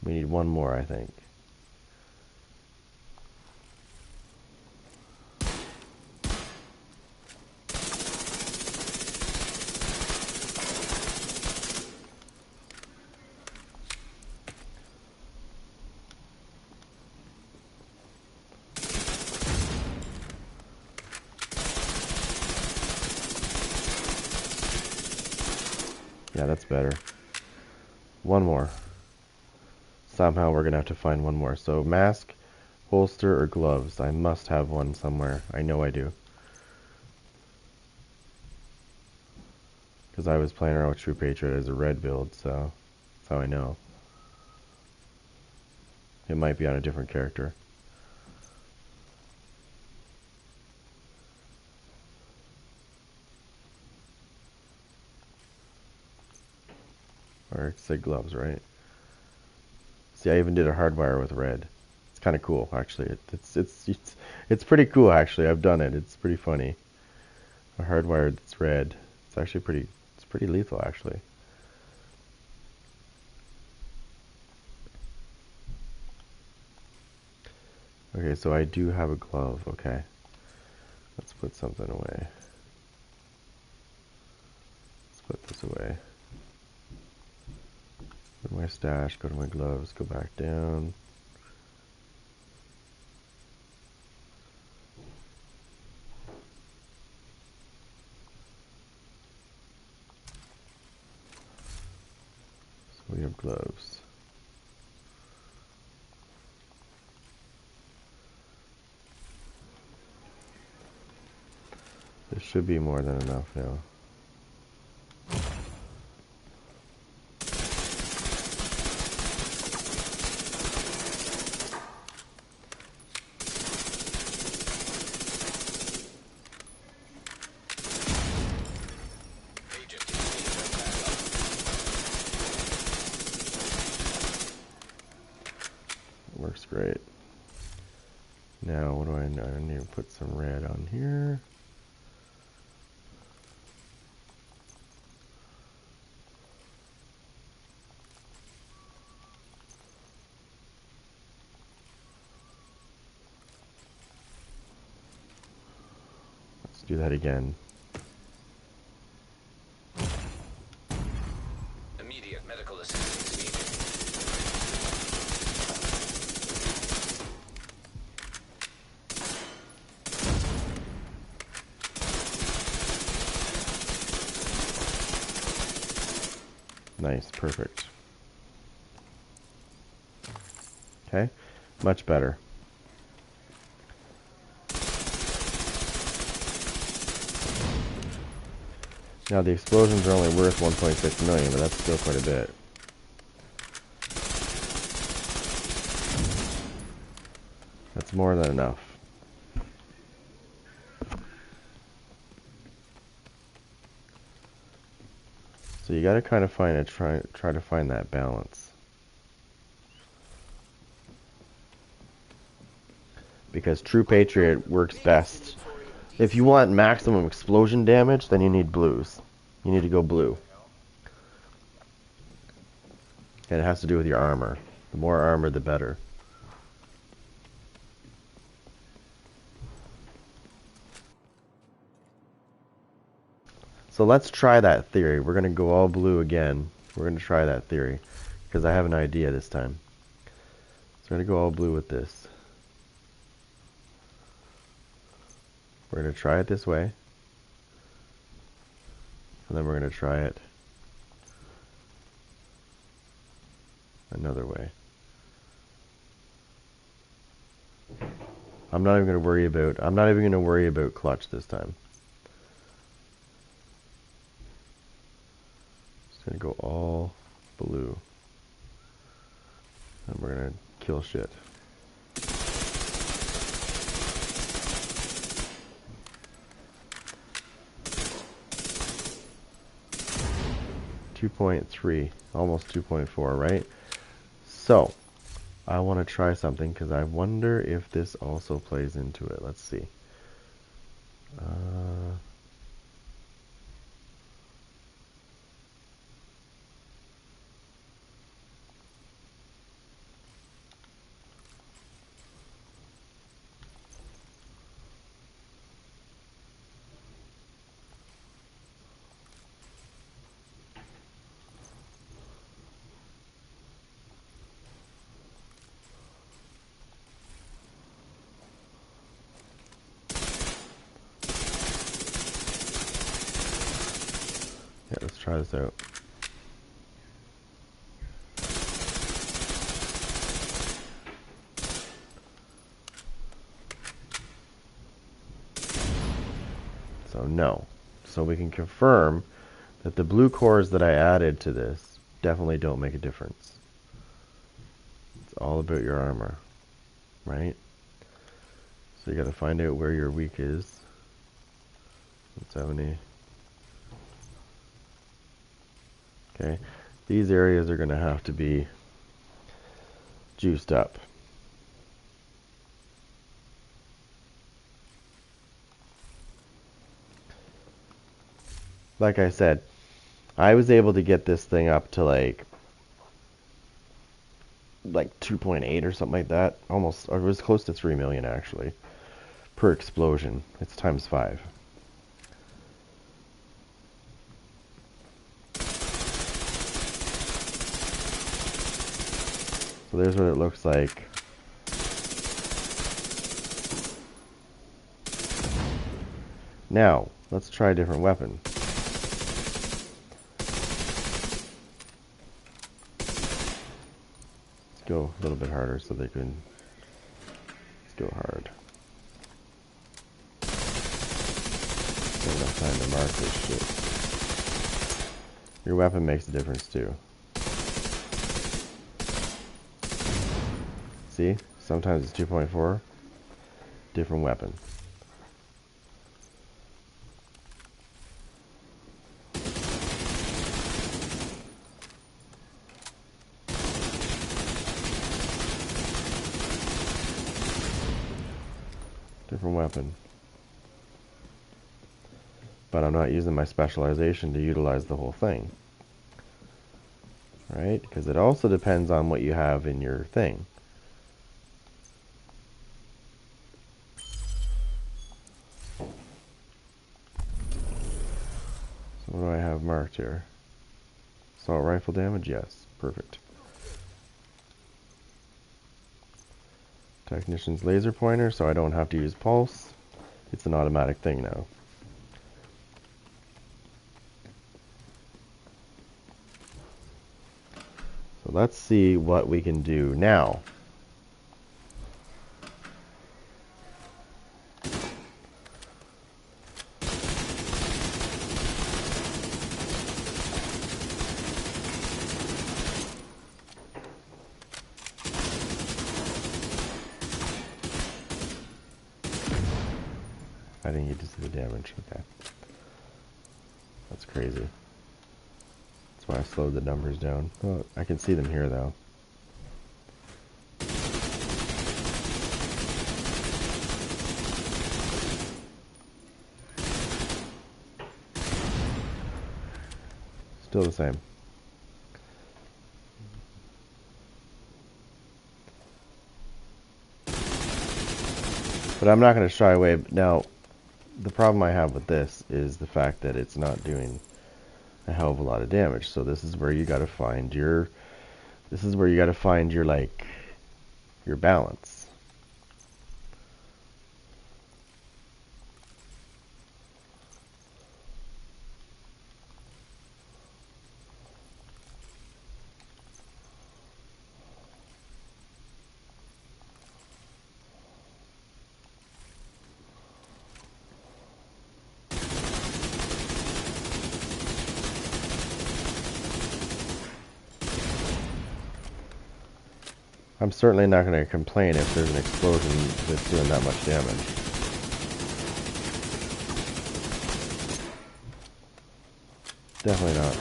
We need one more, I think. Yeah, that's better. One more. Somehow we're gonna have to find one more. So mask, holster, or gloves. I must have one somewhere. I know I do. Because I was playing around with True Patriot as a red build, so that's how I know. It might be on a different character. Or it said gloves, right? See, I even did a hardwire with red. It's kind of cool, actually. It's pretty cool, actually. I've done it. It's pretty funny. A hardwire that's red. It's actually pretty lethal, actually. Okay, so I do have a glove. Okay, let's put something away. Let's put this away. Go to my stash, go to my gloves, go back down. So we have gloves. There should be more than enough now. Works great. Now, what do I know? I need to put some red on here. do that again. Immediate medical assistance needed. Nice, perfect. Okay, much better. Now the explosions are only worth 1.6 million, but that's still quite a bit. That's more than enough. So you gotta kind of find try to find that balance. Because True Patriot works best. If you want maximum explosion damage, then you need blues. You need to go blue. And it has to do with your armor. The more armor, the better. So let's try that theory. We're going to go all blue again. We're going to try that theory. Because I have an idea this time. So we're going to go all blue with this. We're going to try it this way. And then we're going to try it another way. I'm not even going to worry about clutch this time. Just going to go all blue. And we're going to kill shit. .3, almost 2.4, right? So, I want to try something because I wonder if this also plays into it. Let's see. Yeah, let's try this out. So no. So we can confirm that the blue cores that I added to this definitely don't make a difference. It's all about your armor, right? So you got to find out where your weak is. 170. Okay, these areas are going to have to be juiced up. Like I said, I was able to get this thing up to like 2.8 or something like that. Almost, or it was close to 3 million actually, per explosion. It's times 5. So there's what it looks like. Now, let's try a different weapon. Let's go a little bit harder so they can... Let's go hard. Get enough time to mark this shit. Your weapon makes a difference too. See? Sometimes it's 2.4. Different weapon. Different weapon. But I'm not using my specialization to utilize the whole thing. Right? Because it also depends on what you have in your thing. What do I have marked here? Assault rifle damage? Yes. Perfect. Technician's laser pointer, so I don't have to use pulse. It's an automatic thing now. So let's see what we can do now. I didn't get to see the damage. Okay. That's crazy. That's why I slowed the numbers down. Oh, I can see them here though. Still the same. But I'm not going to shy away. Now, the problem I have with this is the fact that it's not doing a hell of a lot of damage. So this is where you got to find your like your balance. I'm certainly not going to complain if there's an explosion that's doing that much damage. Definitely not.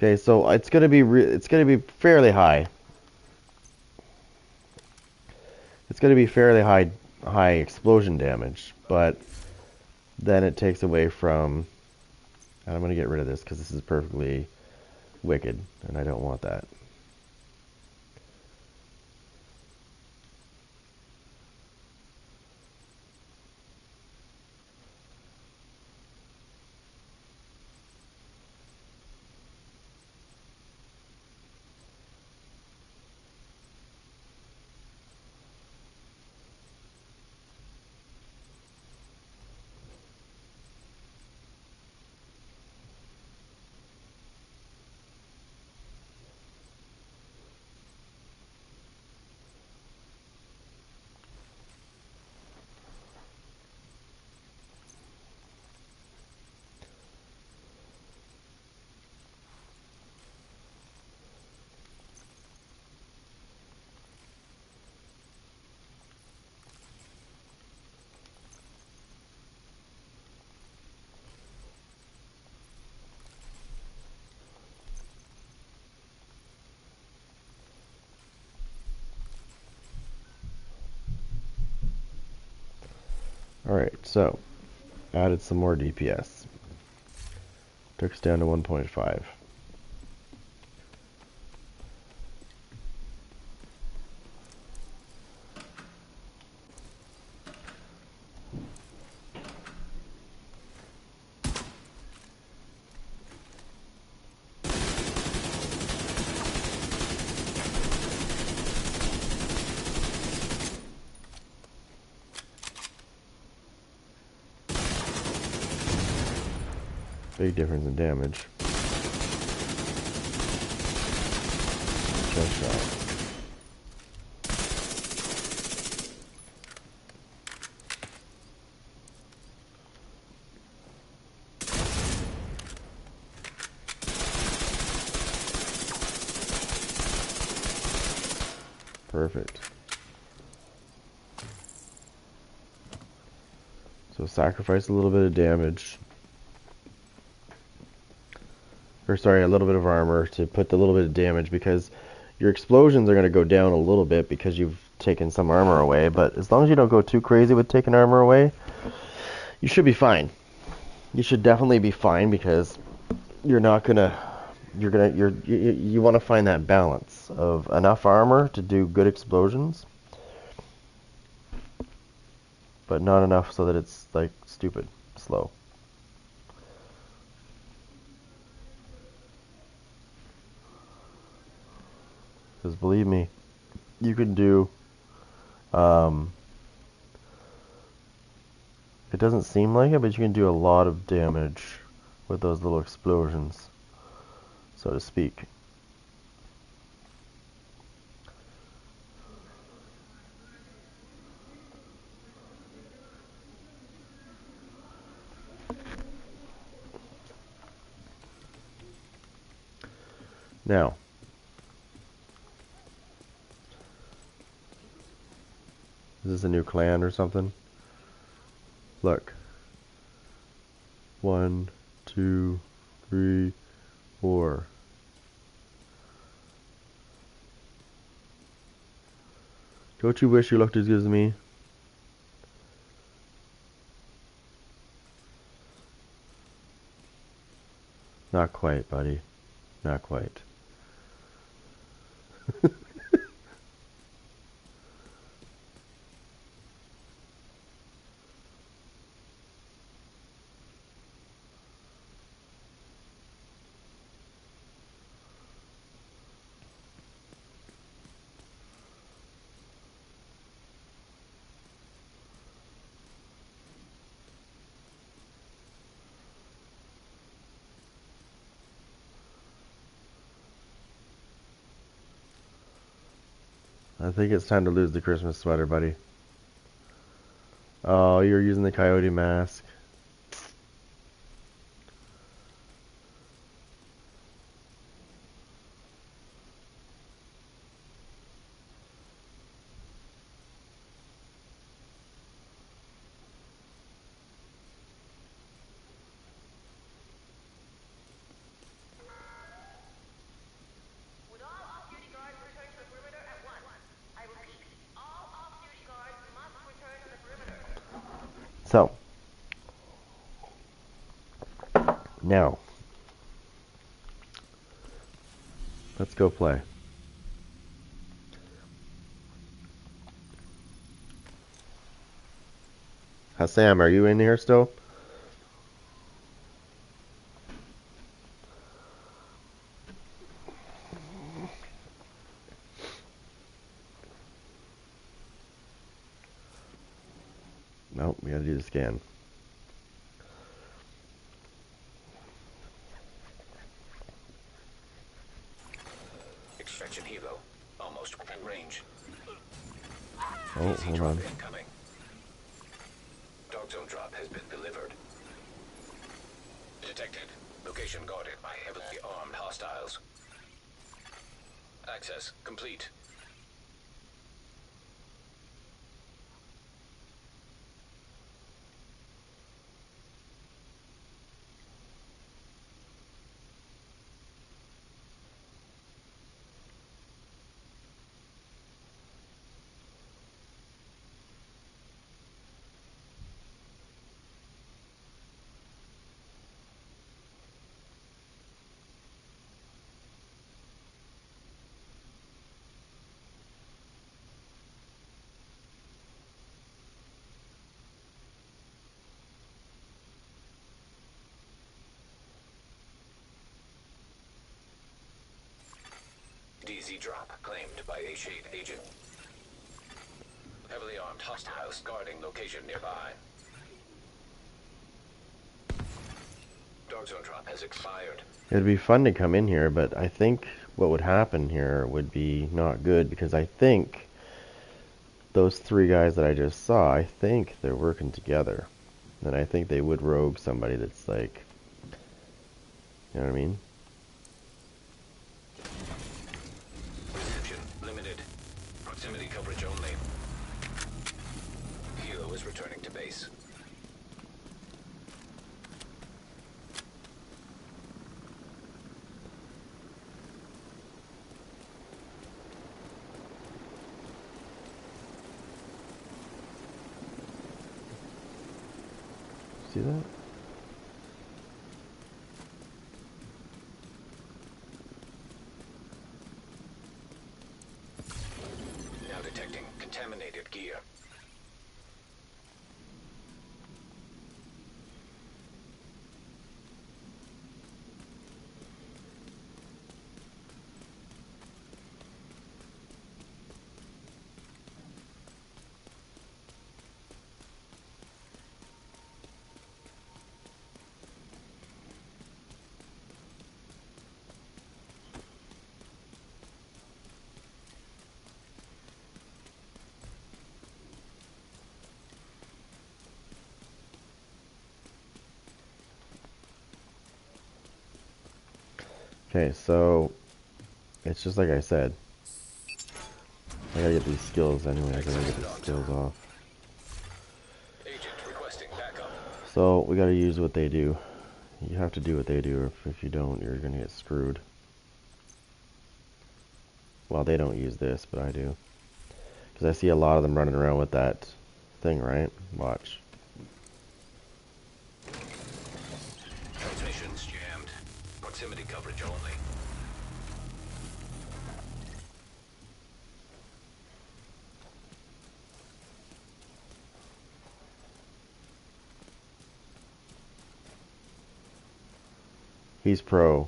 Okay, so it's gonna be fairly high. It's gonna be fairly high explosion damage, but then it takes away from. And I'm gonna get rid of this because this is perfectly wicked, and I don't want that. Alright, so added some more DPS. Took us down to 1.5. Big difference in damage. Just shot. Perfect. So sacrifice a little bit of damage. Or sorry, a little bit of armor to put the little bit of damage, because your explosions are going to go down a little bit because you've taking some armor away, but as long as you don't go too crazy with taking armor away, you should be fine. You should definitely be fine because you want to find that balance of enough armor to do good explosions, but not enough so that it's like stupid slow. Because believe me, you can do, it doesn't seem like it, but you can do a lot of damage with those little explosions, so to speak. Now, is this a new clan or something? Look. 1, 2, 3, 4. Don't you wish you looked as good as me? Not quite, buddy. Not quite. I think it's time to lose the Christmas sweater, buddy. Oh, you're using the coyote mask. Would all off-duty guards return to the perimeter at once? I repeat, all off-duty guards must return to the perimeter. So, now, let's go play. Hassam, are you in here still? Nope, we gotta do the scan. Extraction helo. Almost within range. Oh, Easy hold drop on. incoming. Dog zone drop has been delivered. Detected. Location guarded by heavily armed hostiles. Access complete. DZ drop claimed by a Shade agent. Heavily armed hostiles guarding location nearby. Dog zone drop has expired. It'd be fun to come in here, but I think what would happen here would be not good because I think those three guys that I just saw, I think they're working together. And I think they would rogue somebody that's like, you know what I mean? Reception limited. Proximity coverage only. Helo is returning to base. See that? Now detecting contaminated gear. Okay, so it's just like I said. I gotta get these skills anyway. I gotta get these skills off. Agent requesting backup. So we gotta use what they do. You have to do what they do. If you don't, you're gonna get screwed. Well, they don't use this, but I do. Because I see a lot of them running around with that thing, right? Watch. Transmissions jammed. Proximity coverage only. He's pro.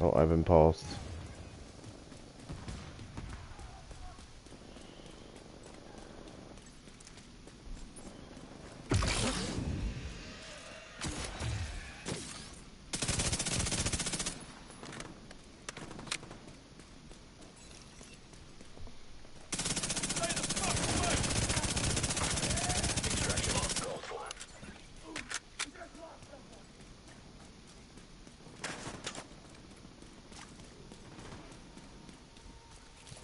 Oh, I've impulsed.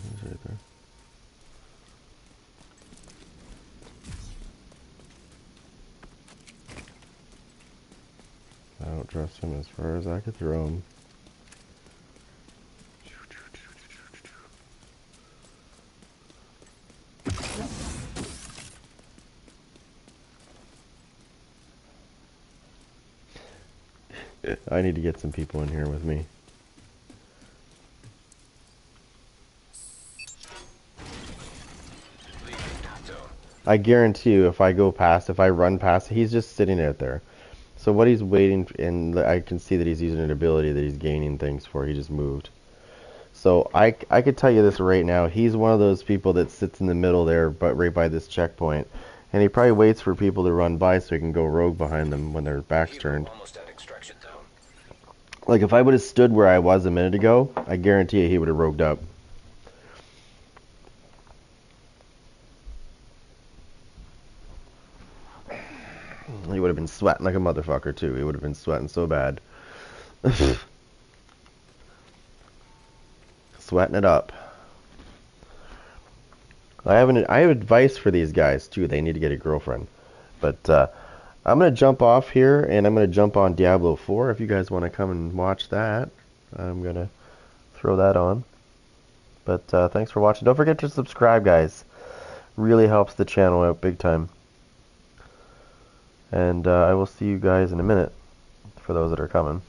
He's right there. I don't trust him as far as I could throw him. I need to get some people in here with me. I guarantee you, if I run past, he's just sitting out there. So what he's waiting, and I can see that he's using an ability that he's gaining things for. He just moved. So I could tell you this right now. He's one of those people that sits in the middle there, but right by this checkpoint. And he probably waits for people to run by so he can go rogue behind them when their back's turned. Almost at extraction zone. Like, if I would have stood where I was a minute ago, I guarantee you he would have rogued up. He would have been sweating like a motherfucker, too. He would have been sweating so bad. Sweating it up. I have advice for these guys, too. They need to get a girlfriend. But, I'm going to jump off here, and I'm going to jump on Diablo 4. If you guys want to come and watch that, I'm going to throw that on. But thanks for watching. Don't forget to subscribe, guys. Really helps the channel out big time. And I will see you guys in a minute, for those that are coming.